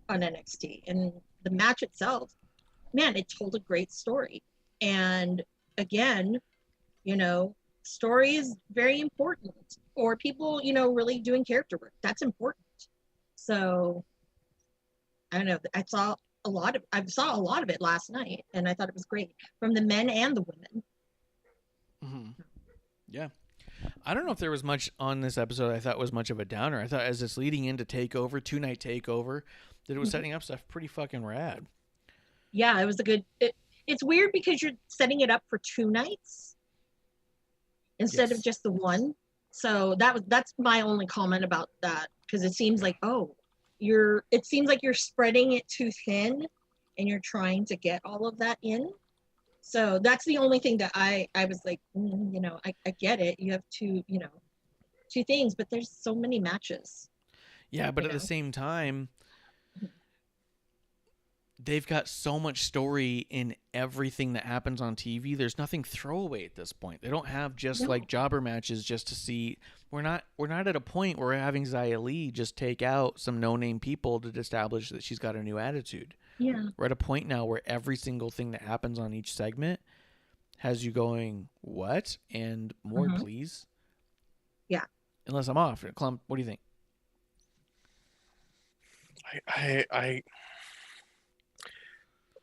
NXT. And the match itself, man, it told a great story. And again, story is very important. Or people, really doing character work. That's important. So I don't know. I saw a lot of it last night, and I thought it was great from the men and the women. Mm-hmm. Yeah. I don't know if there was much on this episode I thought was much of a downer. I thought as it's leading into TakeOver, 2-night TakeOver, that it was setting up stuff pretty fucking rad. Yeah, it was a good... It's weird because you're setting it up for 2 nights instead of just the one. So that's my only comment about that, because it seems like, you're spreading it too thin and you're trying to get all of that in. So that's the only thing that I was like, I get it. You have two things, but there's so many matches. Yeah, but at the same time, they've got so much story in everything that happens on TV. There's nothing throwaway at this point. They don't have just like jobber matches just to see. We're not at a point where we're having Xia Li just take out some no-name people to establish that she's got a new attitude. Yeah. We're at a point now where every single thing that happens on each segment has you going, what? And more, Mhm. please. Yeah. Unless I'm off. Klump, what do you think?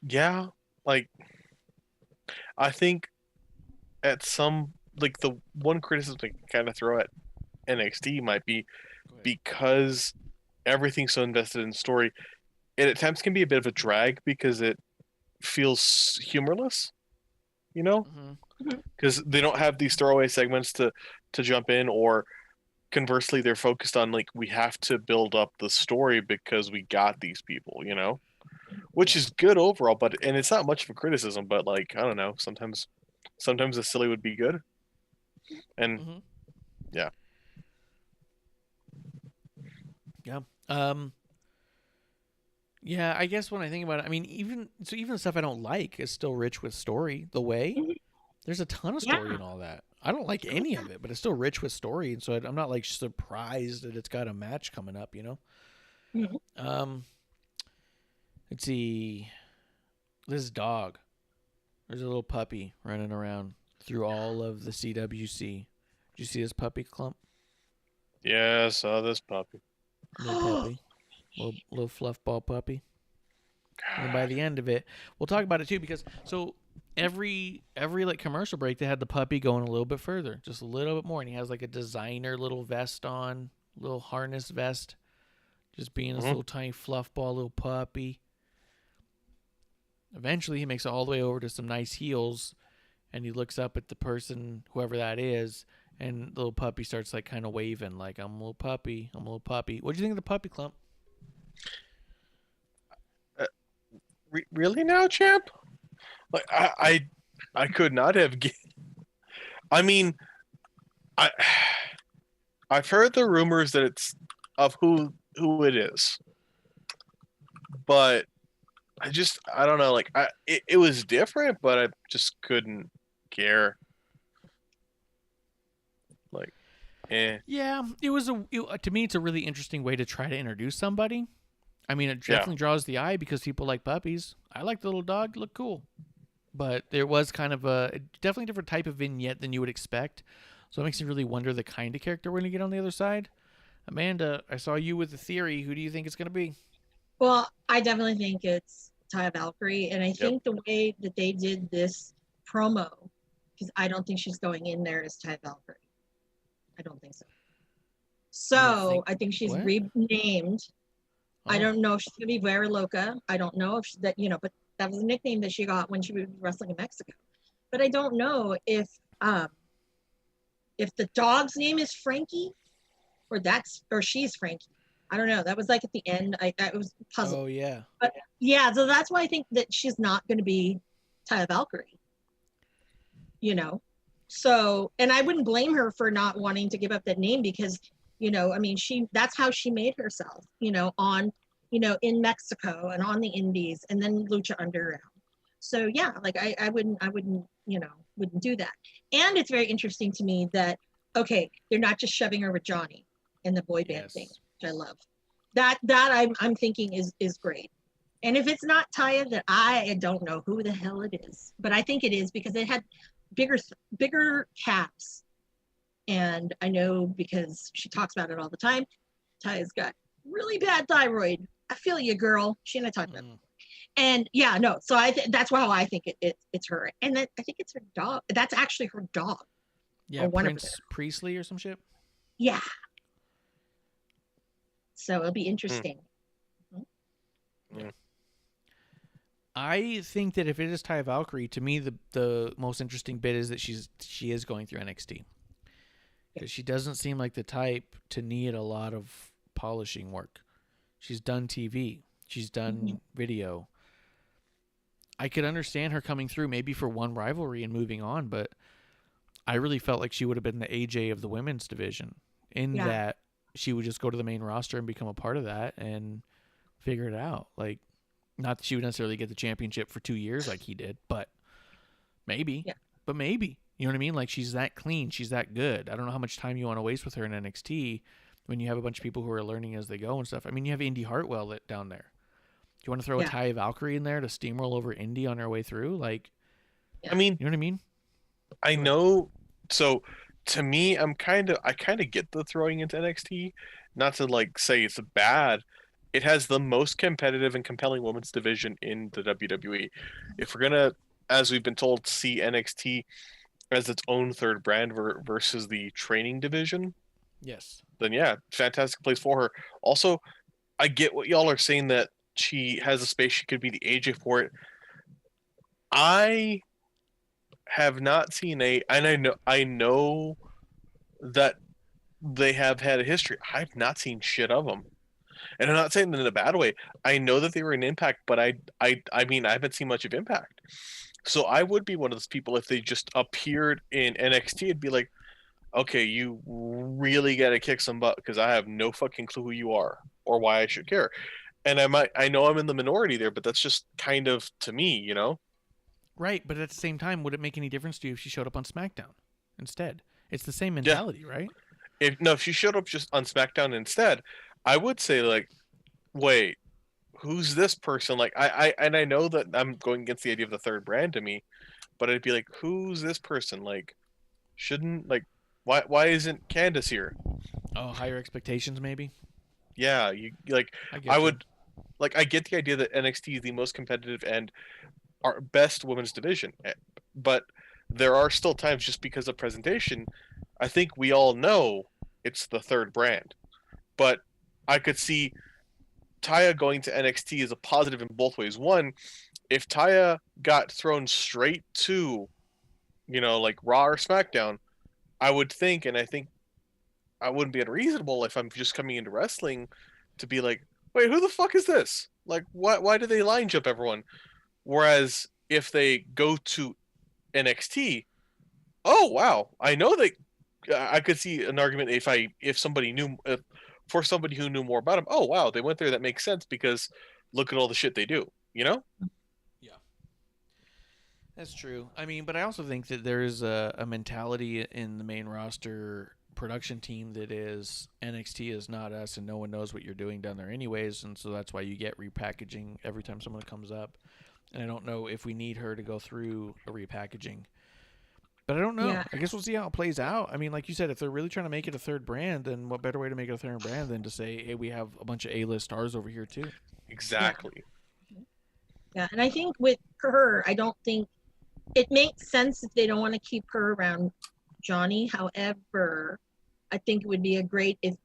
Yeah, like I think at some like the one criticism I kind of throw at NXT might be because everything's so invested in story, it at times can be a bit of a drag because it feels humorless, you know? Mm-hmm. Because they don't have these throwaway segments to jump in, or conversely, they're focused on like we have to build up the story because we got these people, you know? Which is good overall, but and it's not much of a criticism, but like I don't know, sometimes the silly would be good, and Mm-hmm. yeah. Yeah. Yeah, I guess when I think about it, I mean, even the stuff I don't like is still rich with story. The way Mhm. there's a ton of Yeah. story in all that. I don't like any of it, but it's still rich with story, and so I'm not like surprised that it's got a match coming up. You know. Mhm. Let's see. This dog. There's a little puppy running around through all of the CWC. Did you see this puppy, Klump? Yeah, I saw this puppy. Little puppy. Little fluff ball puppy. And then by the end of it, we'll talk about it too, because so every like commercial break they had the puppy going a little bit further, just a little bit more, and he has like a designer little vest on, little harness vest, just being this little tiny fluff ball little puppy. Eventually he makes it all the way over to some nice heels, and he looks up at the person, whoever that is, and the little puppy starts like kind of waving like, I'm a little puppy, I'm a little puppy. What do you think of the puppy, Klump? Really now, champ? Like I could not have. I mean, I I've heard the rumors that it's of who it is, but I don't know. Like it was different, but I just couldn't care. Like, eh. Yeah, it was to me it's a really interesting way to try to introduce somebody. I mean, it Yeah. definitely draws the eye because people like puppies. I like the little dog; look cool. But there was kind of a definitely different type of vignette than you would expect. So it makes me really wonder the kind of character we're going to get on the other side. Amanda, I saw you with a theory. Who do you think it's going to be? Well, I definitely think it's Taya Valkyrie, and I Yep. think the way that they did this promo, because I don't think she's going in there as Taya Valkyrie. I don't think so. So I think she's what? renamed. I Oh. don't know if she's gonna be Vera Loca. I don't know if that but that was a nickname that she got when she was wrestling in Mexico. But I don't know if the dog's name is Frankie, or she's Frankie. I don't know. That was like at the end. I was puzzled. Oh yeah. But yeah, so that's why I think that she's not going to be Taya Valkyrie. So, and I wouldn't blame her for not wanting to give up that name because, I mean, that's how she made herself, on, in Mexico and on the Indies and then Lucha Underground. So yeah, like I wouldn't, wouldn't do that. And it's very interesting to me that, okay, they're not just shoving her with Johnny in the boy band thing, which I love. That I'm thinking is great. And if it's not Taya, then I don't know who the hell it is. But I think it is because it had bigger calves. And I know because she talks about it all the time. Taya's got really bad thyroid. I feel you, girl. She and I talked about it. And yeah, no. So that's how I think it's her. And then I think it's her dog. That's actually her dog. Yeah, or one Prince Priestley or some shit. Yeah. So it'll be interesting. Yeah. I think that if it is Taya Valkyrie, to me the most interesting bit is that she is going through NXT. Because she doesn't seem like the type to need a lot of polishing work. She's done TV. She's done video. I could understand her coming through maybe for one rivalry and moving on, but I really felt like she would have been the AJ of the women's division in that she would just go to the main roster and become a part of that and figure it out. Like, not that she would necessarily get the championship for 2 years like he did, but maybe. Yeah. But maybe. You know what I mean? Like, she's that clean. She's that good. I don't know how much time you want to waste with her in NXT when you have a bunch of people who are learning as they go and stuff. I mean, you have Indy Hartwell down there. you want to throw a Yeah. Taya Valkyrie in there to steamroll over Indy on our way through? Like, I mean, you know what I mean? I know. So to me, I kind of get the throwing into NXT. Not to like say it's bad. It has the most competitive and compelling women's division in the WWE. If we're gonna, as we've been told, see NXT as its own third brand versus the training division, Yes. then yeah, fantastic place for her. Also, I get what y'all are saying that she has a space. She could be the AJ for it. I have not seen and I know that they have had a history. I've not seen shit of them, and I'm not saying that in a bad way. I know that they were in Impact, but I mean I haven't seen much of Impact. So I would be one of those people if they just appeared in NXT. It'd be like, okay, you really got to kick some butt because I have no fucking clue who you are or why I should care. And I know I'm in the minority there, but that's just kind of to me, you know. Right, but at the same time, would it make any difference to you if she showed up on SmackDown instead? It's the same mentality, right? If she showed up just on SmackDown instead, I would say like, wait, who's this person? Like I know that I'm going against the idea of the third brand to me, but I'd be like, who's this person? Like, shouldn't like why isn't Candace here? Oh, higher expectations, maybe. Yeah, you like I would like I get the idea that NXT is the most competitive and our best women's division, but there are still times just because of presentation. I think we all know it's the third brand, but I could see Taya going to NXT is a positive in both ways. One, if Taya got thrown straight to, like Raw or SmackDown, I would think, and I think I wouldn't be unreasonable if I'm just coming into wrestling to be like, wait, who the fuck is this? Like, why do they line jump everyone? Whereas if they go to NXT, oh wow, I know they. I could see an argument if somebody knew for somebody who knew more about them. Oh wow, they went there. That makes sense because look at all the shit they do. You know? Yeah, that's true. I mean, but I also think that there's a mentality in the main roster production team that is NXT is not us, and no one knows what you're doing down there anyways, and so that's why you get repackaging every time someone comes up. And I don't know if we need her to go through a repackaging. But I don't know. Yeah. I guess we'll see how it plays out. I mean, like you said, if they're really trying to make it a third brand, then what better way to make it a third brand than to say, hey, we have a bunch of A-list stars over here too. Exactly. Yeah, and I think with her, I don't think it makes sense if they don't want to keep her around Johnny. However, I think it would be a great if,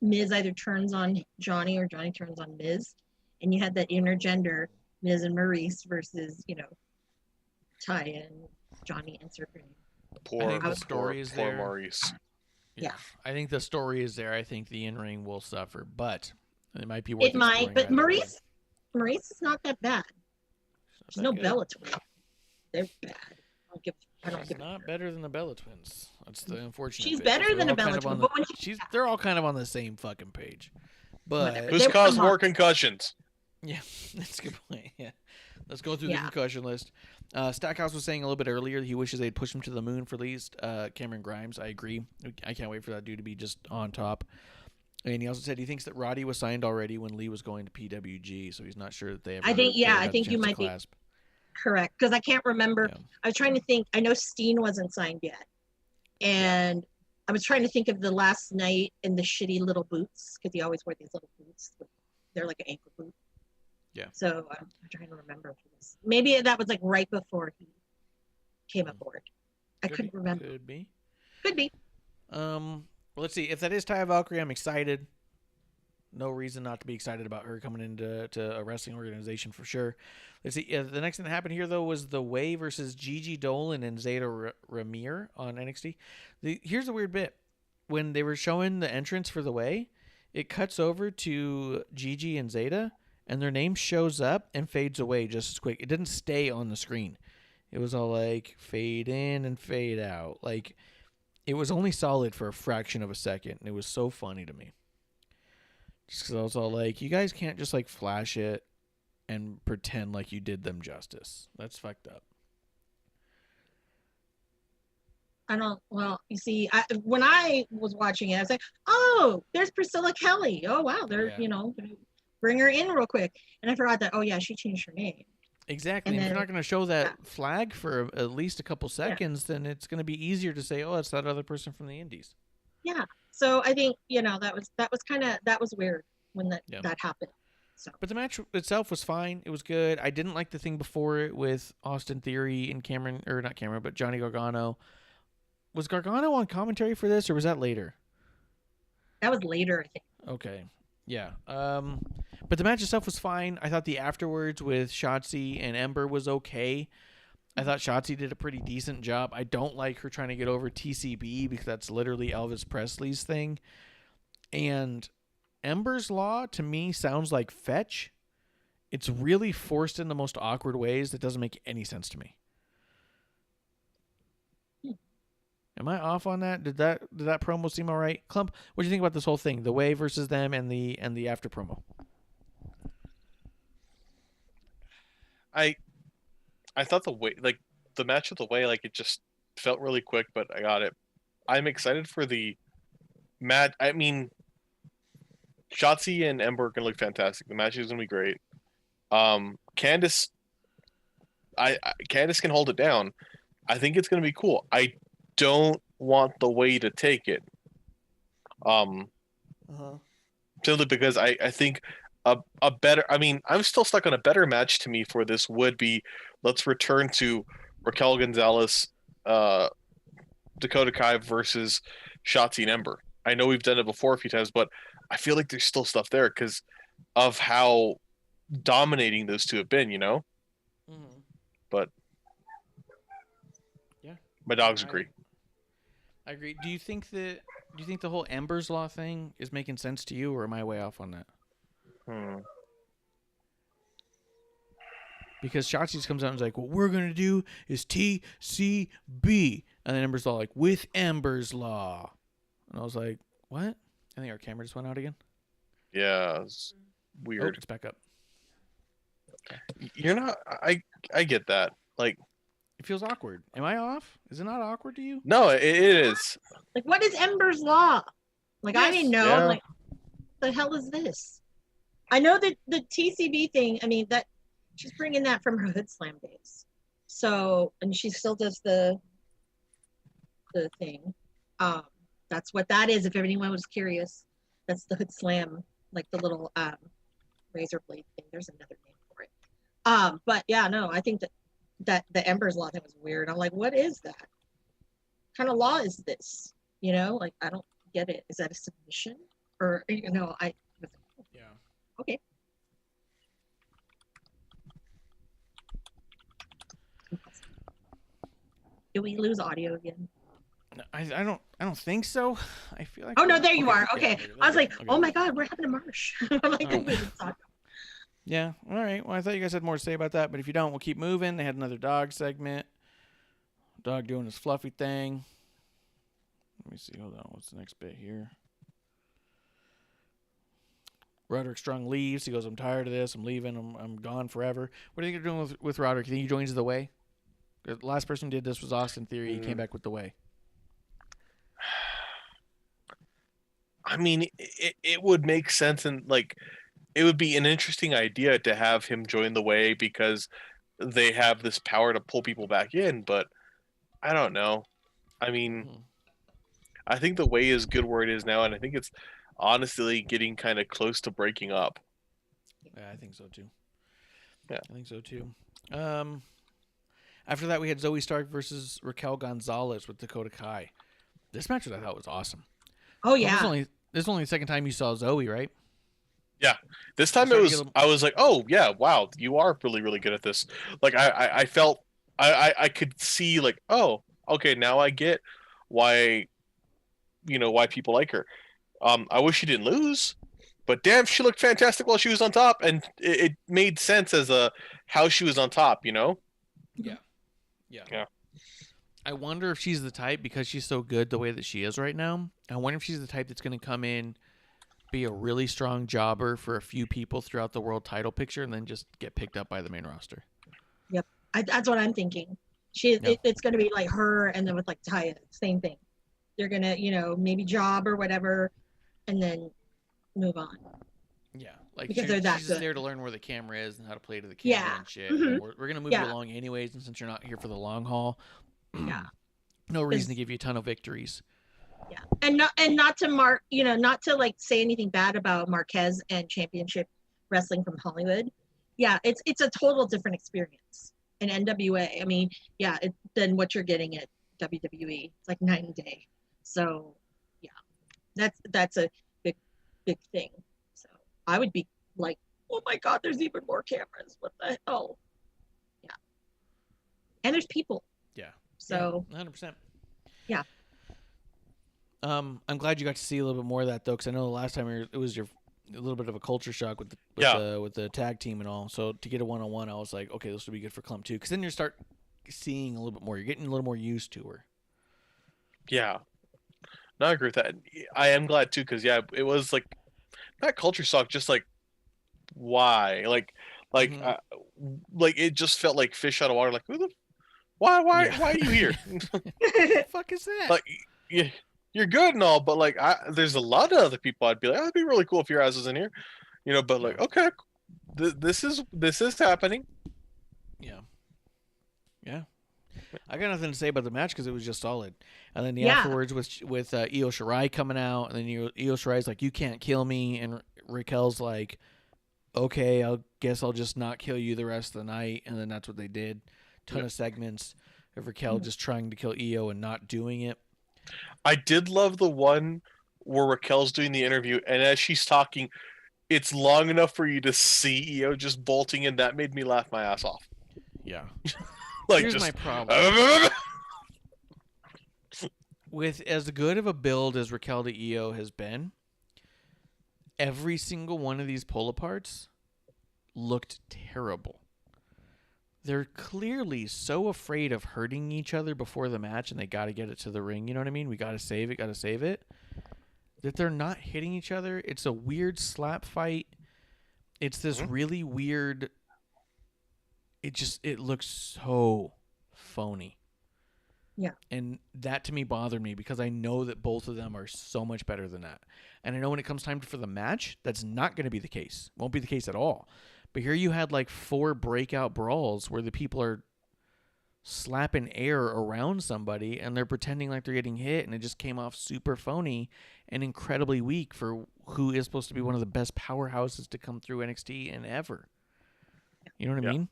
Miz either turns on Johnny or Johnny turns on Miz, and you had that intergender Miz and Maurice versus, Ty and Johnny and Serpent. Poor Maurice. Yeah. I think the story is there. I think the in-ring will suffer, but it might be worth It might, exploring but that. Maurice is not that bad. She's no Bella Twin. They're bad. I don't She's give not better than the Bella Twins. That's the unfortunate. She's bit. better They're than all a Bella kind of Twin, on but the- when they're all kind of on the same fucking page. But Whatever. Who's They were caused from more Malt. concussions? yeah, that's a good point. Yeah, let's go through Yeah. the concussion list. Stackhouse was saying a little bit earlier he wishes they'd push him to the moon for at least. Cameron Grimes, I agree. I can't wait for that dude to be just on top. And he also said he thinks that Roddy was signed already when Lee was going to PWG, so he's not sure that they ever. I think they ever I had the think you chance to might be clasp. correct, because I can't remember. Yeah. I was trying to think. I know Steen wasn't signed yet, and I was trying to think of the last night in the shitty little boots, because he always wore these little boots. They're like an ankle boot. Yeah. So I'm trying to remember if it was, maybe that was like right before he came aboard. I couldn't remember. Could be. Could be. Well, let's see. If that is Taya Valkyrie, I'm excited. No reason not to be excited about her coming into a wrestling organization for sure. Let's see. The next thing that happened here, though, was The Way versus Gigi Dolan and Zeta Ramir on NXT. Here's the weird bit. When they were showing the entrance for The Way, it cuts over to Gigi and Zeta, and their name shows up and fades away just as quick. It didn't stay on the screen. It was all like fade in and fade out. Like, it was only solid for a fraction of a second, and it was so funny to me. Just because I was all like, you guys can't just like flash it and pretend like you did them justice. That's fucked up. Well, you see, when I was watching it, I was like, oh, there's Priscilla Kelly. Oh, wow. Yeah. bring her in real quick. And I forgot that, oh yeah, she changed her name. Exactly. And And if you're then- not going to show that flag for at least a couple seconds, then it's going to be easier to say, oh, it's that other person from the Indies. Yeah. So I think, that was weird when that happened. So But the match itself was fine. It was good. I didn't like the thing before it with Austin Theory and but Johnny Gargano. Was Gargano on commentary for this, or was that later? that was later, I think. Okay. Yeah. But the match itself was fine. I thought the afterwards with Shotzi and Ember was okay. I thought Shotzi did a pretty decent job. I don't like her trying to get over TCB because that's literally Elvis Presley's thing. And Ember's Law, to me, sounds like fetch. It's really forced in the most awkward ways that doesn't make any sense to me. Am I off on that? Did that promo seem all right? Klump, what do you think about this whole thing? The way versus them and the after promo? I thought the match with the way, it just felt really quick, but I got it. I'm excited for the match. I mean, Shotzi and Ember are gonna look fantastic. The match is gonna be great. Candice can hold it down. I think it's gonna be cool. I don't want the way to take it. Simply because I think a better, I'm still stuck on a better match to me for this would be, let's return to Raquel Gonzalez, Dakota Kai versus Shotzi and Ember. I know we've done it before a few times, but I feel like there's still stuff there because of how dominating those two have been, But yeah, my dogs agree. I agree. Do you think the whole Ember's Law thing is making sense to you, or am I way off on that? Because Shotzi just comes out and is like, what we're going to do is TCB. And then Ember's Law, like, with Ember's Law. And I was like, what? I think our camera just went out again. Yeah, it's Oh, weird. it's back up. You're not. I get that. It feels awkward. Am I off? Is it not awkward to you? No, it is. Like, what is Ember's Law? I didn't know. Yeah. I'm like, the hell is this? I know that the TCB thing, that she's bringing that from her Hood Slam days. So, and she still does the thing. That's what that is, if anyone was curious. That's the Hood Slam, the little razor blade thing. There's another name for it. But yeah, no, I think that the Ember's Law thing was weird. I'm like, what is that? What kind of law is this? I don't get it. Is that a submission? Or, I Yeah. okay. Did we lose audio again? No, I don't think so. I feel like. Oh no, there you are. Okay. yeah, I was like, okay. oh my God, what happened to Marsh? I'm like, Oh. we didn't talk. Yeah. All right. Well, I thought you guys had more to say about that, but if you don't, we'll keep moving. They had another dog segment. Dog doing his fluffy thing. Let me see. Hold on. What's the next bit here? Roderick Strong leaves. He goes, I'm tired of this. I'm leaving. I'm gone forever. What do you think you're doing with Roderick? You think he joins the Way? The last person who did this was Austin Theory. He came back with the Way. It would make sense, and it would be an interesting idea to have him join the Way because they have this power to pull people back in, but I don't know. I think the Way is good where it is now, and I think it's honestly getting kind of close to breaking up. Yeah, I think so too. Yeah. I think so too. After that, we had Zoe Stark versus Raquel Gonzalez with Dakota Kai. This match I thought was awesome. Oh yeah. This is only the second time you saw Zoe, right? Yeah. This time I was like, oh yeah, wow, you are really, really good at this. I felt I could see oh, okay, now I get why people like her. I wish she didn't lose, but damn, she looked fantastic while she was on top, and it made sense as how she was on top, Yeah. Yeah. I wonder if she's the type, because she's so good the way that she is right now, I wonder if she's the type that's going to come in, be a really strong jobber for a few people throughout the world title picture, and then just get picked up by the main roster. Yep. That's what I'm thinking. It's going to be like her, and then with Taya, same thing. They're going to, maybe job or whatever, and then move on. Yeah, like Because they're that she's just good. there to learn where the camera is and how to play to the camera Yeah. and shit. Mhm. And we're gonna move Yeah. you along anyways, and since you're not here for the long haul, Yeah. no reason to 'Cause- give you a ton of victories. Yeah, and not to not to like say anything bad about Marquez and Championship Wrestling from Hollywood. Yeah, it's a total different experience in NWA. I mean, yeah, than what you're getting at WWE. It's like night and day. So, yeah, that's a big thing. So I would be like, oh my God, there's even more cameras. What the hell? Yeah, and there's people. Yeah. So 100%. Yeah. I'm glad you got to see a little bit more of that though, because I know the last time it was a little bit of a culture shock with the tag team and all. So to get a 1-on-1, I was like, okay, this will be good for Klump too, because then you start seeing a little bit more. You're getting a little more used to her. Yeah. No, I agree with that. I am glad too, because it was like not culture shock, just like why, like it just felt like fish out of water. Like why are you here? What the fuck is that? Like you're good and all, but like there's a lot of other people I'd be like, oh, it'd be really cool if your ass was in here, But like, okay, this is happening. Yeah. I got nothing to say about the match because it was just solid. And then Yeah. afterwards with Io Shirai coming out, and then Io Shirai's like, "You can't kill me," and Raquel's like, "Okay, I guess I'll just not kill you the rest of the night." And then that's what they did. Ton of segments of Raquel just trying to kill Io and not doing it. I did love the one where Raquel's doing the interview, and as she's talking, it's long enough for you to see Io just bolting in. That made me laugh my ass off. Yeah. Like, Here's just, my problem. With as good of a build as Raquel to Io has been, every single one of these pull-aparts looked terrible. They're clearly so afraid of hurting each other before the match, and they got to get it to the ring. You know what I mean? We got to save it. That they're not hitting each other. It's a weird slap fight. It's this really weird... It looks so phony. Yeah. And that to me bothered me because I know that both of them are so much better than that. And I know when it comes time for the match, that's not going to be the case. Won't be the case at all. But here you had like 4 breakout brawls where the people are slapping air around somebody and they're pretending like they're getting hit, and it just came off super phony and incredibly weak for who is supposed to be one of the best powerhouses to come through NXT and ever. You know what I mean?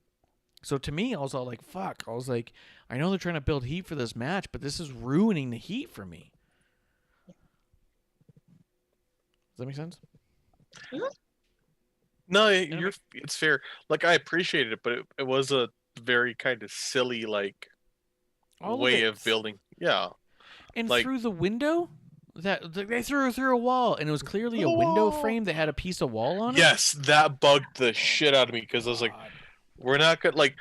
So to me, I was all like, fuck. I was like, I know they're trying to build heat for this match, but this is ruining the heat for me. Does that make sense? No, it's fair. Like, I appreciated it, but it was a very kind of silly, like, way of building. Yeah. And like, through the window, that they threw her through a wall, and it was clearly a window frame that had a piece of wall on it. Yes, that bugged the shit out of me because I was like, we're not gonna, like,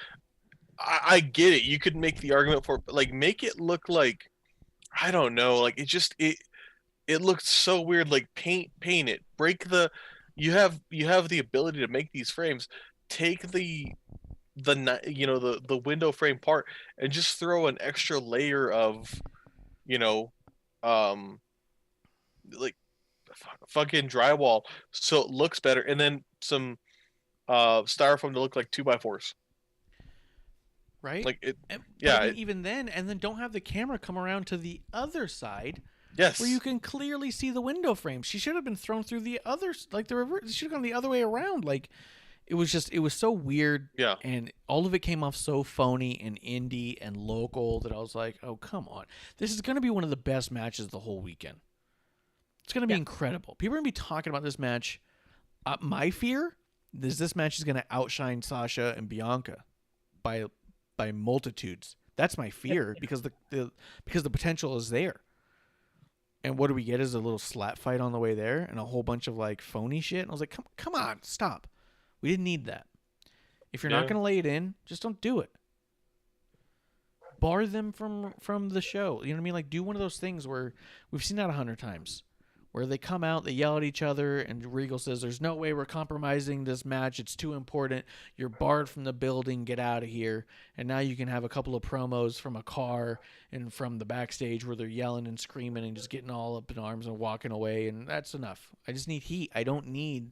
I get it. You could make the argument for, like, make it look like, I don't know, like, it looked so weird. Like, paint it, break the, you have the ability to make these frames. Take the window frame part and just throw an extra layer of, like, fucking drywall so it looks better, and then some styrofoam to look like 2x4s. Right? Like it, even then, and then don't have the camera come around to the other side. Yes. Where you can clearly see the window frame. She should have been thrown through the other, like the reverse. She should have gone the other way around. Like, it was so weird. Yeah. And all of it came off so phony and indie and local that I was like, oh, come on. This is going to be one of the best matches of the whole weekend. It's going to be incredible. People are going to be talking about this match. My fear is this match is going to outshine Sasha and Bianca by multitudes. That's my fear because the potential is there. And what do we get is a little slap fight on the way there and a whole bunch of like phony shit. And I was like, come on, stop. We didn't need that. If you're not going to lay it in, just don't do it. Bar them from the show. You know what I mean? Like, do one of those things where we've seen that 100 times. Where they come out, they yell at each other, and Regal says, there's no way we're compromising this match. It's too important. You're barred from the building. Get out of here. And now you can have a couple of promos from a car and from the backstage where they're yelling and screaming and just getting all up in arms and walking away, and that's enough. I just need heat. I don't need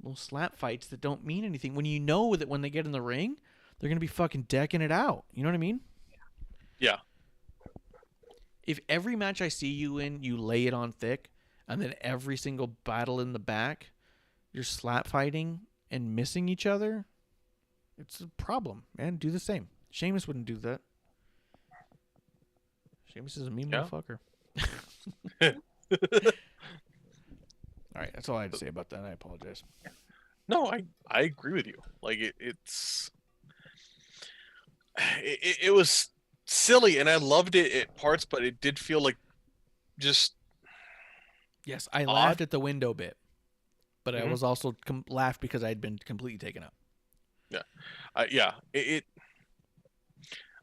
little slap fights that don't mean anything when you know that when they get in the ring, they're gonna be fucking decking it out. You know what I mean? Yeah. If every match I see you in, you lay it on thick, and then every single battle in the back, you're slap fighting and missing each other, it's a problem, man. Do the same. Sheamus wouldn't do that. Sheamus is a mean motherfucker. All right, that's all I had to say about that. I apologize. No, I agree with you. Like it was silly, and I loved it at parts, but it did feel like just Yes, I odd. laughed at the window bit, but I Mhm. was also laughed because I'd been completely taken up. Yeah.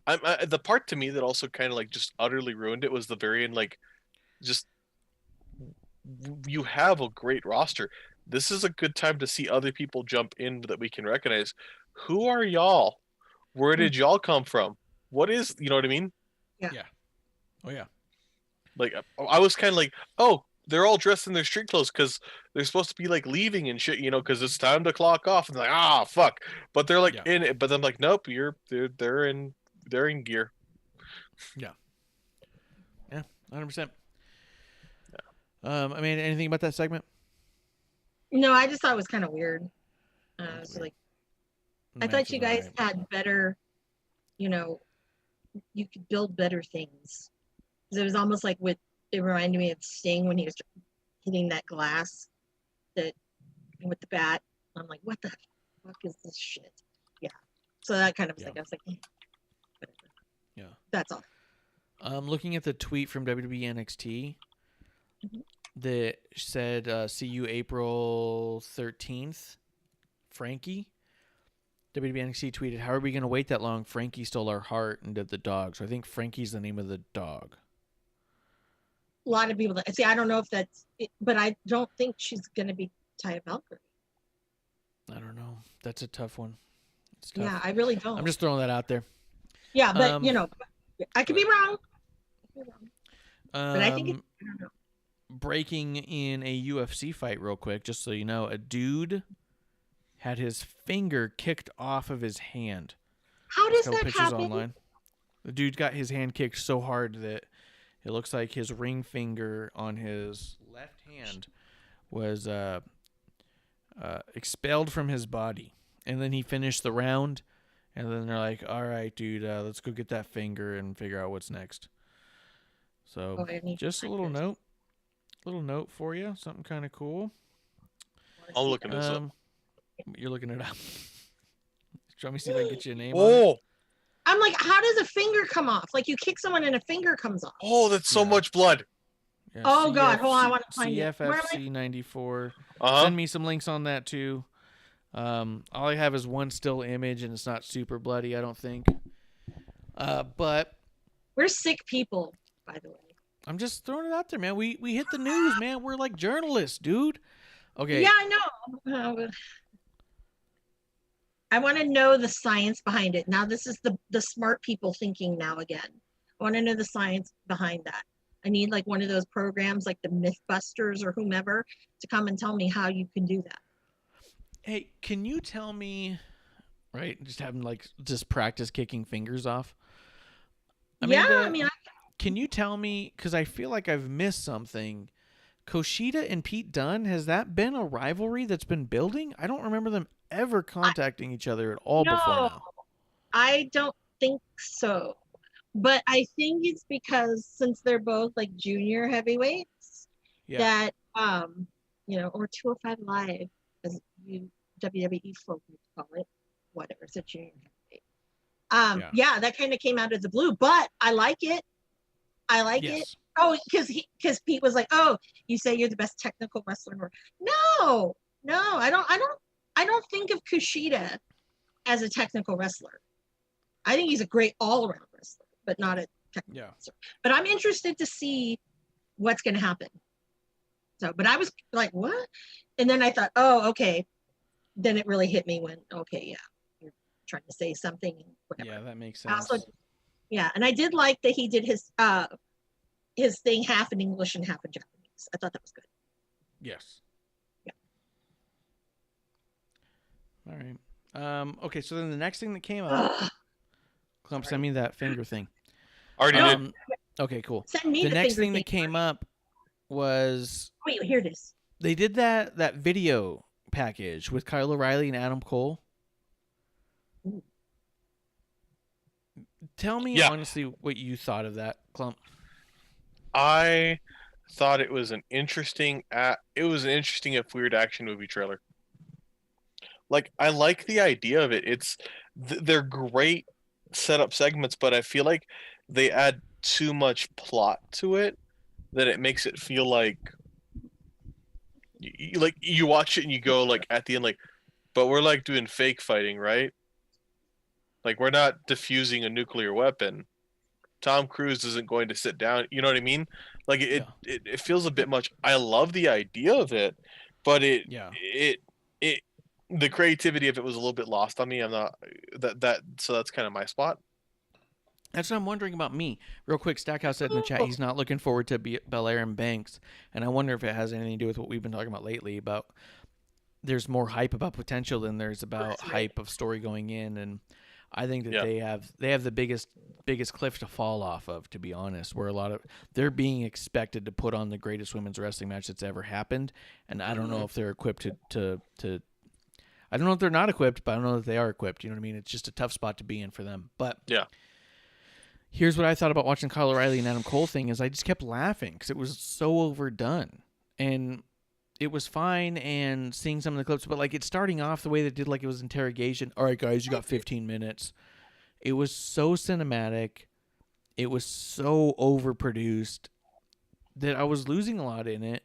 The part to me that also kind of like just utterly ruined it was the very end. Like, just you have a great roster. This is a good time to see other people jump in that we can recognize. Who are y'all? Where did y'all come from? What is, you know what I mean? Oh yeah. Like, I was kind of like, oh, they're all dressed in their street clothes because they're supposed to be like leaving and shit, because it's time to clock off. And like, fuck. But they're like in it. But I'm like, nope, they're in gear. Yeah, 100%. I mean, anything about that segment? No, I just thought it was kind of weird. That's So weird. I thought Match you was guys alright. had better, you could build better things. 'Cause it was almost like it reminded me of Sting when he was hitting that glass with the bat. I'm like, what the fuck is this shit? Yeah. So that kind of was I was like, whatever. Yeah. That's all. Looking at the tweet from WWE NXT that said, "See you April 13th." Frankie. WWE NXT tweeted, "How are we going to wait that long? Frankie stole our heart and did the dog." So I think Frankie's the name of the dog. A lot of people see. I don't know if that's it, but I don't think she's going to be Taya Valkyrie. I don't know. That's a tough one. It's tough. Yeah, I really don't. I'm just throwing that out there. Yeah, but I could be wrong. But I think I don't know. Breaking in a UFC fight real quick, just so you know, a dude had his finger kicked off of his hand. How does There's a that couple pictures happen? online. The dude got his hand kicked so hard that it looks like his ring finger on his left hand was expelled from his body. And then he finished the round, and then they're like, "All right, dude, let's go get that finger and figure out what's next." So just a little note for you, something kind of cool. I'm looking this up. You're looking it up. Try me see if I can get you a name. Oh, I'm like, how does a finger come off? Like you kick someone and a finger comes off. oh, that's so much blood. Yeah, Oh God, hold on, I want to find it. Where am I? CFFC 94. Uh-huh. Send me some links on that too. All I have is one still image, and it's not super bloody, I don't think. But We're sick people, by the way. I'm just throwing it out there, man. We hit the news, man. We're like journalists, dude. Okay. Yeah, I know. I want to know the science behind it. Now, this is the smart people thinking now again. I want to know the science behind that. I need like one of those programs like the Mythbusters or whomever to come and tell me how you can do that. Hey, can you tell me, right, just having like just practice kicking fingers off? Can you tell me, because I feel like I've missed something, Kushida and Pete Dunne, has that been a rivalry that's been building? I don't remember them ever contacting each other at all before now. I don't think so. But I think it's because since they're both like junior heavyweights, that or 205 Live, as you WWE folk would call it, whatever, it's a junior heavyweight. That kind of came out of the blue, but I like it. It. Oh, because Pete was like, "Oh, you say you're the best technical wrestler in the world." No, I don't think of Kushida as a technical wrestler. I think he's a great all-around wrestler, but not a technical wrestler. But I'm interested to see what's going to happen. So, but I was like, what? And then I thought, oh, okay. Then it really hit me when, okay, you're trying to say something. Whatever. Yeah, that makes sense. Also, and I did like that he did his thing half in English and half in Japanese. I thought that was good. Yes. Okay, so then the next thing that came up, Klump, send me that finger thing. Already did. Okay, cool. Send me The next finger thing that came up was Wait, here it is. they did that video package with Kyle O'Reilly and Adam Cole. Ooh. Tell me honestly what you thought of that, Klump. I thought it was an interesting if weird action movie trailer. Like, I like the idea of it. They're great setup segments, but I feel like they add too much plot to it that it makes it feel like you watch it and you go like at the end like, but we're like doing fake fighting, right? Like, we're not defusing a nuclear weapon. Tom Cruise isn't going to sit down. You know what I mean? Like, it feels a bit much. I love the idea of it, but the creativity of it was a little bit lost on me. I'm not so that's kind of my spot. That's what I'm wondering about me. Real quick, Stackhouse said in the chat he's not looking forward to Belair and Banks, and I wonder if it has anything to do with what we've been talking about lately about there's more hype about potential than there's about hype of story going in, and I think that they have the biggest cliff to fall off of, to be honest, where they're being expected to put on the greatest women's wrestling match that's ever happened, and I don't know if they're equipped to I don't know if they're not equipped, but I don't know if they are equipped. You know what I mean? It's just a tough spot to be in for them. But here's what I thought about watching Kyle O'Reilly and Adam Cole thing is I just kept laughing because it was so overdone. And it was fine and seeing some of the clips, but like it's starting off the way they did, like it was interrogation. All right, guys, you got 15 minutes. It was so cinematic. It was so overproduced that I was losing a lot in it.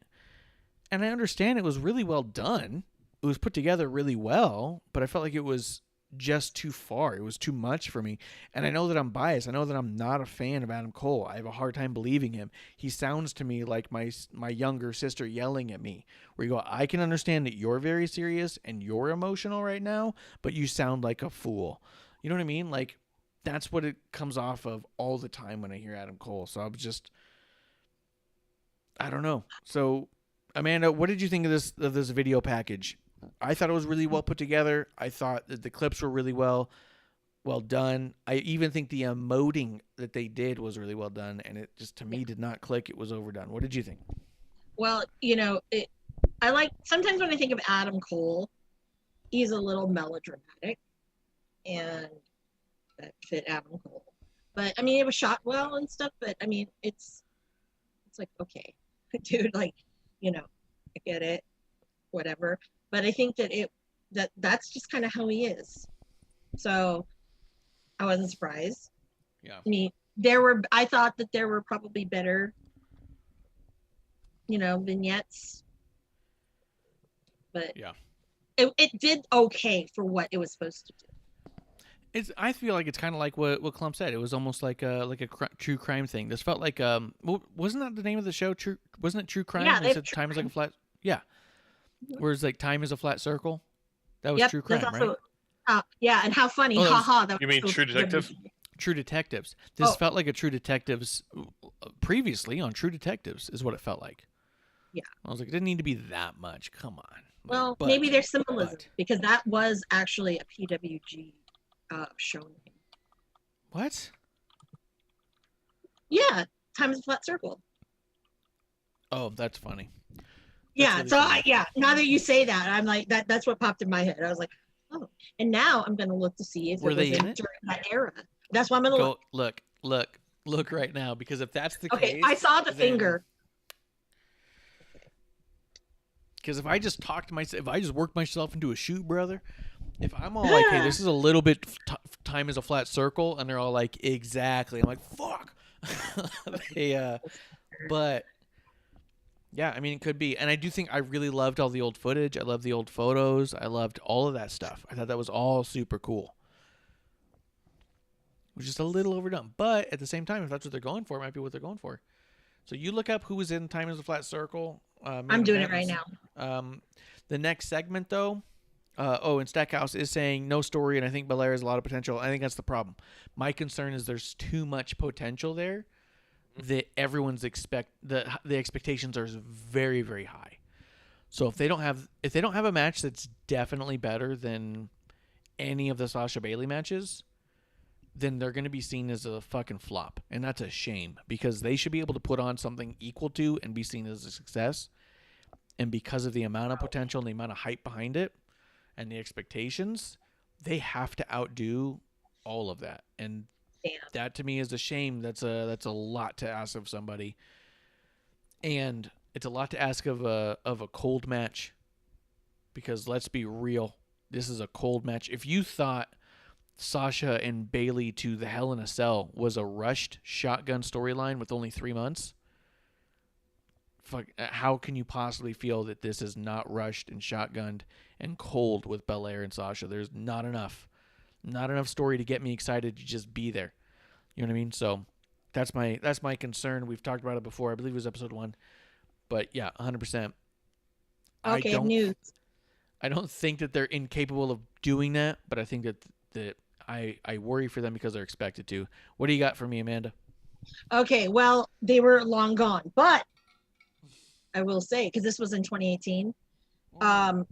And I understand it was really well done. It was put together really well, but I felt like it was just too far. It was too much for me. And I know that I'm biased. I know that I'm not a fan of Adam Cole. I have a hard time believing him. He sounds to me like my younger sister yelling at me, where you go, I can understand that you're very serious and you're emotional right now, but you sound like a fool. You know what I mean? Like, that's what it comes off of all the time when I hear Adam Cole. So I don't know. So, Amanda, what did you think of this video package? I thought it was really well put together. I thought that the clips were really well done. I even think the emoting that they did was really well done, and it just, to me, did not click. It was overdone. What did you think? Well, I like, sometimes when I think of Adam Cole, he's a little melodramatic, and that fit Adam Cole. But I mean, it was shot well and stuff, but I mean, it's like, okay, dude, like, I get it, whatever. But I think that that's just kind of how he is. So I wasn't surprised. Yeah. I mean, I thought that there were probably better, vignettes. But yeah, it did okay for what it was supposed to do. I feel like it's kind of like what Klump said. It was almost like a true crime thing. This felt like wasn't that the name of the show? Wasn't it True Crime? Yeah, they said time is like a flat. Yeah. Whereas like time is a flat circle. That was True Crime, also, right? Yeah, and how funny, haha. You mean True Detective? True Detectives. This felt like a True Detectives previously on True Detectives is what it felt like. Yeah. I was like, it didn't need to be that much. Come on. Well, maybe there's symbolism because that was actually a PWG show name. What? Yeah, time is a flat circle. Oh, that's funny. Yeah, really so funny. now that you say that, I'm like, that's what popped in my head. I was like, oh, and now I'm going to look to see if Were it they was in it? during that era. That's why I'm going to look. Look right now, because if that's the case. Okay, I saw the finger. Because if I just if I just worked myself into a shoot, brother, if I'm all like, hey, this is a little bit time is a flat circle, and they're all like, exactly. I'm like, fuck. But yeah, I mean, it could be. And I do think I really loved all the old footage. I loved the old photos. I loved all of that stuff. I thought that was all super cool. It was just a little overdone. But at the same time, if that's what they're going for, it might be what they're going for. So you look up who was in Time is a Flat Circle. I'm doing it right now. The next segment, though, and Stackhouse is saying no story, and I think Belair has a lot of potential. I think that's the problem. My concern is there's too much potential there that everyone's the expectations are very, very high. So if they don't have a match that's definitely better than any of the Sasha Bailey matches, then they're going to be seen as a fucking flop. And that's a shame because they should be able to put on something equal to and be seen as a success. And because of the amount of potential and the amount of hype behind it and the expectations, they have to outdo all of that. And that to me is a shame. That's a lot to ask of somebody. And it's a lot to ask of a cold match, because let's be real, this is a cold match. If you thought Sasha and Bailey to the Hell in a Cell was a rushed shotgun storyline with only 3 months, how can you possibly feel that this is not rushed and shotgunned and cold with Belair and Sasha? There's not enough story to get me excited to just be there. You know what I mean? So that's my concern. We've talked about it before. I believe it was episode 1. But yeah, 100%. Okay, news. I don't think that they're incapable of doing that, but I think that I worry for them because they're expected to. What do you got for me, Amanda? Okay, well, they were long gone, but I will say, because this was in 2018, the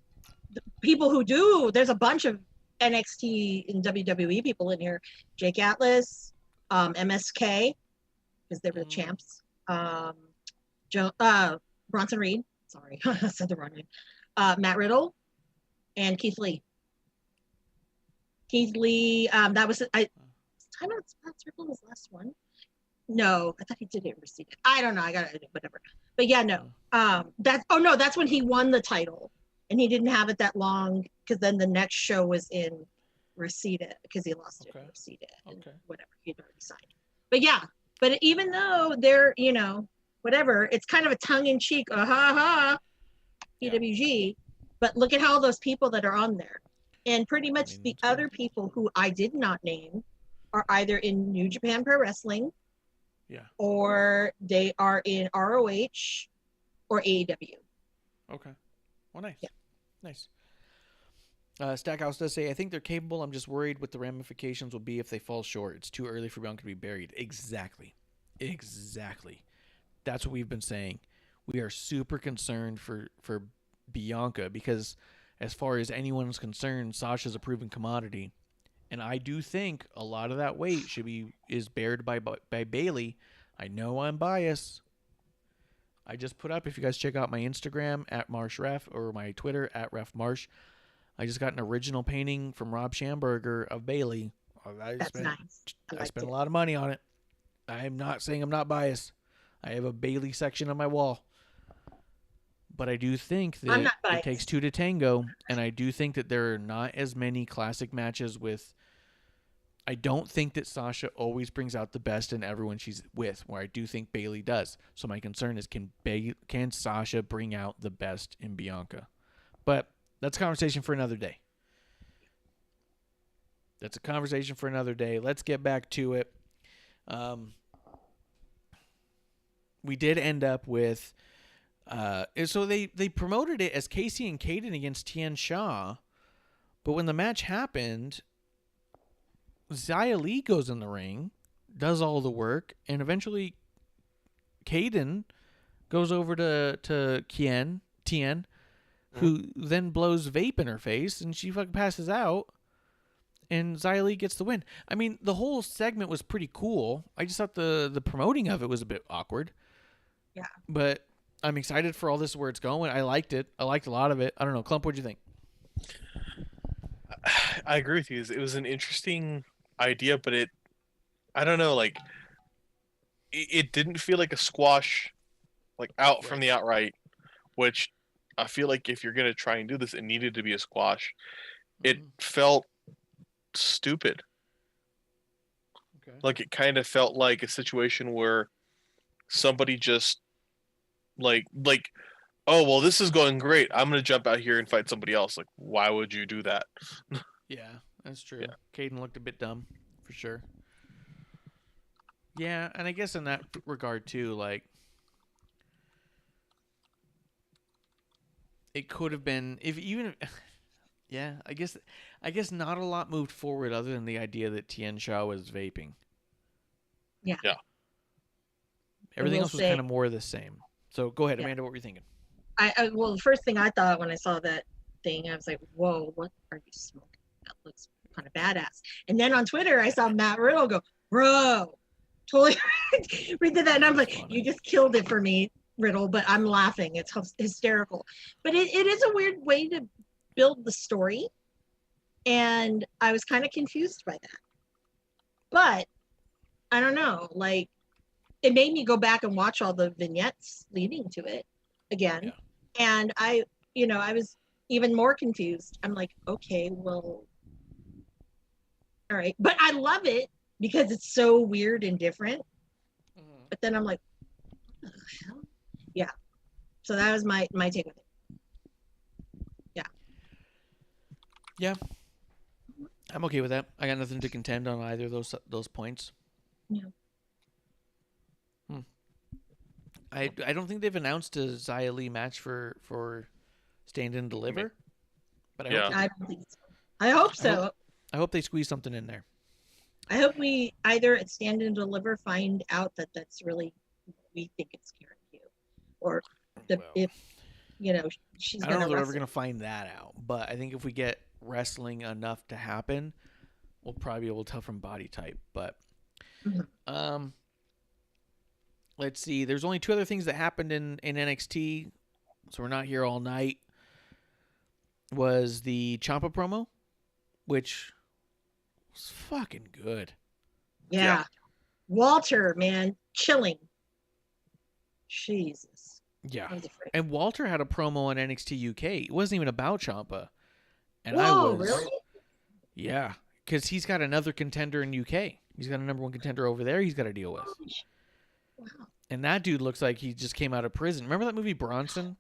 people who do, there's a bunch of NXT and WWE people in here. Jake Atlas, MSK, because they were the champs. Bronson Reed, sorry, I said the wrong name. Matt Riddle, and Keith Lee. That was time out. Matt Riddle was last one. No, I thought he did it receive it. I don't know. I got it, whatever. But yeah, no. That's when he won the title, and he didn't have it that long because then the next show was in Reseda because he lost it in Reseda and whatever he'd already signed. But yeah, but even though they're whatever, it's kind of a tongue-in-cheek PWG, but look at how those people that are on there, and pretty much the other people who I did not name are either in New Japan Pro Wrestling. Yeah. Or they are in ROH or AEW. Okay. Well, nice. Yeah. Nice. Stackhouse does say, I think they're capable. I'm just worried what the ramifications will be if they fall short. It's too early for Bianca to be buried. Exactly. That's what we've been saying. We are super concerned for Bianca because as far as anyone's concerned, Sasha's a proven commodity. And I do think a lot of that weight is bared by Bailey. I know I'm biased. I just put up, if you guys check out my Instagram at MarshRef or my Twitter at RefMarsh, I just got an original painting from Rob Schamberger of Bailey. That's nice. I spent a lot of money on it. I am not saying I'm not biased. I have a Bailey section on my wall. But I do think that it takes two to tango, and I do think that there are not as many classic matches with. I don't think that Sasha always brings out the best in everyone she's with, where I do think Bailey does. So my concern is, can Sasha bring out the best in Bianca? But that's a conversation for another day. Let's get back to it. We did end up with. So they promoted it as Casey and Kaden against Tian Sha, but when the match happened, Xia Li goes in the ring, does all the work, and eventually Kaden goes over to Tian, who then blows vape in her face, and she fucking passes out, and Xia Li gets the win. I mean, the whole segment was pretty cool. I just thought the promoting of it was a bit awkward. Yeah. But I'm excited for all this where it's going. I liked it. I liked a lot of it. I don't know. Klump, what'd you think? I agree with you. It was an interesting idea, but I don't know, like it didn't feel like a squash, like out from the outright, which I feel like if you're going to try and do this, it needed to be a squash. It felt stupid. Okay. Like it kind of felt like a situation where somebody just like, oh, well, this is going great. I'm going to jump out here and fight somebody else. Like, why would you do that? Yeah, that's true. Yeah. Kaden looked a bit dumb, for sure. Yeah, and I guess in that regard, too, like, it could have been, yeah, I guess not a lot moved forward other than the idea that Tian Sha was vaping. Yeah. Yeah. Everything else was kind of more of the same. So go ahead, Amanda, what were you thinking? Well, the first thing I thought when I saw that thing, I was like, whoa, what are you smoking? That looks kind of badass. And then on Twitter, I saw Matt Riddle go, bro, totally redid that. And I'm like, you just killed it for me, Riddle, but I'm laughing. It's hysterical. But it is a weird way to build the story. And I was kind of confused by that. But I don't know, like, it made me go back and watch all the vignettes leading to it again. Yeah. And I was even more confused. I'm like, okay, well, all right. But I love it because it's so weird and different. But then I'm like, what the hell? Yeah. So that was my take with it. Yeah. Yeah. I'm okay with that. I got nothing to contend on either of those points. Yeah. I don't think they've announced a Xia Li match for Stand and Deliver, but I hope I don't think so. I hope so. I hope they squeeze something in there. I hope we either at Stand and Deliver find out that that's really we think it's Karen Q, or if she's. I don't know if they're ever gonna find that out, but I think if we get wrestling enough to happen, we'll probably be able to tell from body type. But let's see. There's only 2 other things that happened in NXT, so we're not here all night. Was the Ciampa promo, which was fucking good. Yeah. Walter, man, chilling. Jesus. Yeah. And Walter had a promo on NXT UK. It wasn't even about Ciampa. And really? Yeah, because he's got another contender in UK. He's got a number 1 contender over there he's got to deal with. Wow. And that dude looks like he just came out of prison. Remember that movie Bronson?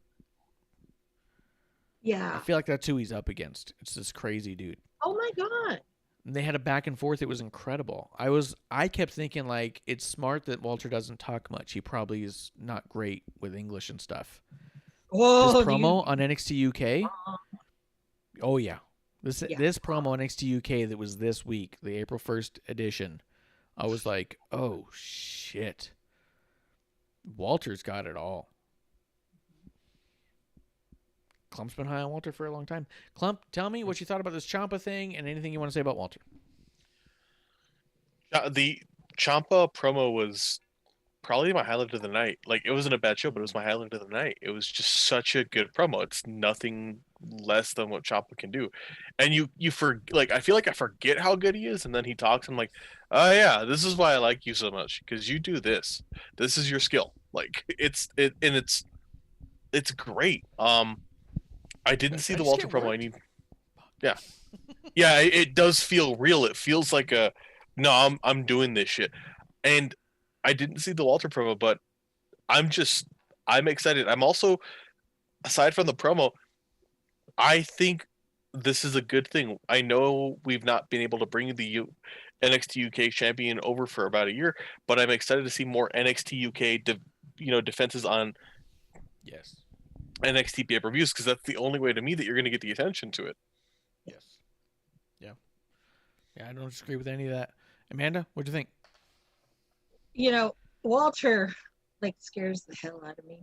Yeah. I feel like that's who he's up against. It's this crazy dude. Oh my God. And they had a back and forth. It was incredible. I kept thinking, like, it's smart that Walter doesn't talk much. He probably is not great with English and stuff. Whoa, this promo on NXT UK. Oh yeah. This promo on NXT UK that was this week, the April 1st edition. I was like, oh shit. Walter's got it all. Klump's been high on Walter for a long time. Klump, tell me what you thought about this Ciampa thing and anything you want to say about Walter. The Ciampa promo was probably my highlight of the night. Like, it wasn't a bad show, but it was my highlight of the night. It was just such a good promo. It's nothing less than what Ciampa can do. And you I feel like I forget how good he is, and then he talks, I'm like, oh yeah, this is why I like you so much, because you do this. This is your skill. Like, it's great. I didn't see the Walter promo. Yeah, it does feel real. It feels like I'm doing this shit. And I didn't see the Walter promo, but I'm excited. I'm also, aside from the promo, I think this is a good thing. I know we've not been able to bring the NXT UK champion over for about a year, but I'm excited to see more NXT UK defenses on NXT pay-per-views, because that's the only way to me that you're going to get the attention to it. Yes. Yeah. Yeah, I don't disagree with any of that. Amanda, what do you think? Walter scares the hell out of me.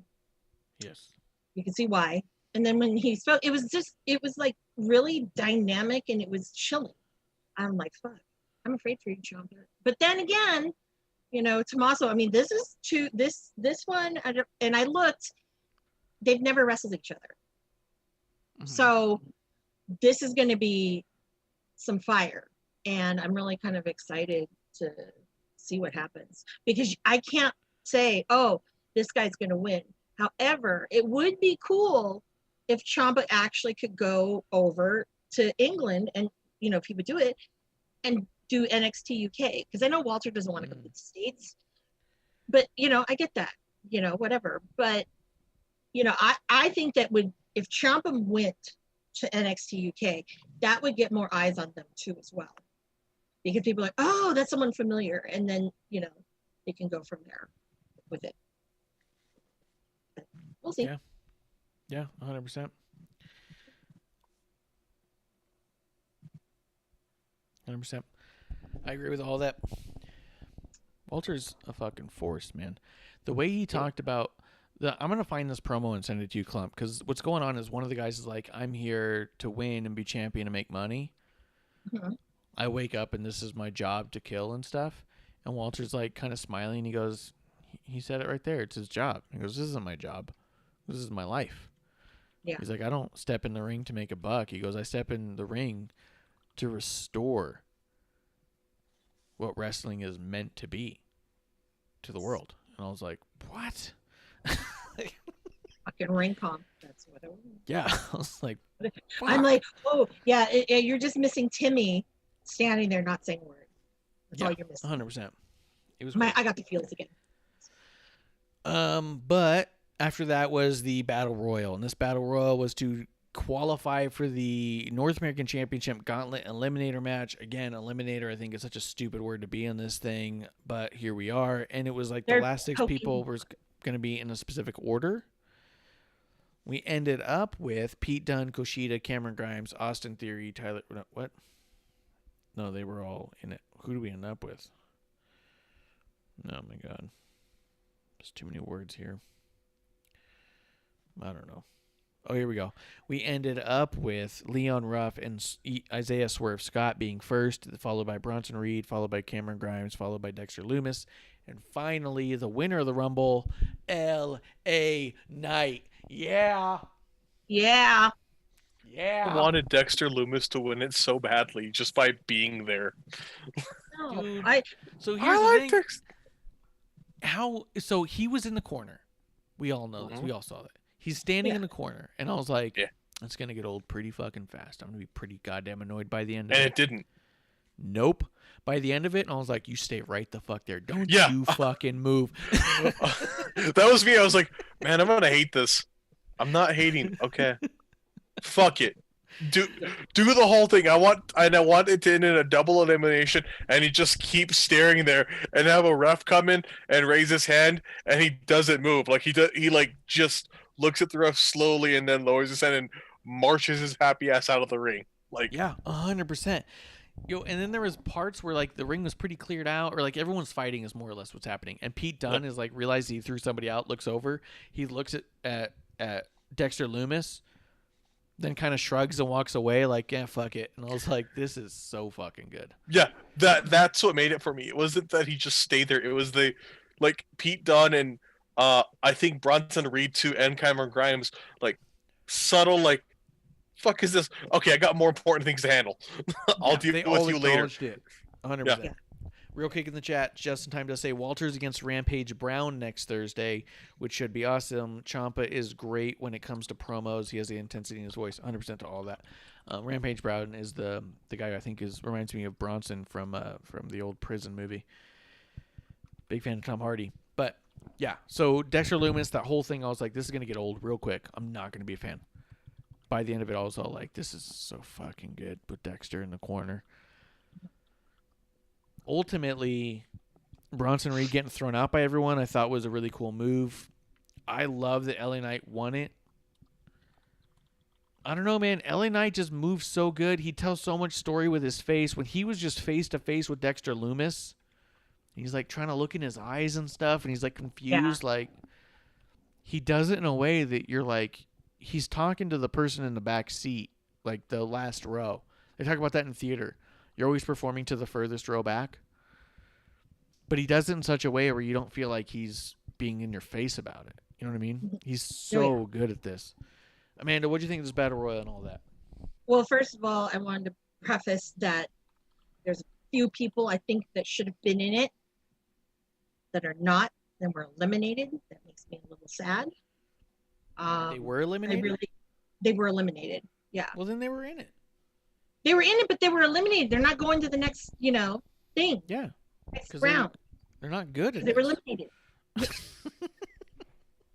Yes. You can see why. And then when he spoke, it was like really dynamic and it was chilling. I'm like, fuck, I'm afraid for you, Ciampa. But then again, Tommaso, I mean, this one, and I looked, they've never wrestled each other. Mm-hmm. So this is going to be some fire. And I'm really kind of excited to see what happens, because I can't say, oh, this guy's going to win. However, it would be cool if Ciampa actually could go over to England and, if he would do it and do NXT UK, because I know Walter doesn't want to go to the States, but, I get that, whatever. But, I think that if Ciampa went to NXT UK, that would get more eyes on them too as well. Because people are like, oh, that's someone familiar. And then, they can go from there with it. But we'll see. Yeah, 100%. 100%. I agree with all that. Walter's a fucking force, man. The way he talked about I'm going to find this promo and send it to you, Klump, because what's going on is one of the guys is like, I'm here to win and be champion and make money. Mm-hmm. I wake up and this is my job to kill and stuff. And Walter's like kind of smiling. He goes, he said it right there. It's his job. He goes, this isn't my job. This is my life. Yeah. He's like, I don't step in the ring to make a buck. He goes, I step in the ring to restore what wrestling is meant to be to the world. And I was like, what? Fucking ring comp. That's what it was. Yeah. I was like, I'm like, oh, yeah, you're just missing Timmy standing there not saying a word. That's all you're missing. 100%. It was I got the feels again. But after that was the Battle Royal. And this Battle Royal was to qualify for the North American Championship Gauntlet Eliminator match. Again, Eliminator, I think, is such a stupid word to be in this thing. But here we are. And it was like the last 6 people were going to be in a specific order. We ended up with Pete Dunne, Kushida, Cameron Grimes, Austin Theory, Tyler... What? No, they were all in it. Who do we end up with? Oh, my God. There's too many words here. I don't know. Oh, here we go. We ended up with Leon Ruff and Isaiah Swerve Scott being first, followed by Bronson Reed, followed by Cameron Grimes, followed by Dexter Lumis, and finally the winner of the Rumble, L.A. Knight. Yeah. Yeah. Yeah. I wanted Dexter Lumis to win it so badly just by being there. No, Dude. I So here's the thing. Dexter. So he was in the corner. We all know this. We all saw that. He's standing in the corner, and I was like, "It's gonna get old pretty fucking fast. I'm gonna be pretty goddamn annoyed by the end of it." And it didn't. Nope. By the end of it, I was like, "You stay right the fuck there. Don't you fucking move." That was me. I was like, "Man, I'm gonna hate this. I'm not hating. Okay, fuck it. Do the whole thing. I want it to end in a double elimination, and he just keeps staring there, and have a ref come in and raise his hand, and he doesn't move. Like he like just looks at the ref slowly, and then lowers his head and marches his happy ass out of the ring. Like, yeah, 100%. Yo, and then there was parts where like the ring was pretty cleared out, or like everyone's fighting is more or less what's happening. And Pete Dunne is like realized he threw somebody out, looks over, he looks at Dexter Lumis, then kind of shrugs and walks away like, yeah, fuck it. And I was like, this is so fucking good. Yeah, that's what made it for me. It wasn't that he just stayed there. It was the like Pete Dunne and I think Bronson Reed too, and Cameron Grimes, like subtle like, fuck is this? Okay, I got more important things to handle. I'll deal with you later. It, 100%. Yeah. Real kick in the chat. Just in time to say Walters against Rampage Brown next Thursday, which should be awesome. Ciampa is great when it comes to promos. He has the intensity in his voice. 100% to all that. Rampage Brown is the guy I think reminds me of Bronson from the old prison movie. Big fan of Tom Hardy. But yeah, so Dexter Lumis, that whole thing, I was like, this is gonna get old real quick. I'm not gonna be a fan. By the end of it, I was all like, this is so fucking good. Put Dexter in the corner. Ultimately, Bronson Reed getting thrown out by everyone I thought was a really cool move. I love that LA Knight won it. I don't know, man. LA Knight just moves so good. He tells so much story with his face. When he was just face-to-face with Dexter Lumis, he's like trying to look in his eyes and stuff, and he's like confused. Yeah. Like, he does it in a way that you're like, he's talking to the person in the back seat, like the last row. They talk about that in theater. You're always performing to the furthest row back. But he does it in such a way where you don't feel like he's being in your face about it. You know what I mean? He's so good at this. Amanda, what do you think of this Battle Royal and all that? Well, first of all, I wanted to preface that there's a few people I think that should have been in it that are not, and were eliminated. That makes me a little sad. They were eliminated? They were eliminated, yeah. Well, then they were in it. They were in it, but they were eliminated. They're not going to the next, thing. Yeah. Next round. They're not good at it. They were eliminated.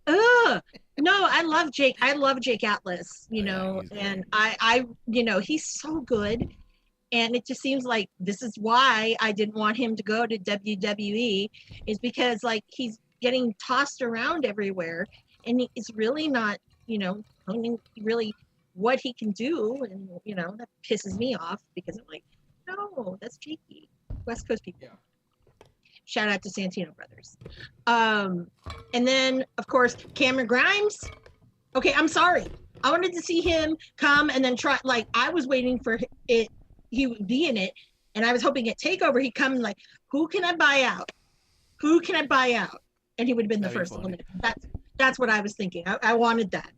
Ugh. No, I love Jake. I love Jake Atlas, and I he's so good. And it just seems like this is why I didn't want him to go to WWE, is because like he's getting tossed around everywhere, and it's really not, really what he can do, and that pisses me off because I'm like, no, that's Jakey. West Coast people. Yeah. Shout out to Santino Brothers. And then of course Cameron Grimes. Okay, I'm sorry. I wanted to see him come and then try. Like I was waiting for it. He would be in it, And I was hoping at TakeOver he'd come like, who can I buy out? Who can I buy out? And he would have been the That'd be first funny. eliminated. That's what I was thinking. I wanted that.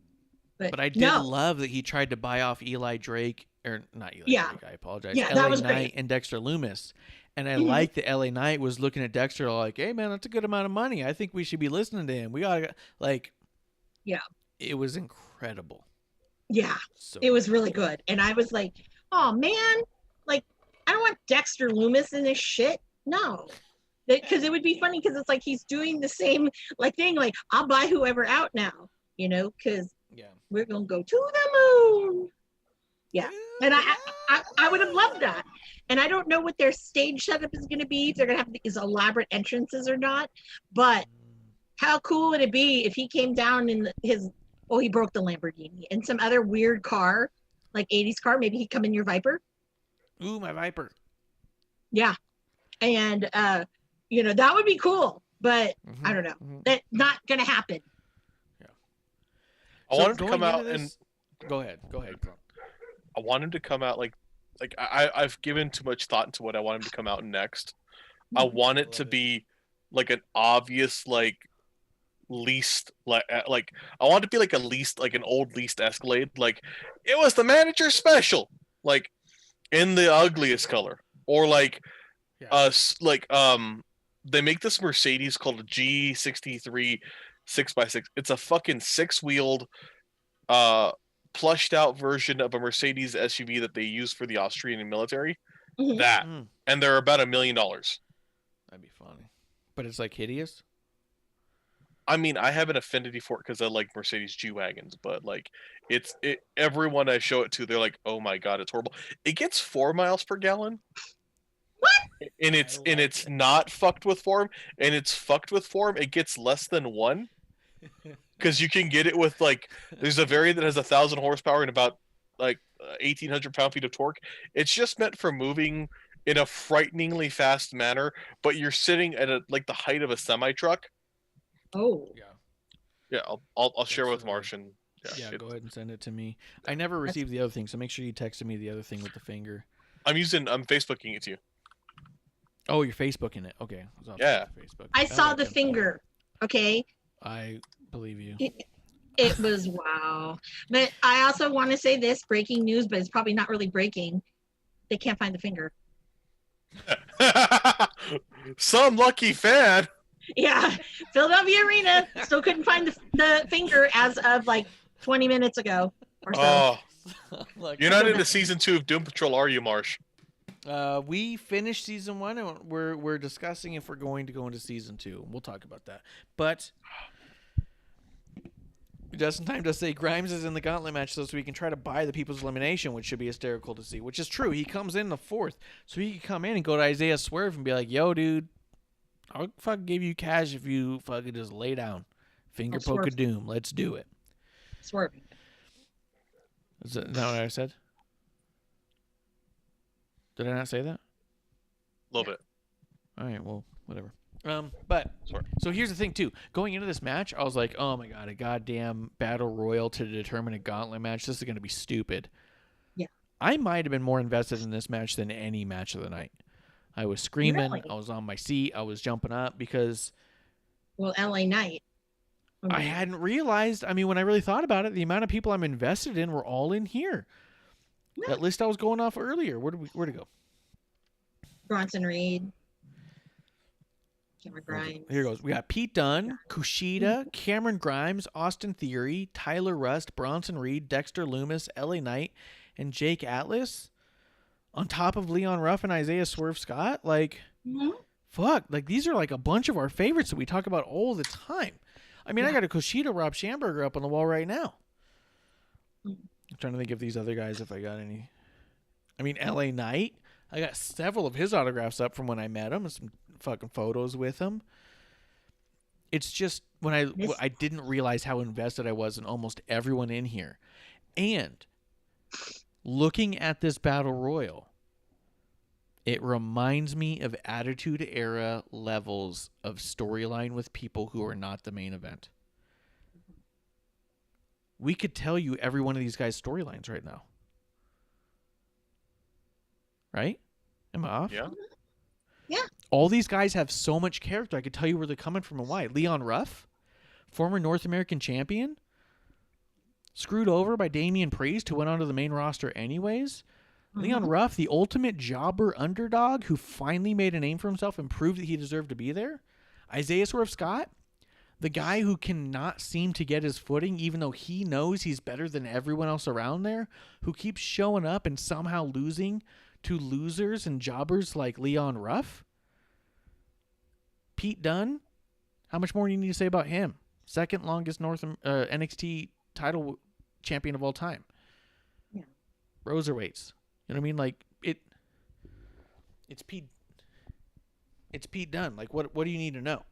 But I did no. love that he tried to buy off Eli Drake, or not Eli Yeah. Drake, I apologize. Yeah, LA that was Knight great. and Dexter Loomis. And I Mhm. like that LA Knight was looking at Dexter like, hey, man, that's a good amount of money. I think we should be listening to him. We got to, like, Yeah. It was incredible. Yeah. So It was really good. And I was like, oh, man, like, I don't want Dexter Loomis in this shit. No. Because it would be funny because it's like he's doing the same like thing. Like, I'll buy whoever out now, you know, because yeah. we're going to go to the moon. Yeah. And I would have loved that. And I don't know what their stage setup is going to be, if they're going to have these elaborate entrances or not. But how cool would it be if he came down in his, oh, he broke the Lamborghini, and some other weird car, like 80s car. Maybe he'd come in your Viper. Ooh, my Viper. Yeah. And, you know, that would be cool. But I don't know. That's not going to happen. Yeah. I want him to come out and go ahead. Clint. I want him to come out like I've given too much thought into what I want him to come out next. I want it to be like an obvious least I want it to be like a least, like an old least Escalade, like it was the manager special, like in the ugliest color, or like they make this Mercedes called a G63 6x6. It's a fucking 6-wheeled plushed out version of a Mercedes SUV that they use for the Austrian military. That, and they're about $1 million. That'd be funny, but it's like hideous. I mean, I have an affinity for it because I like Mercedes G-Wagons, but like everyone I show it to, they're like, "Oh my god, it's horrible." It gets 4 miles per gallon. What? And it's not fucked with form, and it's fucked with form. It gets less than 1. Because you can get it with there's a variant that has 1,000 horsepower and about 1,800 pound-feet of torque. It's just meant for moving in a frighteningly fast manner, but you're sitting at the height of a semi truck. Oh. Yeah. I'll share with Marsh and go ahead and send it to me. I never received the other thing, so make sure you texted me the other thing with the finger. I'm Facebooking it to you. Oh, you're Facebooking it. Okay. Yeah. Facebook. I saw the finger. Okay. I believe you. It was wow. But I also want to say this, breaking news, but it's probably not really breaking. They can't find the finger. Some lucky fan. Yeah. Philadelphia Arena still couldn't find the finger as of 20 minutes ago or so. Oh. You're not into season 2 of Doom Patrol, are you, Marsh? We finished season 1, and we're discussing if we're going to go into season 2. We'll talk about that. But just in time to say Grimes is in the gauntlet match, so we can try to buy the People's Elimination, which should be hysterical to see. Which is true. He comes in the 4th, so he can come in and go to Isaiah Swerve and be like, "Yo, dude, I'll fucking give you cash if you fucking just lay down, finger poke of doom. Let's do it." Swerve. Is that not what I said? Did I not say that? A little bit. All right, well, whatever. But so here's the thing too. Going into this match, I was like, "Oh my god, a goddamn battle royal to determine a gauntlet match. This is going to be stupid." Yeah. I might have been more invested in this match than any match of the night. I was screaming. Really? I was on my seat. I was jumping up because LA Knight. I hadn't realized. I mean, when I really thought about it, the amount of people I'm invested in were all in here. Yeah. That list I was going off earlier. Where to go? Bronson Reed. Cameron Grimes. Here goes. We got Pete Dunne, Kushida, Cameron Grimes, Austin Theory, Tyler Rust, Bronson Reed, Dexter Loomis, LA Knight, and Jake Atlas. On top of Leon Ruff and Isaiah Swerve Scott. Fuck. These are a bunch of our favorites that we talk about all the time. I mean, I got a Kushida Rob Schamberger up on the wall right now. I'm trying to think of these other guys if I got any. I mean, LA Knight. I got several of his autographs up from when I met him and some fucking photos with him. It's just when I didn't realize how invested I was in almost everyone in here. And looking at this battle royal, it reminds me of Attitude Era levels of storyline with people who are not the main event. We could tell you every one of these guys' storylines right now. Right? Am I off? Yeah. Yeah. All these guys have so much character. I could tell you where they're coming from and why. Leon Ruff, former North American champion, screwed over by Damian Priest, who went onto the main roster anyways. Leon Ruff, the ultimate jobber underdog who finally made a name for himself and proved that he deserved to be there. Isaiah Swerve Scott, the guy who cannot seem to get his footing even though he knows he's better than everyone else around there, who keeps showing up and somehow losing to losers and jobbers like Leon Ruff. Pete Dunne, how much more do you need to say about him? Second longest NXT title champion of all time. Yeah. Roserweights. You know what I mean? Like it's Pete Dunne. Like what do you need to know?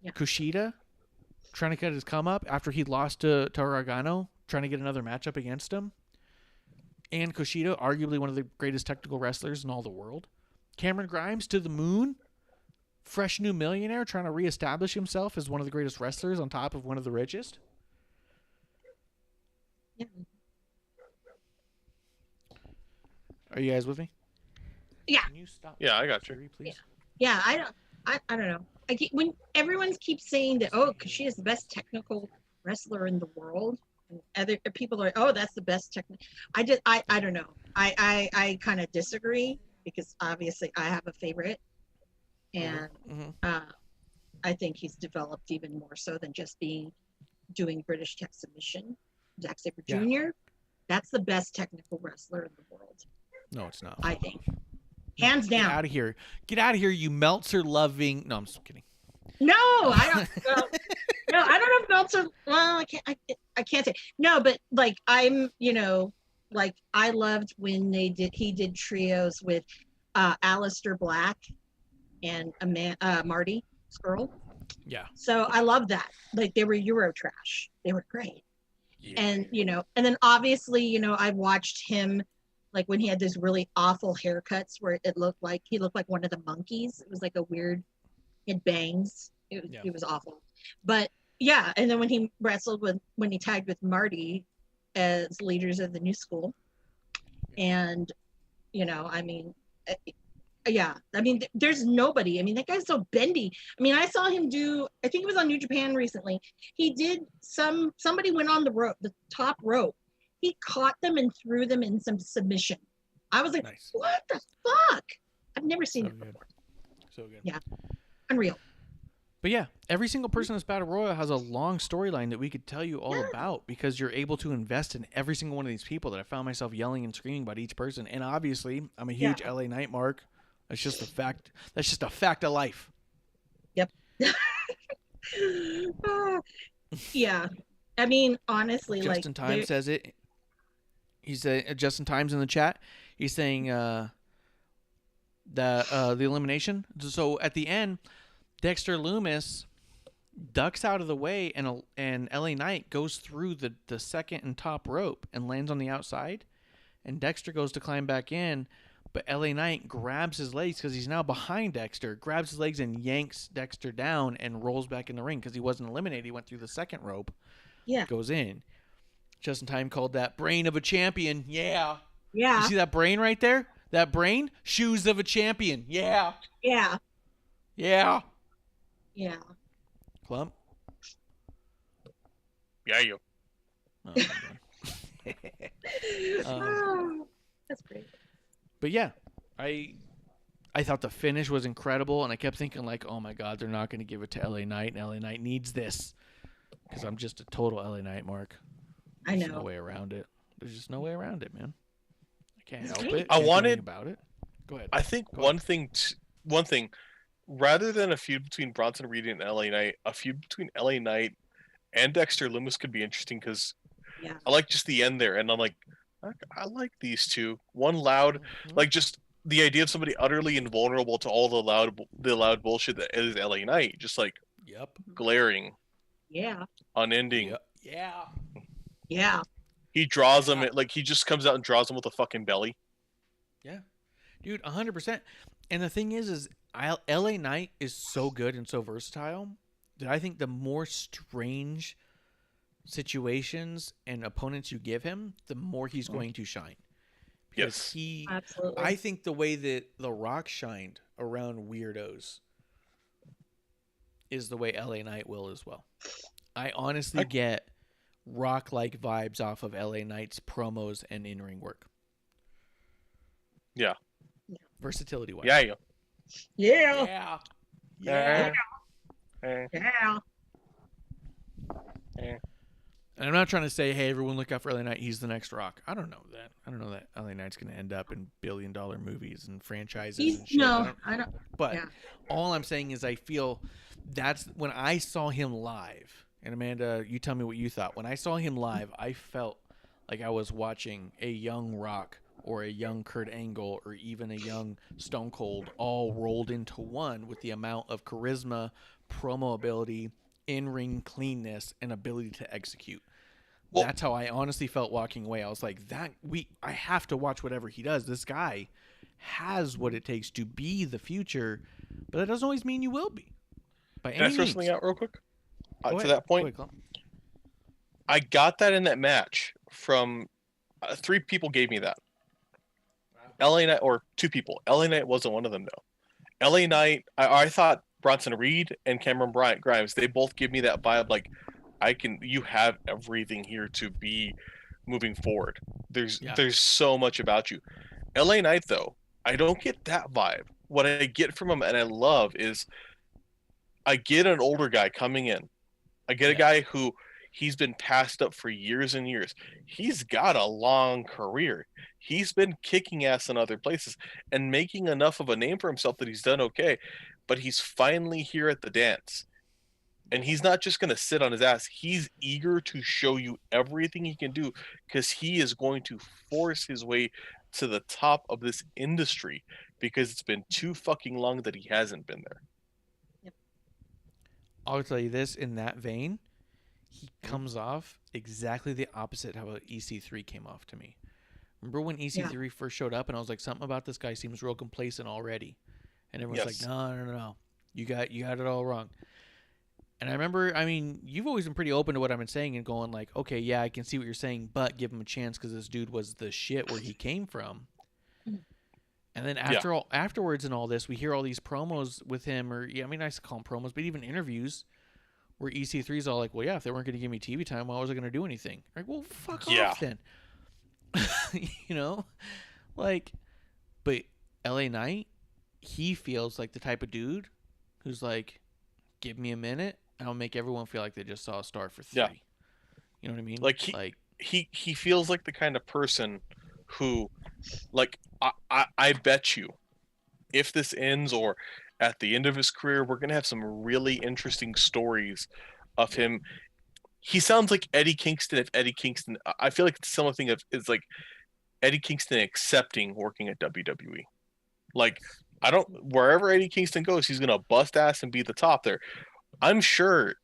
Yeah. Kushida trying to cut his come up after he lost to Gargano, trying to get another matchup against him. And Kushida, arguably one of the greatest technical wrestlers in all the world. Cameron Grimes to the moon. Fresh new millionaire trying to reestablish himself as one of the greatest wrestlers on top of one of the richest. Yeah. Are you guys with me? Yeah. Can you stop? Yeah, I got you. Siri, please? Yeah, I don't know. When everyone keeps saying that, oh, because she is the best technical wrestler in the world, and other people are, oh, that's the best technical. I don't know. I kind of disagree because obviously I have a favorite, and I think he's developed even more so than just doing British Tech Submission. Zack Sabre Jr. That's the best technical wrestler in the world. No, it's not. I think. Hands down. Get out of here. Get out of here, you Meltzer loving. No, I'm just kidding. No, I don't. No, I don't know if Meltzer. Well, I can't say. No, but like I'm, like I loved when he did trios with Aleister Black and Marty Skrull. Yeah. So I love that. Like they were Euro trash. They were great. Yeah. And and then obviously, I watched him like when he had those really awful haircuts where he looked like one of the monkeys. It was like a weird, he had bangs. It was awful. But yeah, and then when he tagged with Marty as leaders of the new school, and there's nobody. I mean, that guy's so bendy. I mean, I saw him I think it was on New Japan recently. He did somebody went on the top rope. He caught them and threw them in some submission. I was like, nice. What the fuck? I've never seen it before. So good. Yeah. Unreal. But yeah, every single person in this Battle Royal has a long storyline that we could tell you all about because you're able to invest in every single one of these people that I found myself yelling and screaming about each person. And obviously, I'm a huge LA Knight mark. That's just a fact. That's just a fact of life. Yep. Yeah. I mean, honestly, Justin Time says it. He said Justin Time's in the chat. He's saying the elimination. So at the end, Dexter Lumis ducks out of the way, and LA Knight goes through the second and top rope and lands on the outside. And Dexter goes to climb back in, but LA Knight grabs his legs because he's now behind Dexter, grabs his legs and yanks Dexter down and rolls back in the ring because he wasn't eliminated. He went through the second rope. Yeah. Goes in. Justin Time called that brain of a champion. Yeah. Yeah. You see that brain right there? That brain? Shoes of a champion. Yeah. Yeah. Yeah. Yeah. Klump? Yeah, you. Oh, that's great. But yeah, I thought the finish was incredible, and I kept thinking like, oh my God, they're not going to give it to LA Knight, and LA Knight needs this because I'm just a total LA Knight mark. There's no way around it. There's just no way around it, man. I can't help it. I wanted about it. Go ahead. I think one thing, rather than a feud between Bronson Reed and LA Knight, a feud between LA Knight and Dexter Lumis could be interesting because I like just the end there, and I'm like, I like these two. One loud, like just the idea of somebody utterly invulnerable to all the loud bullshit that is LA Knight, just like glaring, unending, yeah. He draws them like he just comes out and draws them with a fucking belly. Yeah, dude, 100%. And the thing is LA Knight is so good and so versatile that I think the more strange situations and opponents you give him, the more he's going to shine. Yes. Absolutely. I think the way that The Rock shined around weirdos is the way LA Knight will as well. I honestly get Rock-like vibes off of LA Knight's promos and in-ring work. Yeah. Versatility-wise. Yeah. Yeah. Yeah. Yeah. And I'm not trying to say, hey, everyone look out for LA Knight. He's the next Rock. I don't know that. I don't know that LA Knight's going to end up in billion-dollar movies and franchises and shit. I don't. But Yeah. all I'm saying is I feel that's when I saw him live. And Amanda, you tell me what you thought. When I saw him live, I felt like I was watching a young Rock or a young Kurt Angle or even a young Stone Cold all rolled into one with the amount of charisma, promo ability, in-ring cleanness, and ability to execute. Well, that's how I honestly felt walking away. I was like, I have to watch whatever he does. This guy has what it takes to be the future, but that doesn't always mean you will be. By Can I any throw means. something out real quick? Go To ahead. that point, Go ahead, Klump. I got that in that match from 3 people gave me that. LA Knight, or 2 people. LA Knight wasn't one of them though. LA Knight, I thought Bronson Reed and Cameron Grimes, they both give me that vibe like you have everything here to be moving forward. There's so much about you. LA Knight though, I don't get that vibe. What I get from him and I love is I get an older guy coming in. I get a guy who he's been passed up for years and years. He's got a long career. He's been kicking ass in other places and making enough of a name for himself that he's done okay. But he's finally here at the dance. And he's not just going to sit on his ass. He's eager to show you everything he can do because he is going to force his way to the top of this industry because it's been too fucking long that he hasn't been there. I'll tell you this, in that vein, he comes off exactly the opposite how EC3 came off to me. Remember when EC3 first showed up and I was like, something about this guy seems real complacent already. And everyone's like, no. You got it all wrong. And I remember, I mean, you've always been pretty open to what I've been saying and going like, okay, yeah, I can see what you're saying, but give him a chance because this dude was the shit where he came from. And then afterwards and all this, we hear all these promos with him, or I mean, I call them promos, but even interviews where EC3's all like, well, yeah, if they weren't going to give me TV time, why was I going to do anything? Like, well, fuck off then. You know? Like, but LA Knight, he feels like the type of dude who's like, give me a minute, and I'll make everyone feel like they just saw a star for 3. Yeah. You know what I mean? Like, he feels like the kind of person who, like, I bet you if this ends or at the end of his career, we're going to have some really interesting stories of him. He sounds like Eddie Kingston. If Eddie Kingston, I feel like it's something of is like Eddie Kingston accepting working at WWE. Like, wherever Eddie Kingston goes, he's going to bust ass and be the top there. I'm sure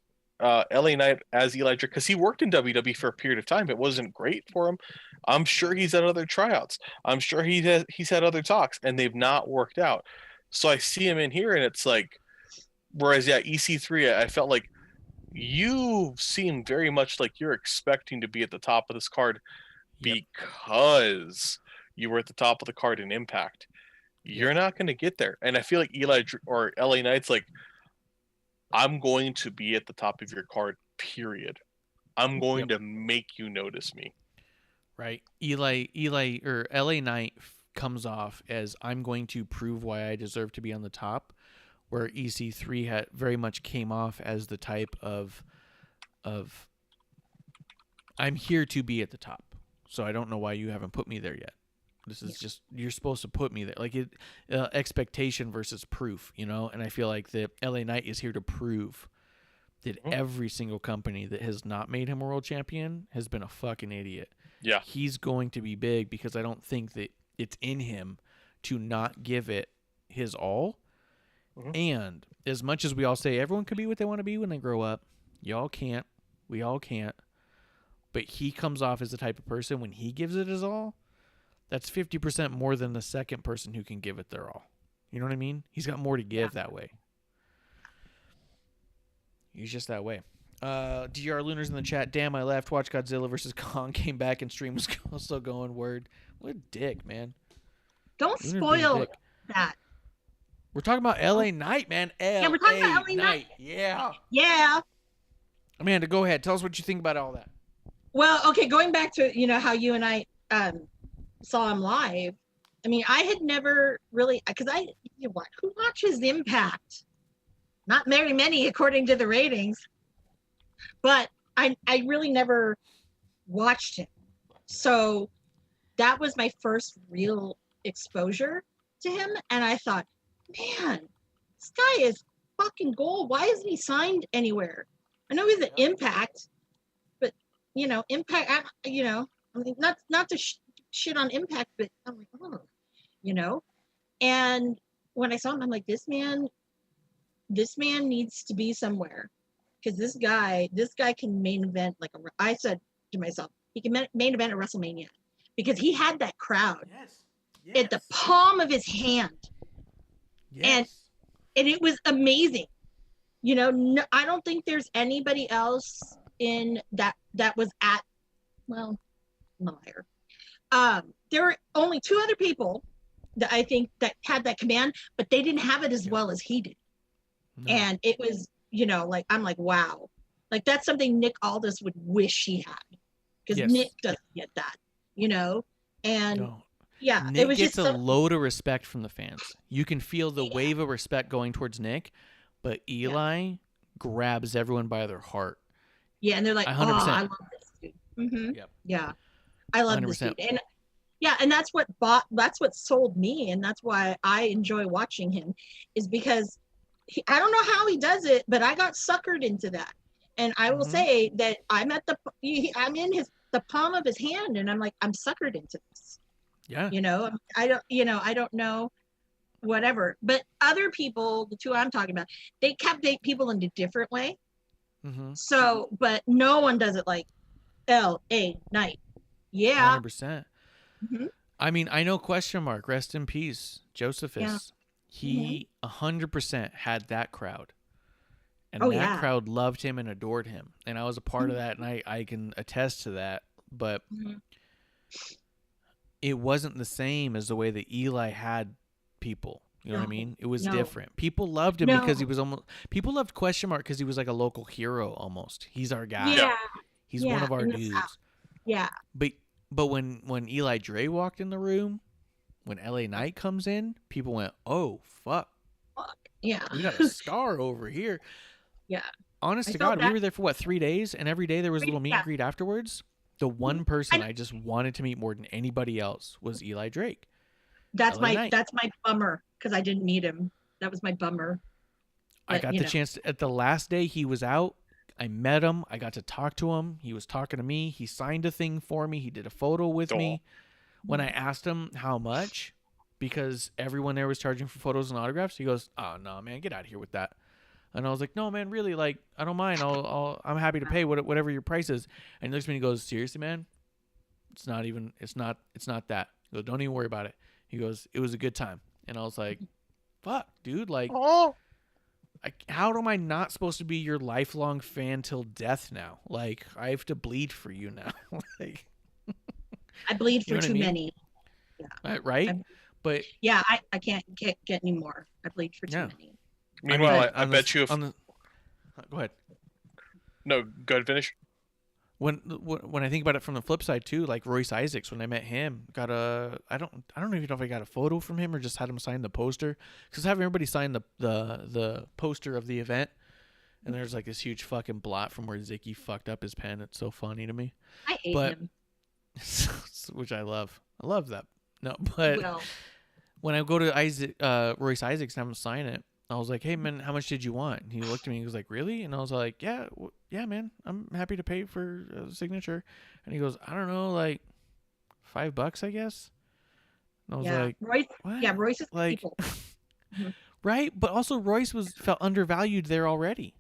LA Knight as Eli Drake, because he worked in WWE for a period of time. It wasn't great for him. I'm sure he's had other tryouts. I'm sure he's had other talks, and they've not worked out. So I see him in here, and it's like, whereas EC3, I felt like you seem very much like you're expecting to be at the top of this card because you were at the top of the card in Impact. You're not going to get there, and I feel like Eli or LA Knight's like, I'm going to be at the top of your card, period. I'm going to make you notice me. Right. Eli or LA Knight comes off as I'm going to prove why I deserve to be on the top, where EC3 had very much came off as the type of I'm here to be at the top. So I don't know why you haven't put me there yet. This is just, you're supposed to put me there. Like expectation versus proof, you know? And I feel like the LA Knight is here to prove that every single company that has not made him a world champion has been a fucking idiot. Yeah. He's going to be big because I don't think that it's in him to not give it his all. And as much as we all say everyone can be what they want to be when they grow up, y'all can't. We all can't. But he comes off as the type of person when he gives it his all, that's 50% more than the second person who can give it their all. You know what I mean? He's got more to give that way. He's just that way. DR Lunar's in the chat. Damn, I left. Watch Godzilla versus Kong. Came back and stream was still going. Word. What a dick, man. Don't Lunar's being a spoil dick. that. We're talking about LA Knight, man. Yeah, we're talking about LA Knight. Yeah. Yeah. Amanda, go ahead. Tell us what you think about all that. Well, okay, going back to, how you and I saw him live. I mean, I had never really, because who watches Impact? Not very many, according to the ratings. But I really never watched him. So that was my first real exposure to him. And I thought, man, this guy is fucking gold. Why isn't he signed anywhere? I know he's an Impact, but, Impact, I mean, not to shit on Impact, but I'm like, and when I saw him, I'm like, this man needs to be somewhere, because this guy can main event I said to myself, he can main event at WrestleMania, because he had that crowd at the palm of his hand. Yes. And it was amazing. No, I don't think there's anybody else in that was at, well, I'm a liar. There were only 2 other people that I think that had that command, but they didn't have it as well as he did. No. And it was, I'm like, wow. Like, that's something Nick Aldis would wish he had, because Nick doesn't get that, and no. Yeah, Nick it was gets just a load of respect from the fans. You can feel the wave of respect going towards Nick, but Eli grabs everyone by their heart. Yeah, and they're like, 100%. oh, I love this dude. Mm-hmm. Yep. Yeah, I love 100%. This dude. And and that's what sold me, and that's why I enjoy watching him, is because I don't know how he does it, but I got suckered into that. And I will say that I'm in the palm of his hand, and I'm like, I'm suckered into this. Yeah. I don't know, whatever. But other people, the 2 I'm talking about, they captivate people in a different way. Mm-hmm. So, but no one does it like LA Knight. Yeah. 100%. Mm-hmm. I mean, I know question mark, rest in peace, Josephus. Yeah. He 100% had that crowd. And that crowd loved him and adored him. And I was a part of that, and I can attest to that. But it wasn't the same as the way that Eli had people. You know what I mean? It was different. People loved him because he was people loved question mark because he was like a local hero almost. He's our guy. Yeah. He's one of our dudes. Yeah. But when Eli Dre walked in the room, when LA Knight comes in, people went, oh, fuck. Yeah. We got a star over here. Yeah. Honest to God, we were there for 3 days, and every day there was a little meet and greet afterwards. The one person I just wanted to meet more than anybody else was Eli Drake. That's my bummer, because I didn't meet him. That was my bummer. But, I got the chance at the last day he was out. I met him. I got to talk to him. He was talking to me. He signed a thing for me. He did a photo with me. When I asked him how much, because everyone there was charging for photos and autographs, he goes, "Oh no, man, get out of here with that." And I was like, "No, man, really, like, I don't mind. I'm happy to pay whatever your price is." And he looks at me and he goes, "Seriously, man, it's not that." I go, "Don't even worry about it." He goes, "It was a good time." And I was like, "Fuck, dude, like, how am I not supposed to be your lifelong fan till death now? Like, I have to bleed for you now." Like, I bleed for too many. Yeah. Right? But yeah, I can't get any more. I bleed for too many. Meanwhile, I bet you if... Go ahead. No, go ahead, finish. When I think about it from the flip side too, like Royce Isaacs, when I met him, I don't even know if I got a photo from him or just had him sign the poster, because having everybody sign the poster of the event, and there's like this huge fucking blot from where Zicky fucked up his pen. It's so funny to me. I hate him. Which I love. I love that. No, but when I go to Royce Isaacs and have him sign it, I was like, "Hey man, how much did you want?" And he looked at me and he was like, "Really?" And I was like, "Yeah, man, I'm happy to pay for a signature." And he goes, "I don't know, like $5, I guess." And I was like, Royce, what? Yeah, Royce is like, people. Right? But also Royce felt undervalued there already.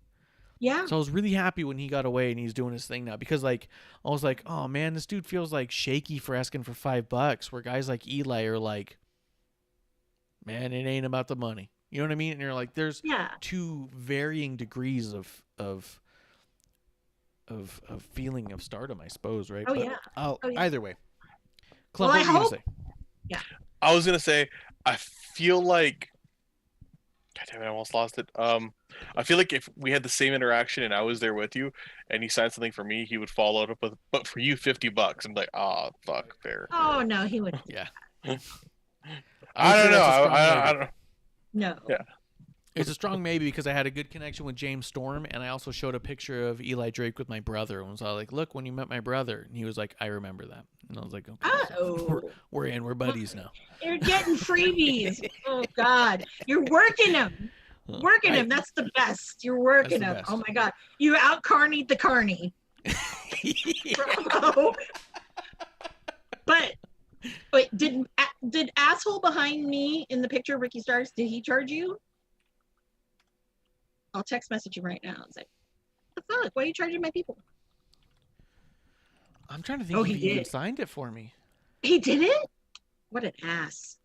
Yeah. So I was really happy when he got away and he's doing his thing now, because like I was like, oh man, this dude feels like shaky for asking for $5, where guys like Eli are like, man, it ain't about the money. You know what I mean? And you're like, there's two varying degrees of feeling of stardom, I suppose, right? Oh, But yeah. Oh, Oh, yeah. either way. Well, Klump, I what were you hope. gonna say? I was gonna say, I feel like, God damn it, I almost lost it. I feel like if we had the same interaction and I was there with you, and he signed something for me, he would follow it up with, "But for you, $50." I'm like, oh fuck, fair. Oh no, he wouldn't. Yeah. I would say don't know. that's a strong I maybe. don't know. No. Yeah. It's a strong maybe because I had a good connection with James Storm, and I also showed a picture of Eli Drake with my brother, and was all like, "Look, when you met my brother," and he was like, "I remember that," and I was like, "Okay, so Oh, we're in, we're buddies now." you're getting freebies. Oh God, you're working them. Working him. That's the best. You're working the him. best. Oh my God. You out carnied the carny. Bravo. But wait, did asshole behind me in the picture of Ricky Starks, did he charge you? I'll text message him right now and say, what the fuck? Why are you charging my people? I'm trying to think Oh, if he he even did. signed it for me. He did it? What an ass.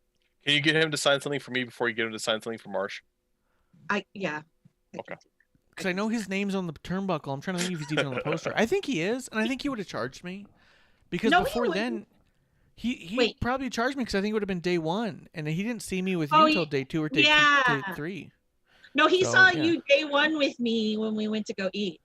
Can you get him to sign something for me before you get him to sign something for Marsh? Yeah. Okay. Because I know his name's on the turnbuckle. I'm trying to think if he's even on the poster. I think he is, and I think he would have charged me. Because No, he before wouldn't. then, he Wait. probably charged me because I think it would have been day one, and he didn't see me with Oh, you until day 2 or day yeah. 3. No, he So, saw yeah. you day one with me when we went to go eat.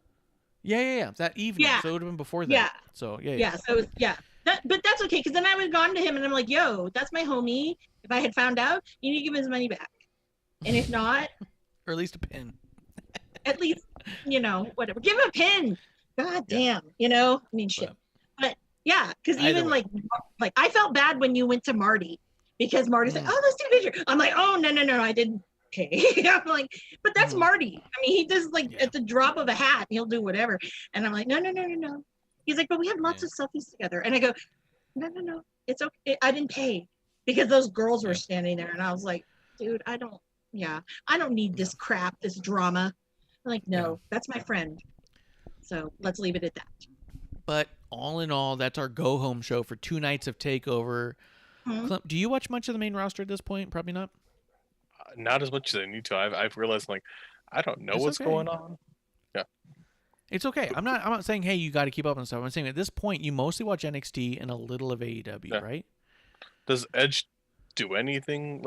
Yeah. That evening. Yeah. So it would have been before that. Yeah. So yeah. Yeah. So yeah. But that's okay, because then I would have gone to him and I'm like, yo, that's my homie. If I had found out, you need to give him his money back. And if not, Or at least a pin. at least, whatever. Give him a pin. God damn, I mean, shit. But yeah, because even way. like I felt bad when you went to Marty, because Marty's like, oh, let's take a picture. I'm like, oh, no, I didn't pay. I'm like, but that's Marty. I mean, he does at the drop of a hat, he'll do whatever. And I'm like, no. He's like, but we have lots of selfies together. And I go, no, it's okay. I didn't pay because those girls were standing there. And I was like, dude, I don't need this crap, this drama. I'm like, no, that's my friend. So let's leave it at that. But all in all, that's our go home show for 2 nights of Takeover. Klump, do you watch much of the main roster at this point? Probably not. Not as much as I need to. I've realized I don't know what's going on. Yeah. It's okay. I'm not saying, hey, you got to keep up and stuff. I'm saying at this point, you mostly watch NXT and a little of AEW, right? Does Edge do anything?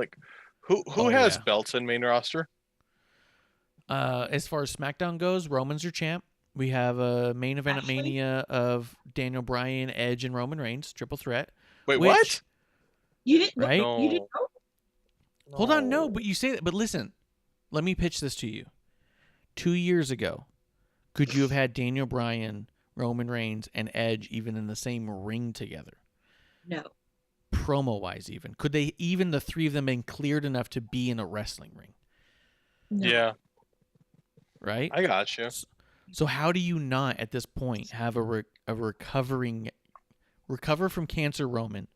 Who has belts in main roster? As far as SmackDown goes, Roman's your champ. We have a main event at Mania of Daniel Bryan, Edge, and Roman Reigns, triple threat. Wait, what? You didn't, right? No. You didn't know? Hold on, no, but you say that. But listen, let me pitch this to you. 2 years ago, could you have had Daniel Bryan, Roman Reigns, and Edge even in the same ring together? No. Promo-wise, even. Could they, even the three of them, been cleared enough to be in a wrestling ring? No. Yeah. Right? I got you. So how do you not, at this point, have a recover from cancer Roman,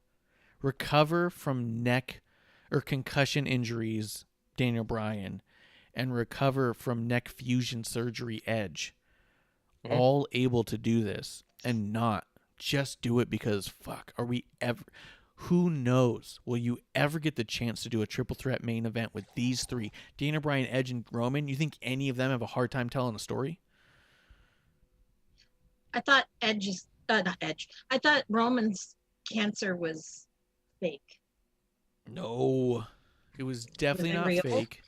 recover from neck or concussion injuries Daniel Bryan, and recover from neck fusion surgery Edge, all able to do this and not just do it because, fuck, are we ever... Who knows? Will you ever get the chance to do a triple threat main event with these three? Daniel Bryan, Edge, and Roman? You think any of them have a hard time telling a story? I thought not Edge. I thought Roman's cancer was fake. No. It was definitely not real? fake.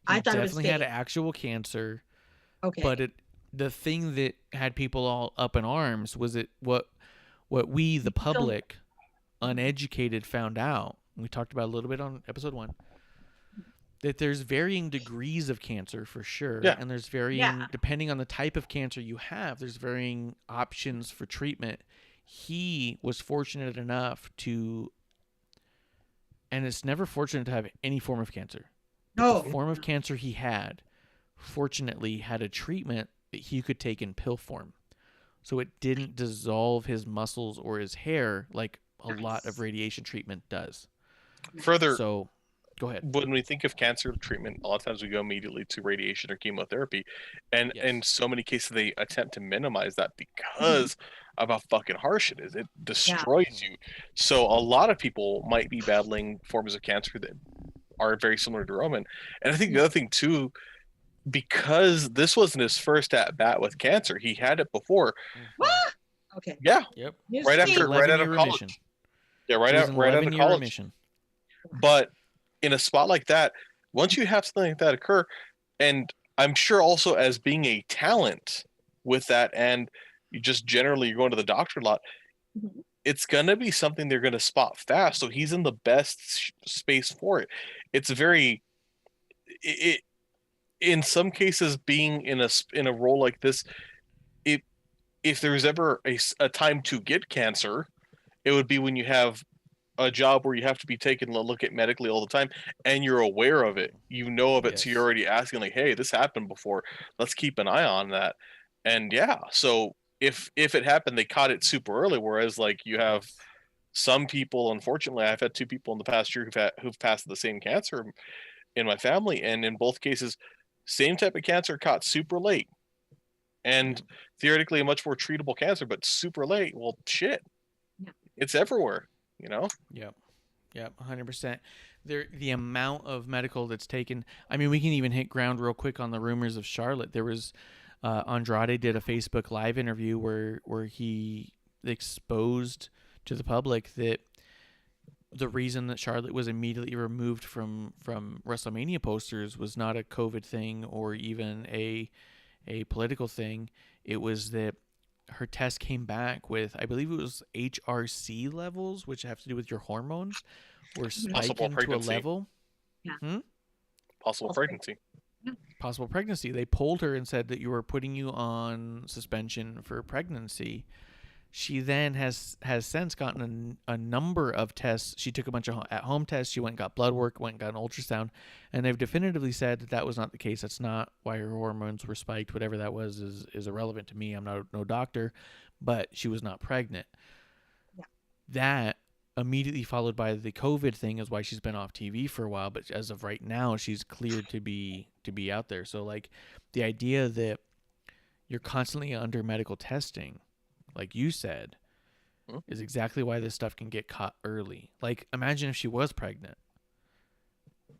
I thought it was definitely had fake. actual cancer. Okay. But the thing that had people all up in arms was what we, the public, uneducated, found out. We talked about a little bit on episode 1. That there's varying degrees of cancer for sure. Yeah. And there's varying, depending on the type of cancer you have, there's varying options for treatment. He was fortunate enough to, and it's never fortunate to have any form of cancer. No. The form of cancer he had, fortunately, had a treatment that he could take in pill form. So it didn't dissolve his muscles or his hair like a lot of radiation treatment does. Further, So, go ahead. when we think of cancer treatment, a lot of times we go immediately to radiation or chemotherapy, and in so many cases they attempt to minimize that because of how fucking harsh it is. It destroys you. So a lot of people might be battling forms of cancer that are very similar to Roman. And I think the other thing too, because this wasn't his first at bat with cancer. He had it before. What? Okay. Yeah, Yep. You right see? after right out of 11-year college. remission. Yeah, It was an right out of 11-year college. remission. But in a spot like that, once you have something like that occur, and I'm sure also as being a talent with that, and you just generally you're going to the doctor a lot, Mhm. it's gonna be something they're gonna spot fast. So he's in the best space for it. It's very it in some cases being in a role like this, it if there's ever a time to get cancer, it would be when you have a job where you have to be taken a look at medically all the time and you're aware of it, you know of it, so you're Yes. already asking like, hey, this happened before, let's keep an eye on that. And yeah, so if it happened, they caught it super early, whereas like you have some people, unfortunately I've had two people in the past year who've passed the same cancer in my family, and in both cases same type of cancer, caught super late, and theoretically a much more treatable cancer, but super late. Well, shit, Yeah. it's everywhere, you know. Yep. Yep. 100%. The amount of medical that's taken. I mean, we can even hit ground real quick on the rumors of Charlotte. There was Andrade did a Facebook Live interview where he exposed to the public that the reason that Charlotte was immediately removed from WrestleMania posters was not a COVID thing or even a political thing. It was that her test came back with, I believe it was HRC levels, which have to do with your hormones, were spiking to a pregnancy. level. Possible pregnancy. Possible pregnancy. They polled her and said that you were putting you on suspension for pregnancy. She then has since gotten a number of tests. She took a bunch of at-home tests. She went and got blood work, went and got an ultrasound, and they've definitively said that was not the case. That's not why her hormones were spiked. Whatever that was is irrelevant to me. I'm no doctor, but she was not pregnant. Yeah. That immediately followed by the COVID thing is why she's been off TV for a while. But as of right now, she's cleared to be out there. So like the idea that you're constantly under medical testing, like you said, is exactly why this stuff can get caught early. Like, imagine if she was pregnant.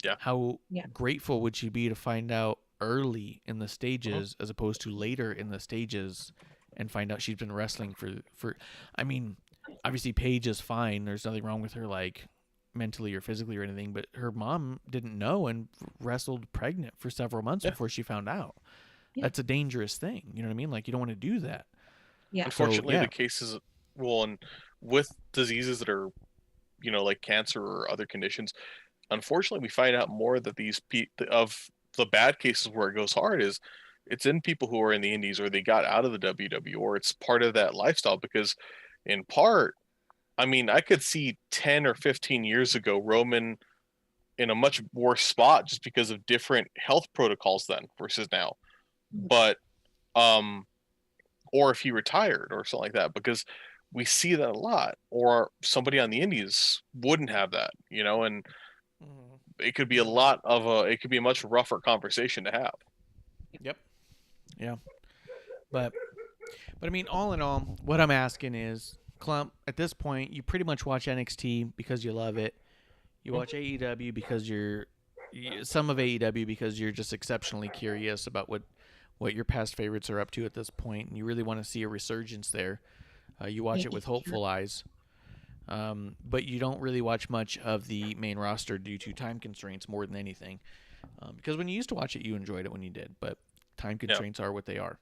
Yeah. How grateful would she be to find out early in the stages as opposed to later in the stages and find out she's been wrestling for I mean, obviously Paige is fine. There's nothing wrong with her, like, mentally or physically or anything, but her mom didn't know and wrestled pregnant for several months before she found out. Yeah. That's a dangerous thing. You know what I mean? Like, you don't want to do that. Yeah. Unfortunately, So, the cases, well, and with diseases that are, like cancer or other conditions, unfortunately, we find out more that of the bad cases where it goes hard is it's in people who are in the indies or they got out of the WWE or it's part of that lifestyle because in part, I mean, I could see 10 or 15 years ago, Roman in a much worse spot just because of different health protocols then versus now. But, or if he retired or something like that, because we see that a lot, or somebody on the indies wouldn't have that, and it could be it could be a much rougher conversation to have. Yep. Yeah. But I mean, all in all, what I'm asking is, Klump, at this point, you pretty much watch NXT because you love it. You watch AEW because some of AEW because you're just exceptionally curious about what your past favorites are up to at this point, and you really want to see a resurgence there. You watch it with hopeful eyes. But you don't really watch much of the main roster due to time constraints more than anything. Because when you used to watch it, you enjoyed it when you did, but time constraints are what they are.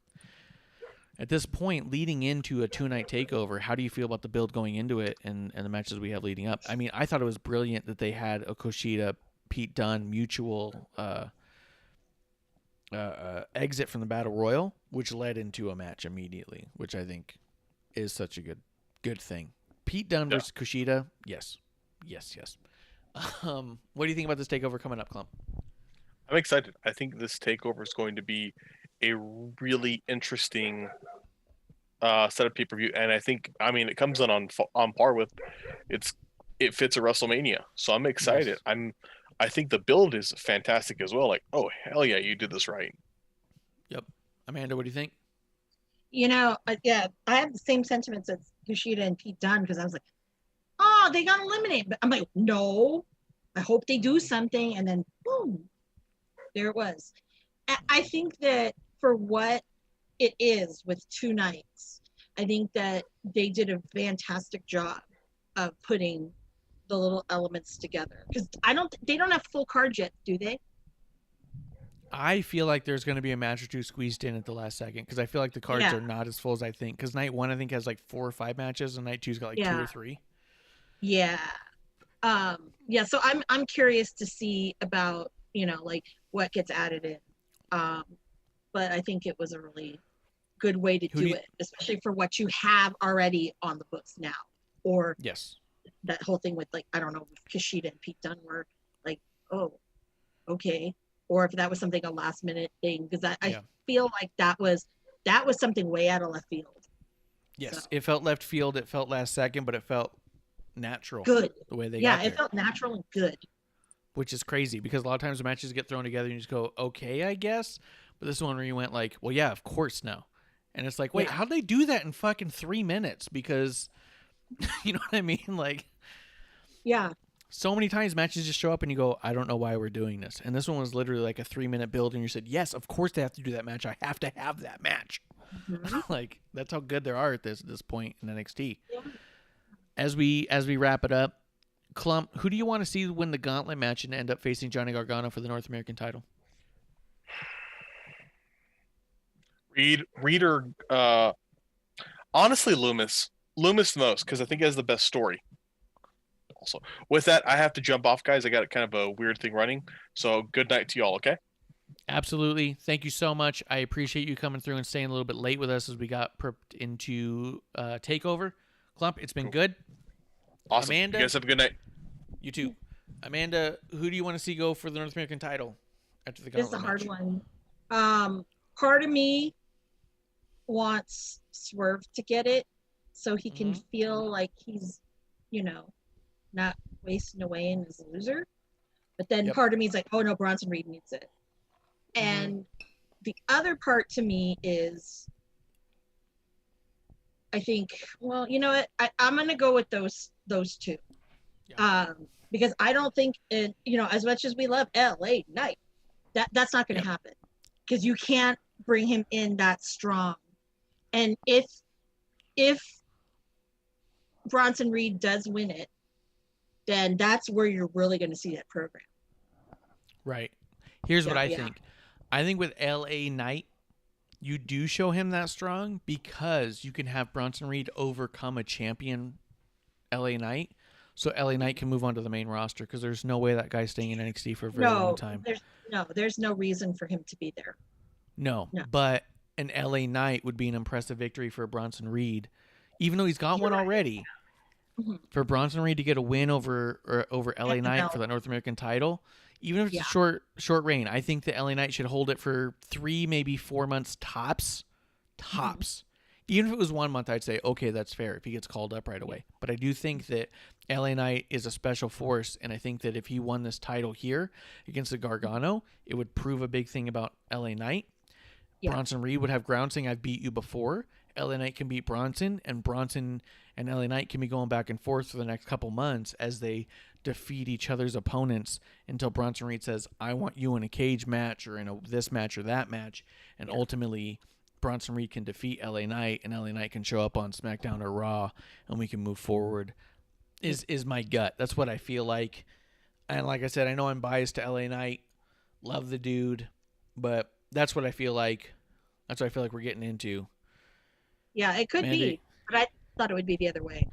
At this point, leading into a 2-night takeover, how do you feel about the build going into it and the matches we have leading up? I mean, I thought it was brilliant that they had a Kushida, Pete Dunne mutual exit from the Battle Royal, which led into a match immediately, which I think is such a good thing. Pete Dunne versus Kushida, yes. What do you think about this takeover coming up, Klump? I'm excited. I think this takeover is going to be a really interesting set of pay-per-view, and I think, it comes in on par with it fits a WrestleMania, so I'm excited. Yes. I think the build is fantastic as well. Like, oh hell yeah, you did this right. Yep. Amanda, what do you think? I have the same sentiments as Kushida and Pete Dunne because I was like, oh, they got eliminated. But I'm like, no, I hope they do something. And then, boom, there it was. I think that for what it is with 2 nights, I think that they did a fantastic job of putting the little elements together. Because they don't have full cards yet, do they? I feel like there's going to be a match or two squeezed in at the last second because I feel like the cards Yeah. are not as full as I think. Because night 1 I think has like 4 or 5 matches, and night 2's got like 2 Yeah. or 3. Yeah. Yeah. So I'm curious to see about like what gets added in. But I think it was a really good way to do it, especially for what you have already on the books now. Or Yes. that whole thing with, like, I don't know, Kushida and Pete Dunne were like, oh, okay. Or if that was something, a last minute thing, because I feel like that was something way out of left field. Yes, So. it felt left field. It felt last second, but it felt natural. Good. The way they got there. It felt natural and good. Which is crazy because a lot of times the matches get thrown together and you just go, okay, I guess. But this one where you went like, well, yeah, of course now. And it's like, wait, how'd they do that in fucking 3 minutes? Because, you know what I mean? Like, yeah. So many times matches just show up and you go, I don't know why we're doing this. And this one was literally like a 3-minute build and you said, yes, of course they have to do that match. I have to have that match. Mm-hmm. Like, that's how good there are at this point in NXT. Yeah. As we wrap it up, Klump, who do you want to see win the gauntlet match and end up facing Johnny Gargano for the North American title? Reed or honestly Loomis the most, because I think he has the best story. Also, with that, I have to jump off, guys. I got kind of a weird thing running, so good night to y'all. Okay. Absolutely. Thank you so much. I appreciate you coming through and staying a little bit late with us as we got prepped into Takeover. Klump, it's been good. Awesome. Amanda, you guys have a good night. You too. Amanda, who do you want to see go for the North American title after the gauntlet match? It's a hard one. Part of me wants Swerve to get it so he can feel like he's, not wasting away and is a loser. But then part of me is like, oh no, Bronson Reed needs it. And the other part to me is, I think, well, you know what? I'm going to go with those two. Yeah. Because I don't think, as much as we love LA Knight, that's not going to happen. Because you can't bring him in that strong. And if Bronson Reed does win it, then that's where you're really going to see that program. Right. Here's what I think. I think with LA Knight, you do show him that strong because you can have Bronson Reed overcome a champion LA Knight. So LA Knight can move on to the main roster because there's no way that guy's staying in NXT for a very long time. There's no reason for him to be there. No. But an LA Knight would be an impressive victory for Bronson Reed, even though he's got one already. For Bronson Reed to get a win over LA Knight for the North American title, even if it's a short reign, I think that LA Knight should hold it for 3, maybe 4 months tops. Even if it was 1 month, I'd say, okay, that's fair if he gets called up right away. But I do think that LA Knight is a special force, and I think that if he won this title here against the Gargano, it would prove a big thing about LA Knight. Yeah. Bronson Reed would have ground saying, I've beat you before. LA Knight can beat Bronson, and Bronson and LA Knight can be going back and forth for the next couple months as they defeat each other's opponents until Bronson Reed says, I want you in a cage match or in this match or that match. And ultimately, Bronson Reed can defeat LA Knight, and LA Knight can show up on SmackDown or Raw, and we can move forward, is my gut. That's what I feel like. And like I said, I know I'm biased to LA Knight. Love the dude, but that's what I feel like. That's what I feel like we're getting into. Yeah, it could be, but I thought it would be the other way.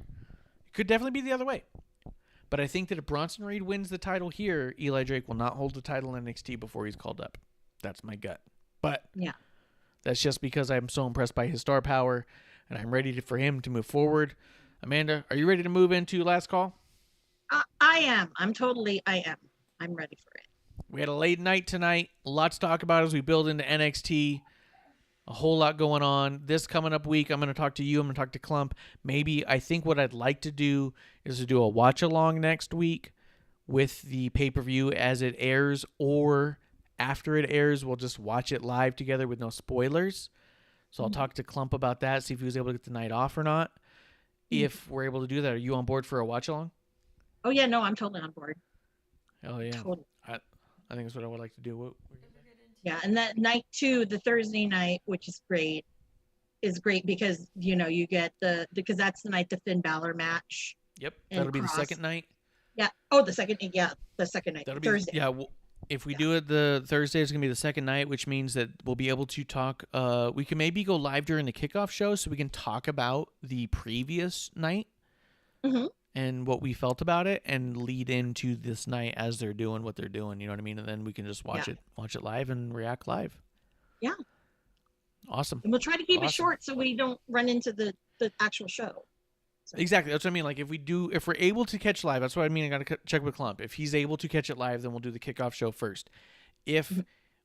It could definitely be the other way. But I think that if Bronson Reed wins the title here, Eli Drake will not hold the title in NXT before he's called up. That's my gut. But that's just because I'm so impressed by his star power, and I'm ready for him to move forward. Amanda, are you ready to move into last call? I am. I'm ready for it. We had a late night tonight. A lot to talk about as we build into NXT. A whole lot going on. This coming up week, I'm going to talk to you. I'm going to talk to Klump. Maybe I think what I'd like to do is to do a watch-along next week with the pay-per-view as it airs, or after it airs, we'll just watch it live together with no spoilers. So I'll talk to Klump about that, see if he was able to get the night off or not. If we're able to do that, are you on board for a watch-along? Oh, yeah, no, I'm totally on board. Hell yeah. Totally. I think that's what I would like to do. Yeah, and that night 2, the Thursday night, which is great because you get because that's the night the Finn Balor match. Yep, and that'll be the Cross. second night. Yeah. Oh, the second night. That'll Thursday. be if we do it the Thursday, it's gonna be the second night, which means that we'll be able to talk. We can maybe go live during the kickoff show, so we can talk about the previous night and what we felt about it, and lead into this night as they're doing what they're doing. You know what I mean? And then we can just watch it live and react live. Yeah. Awesome. And we'll try to keep it short so we don't run into the actual show. So. Exactly. That's what I mean. Like if we're able to catch live, that's what I mean. I got to check with Klump. If he's able to catch it live, then we'll do the kickoff show first. If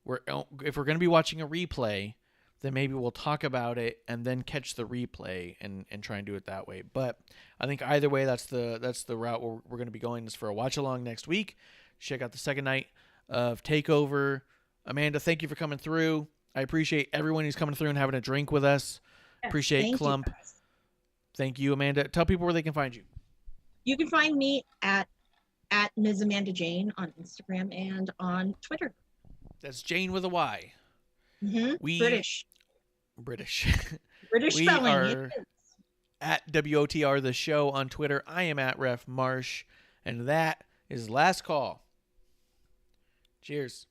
we're going to be watching a replay, then maybe we'll talk about it and then catch the replay and try and do it that way. But I think either way, that's the route we're going to be going. Is for a watch along next week. Check out the second night of Takeover. Amanda, thank you for coming through. I appreciate everyone who's coming through and having a drink with us. Appreciate Klump. Thank you, Amanda. Tell people where they can find you. You can find me at Ms. Amanda Jane on Instagram and on Twitter. That's Jane with a Y. British. British We spelling. Are at WOTR the show on Twitter. I am at Ref Marsh, and that is last call. Cheers.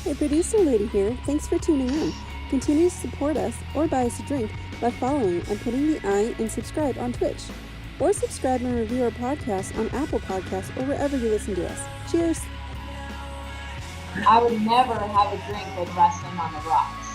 Hey, producer lady here. Thanks for tuning in. Continue to support us or buy us a drink by following and putting the I in subscribe on Twitch. Or subscribe and review our podcast on Apple Podcasts or wherever you listen to us. Cheers! I would never have a drink with wrestling on the rocks.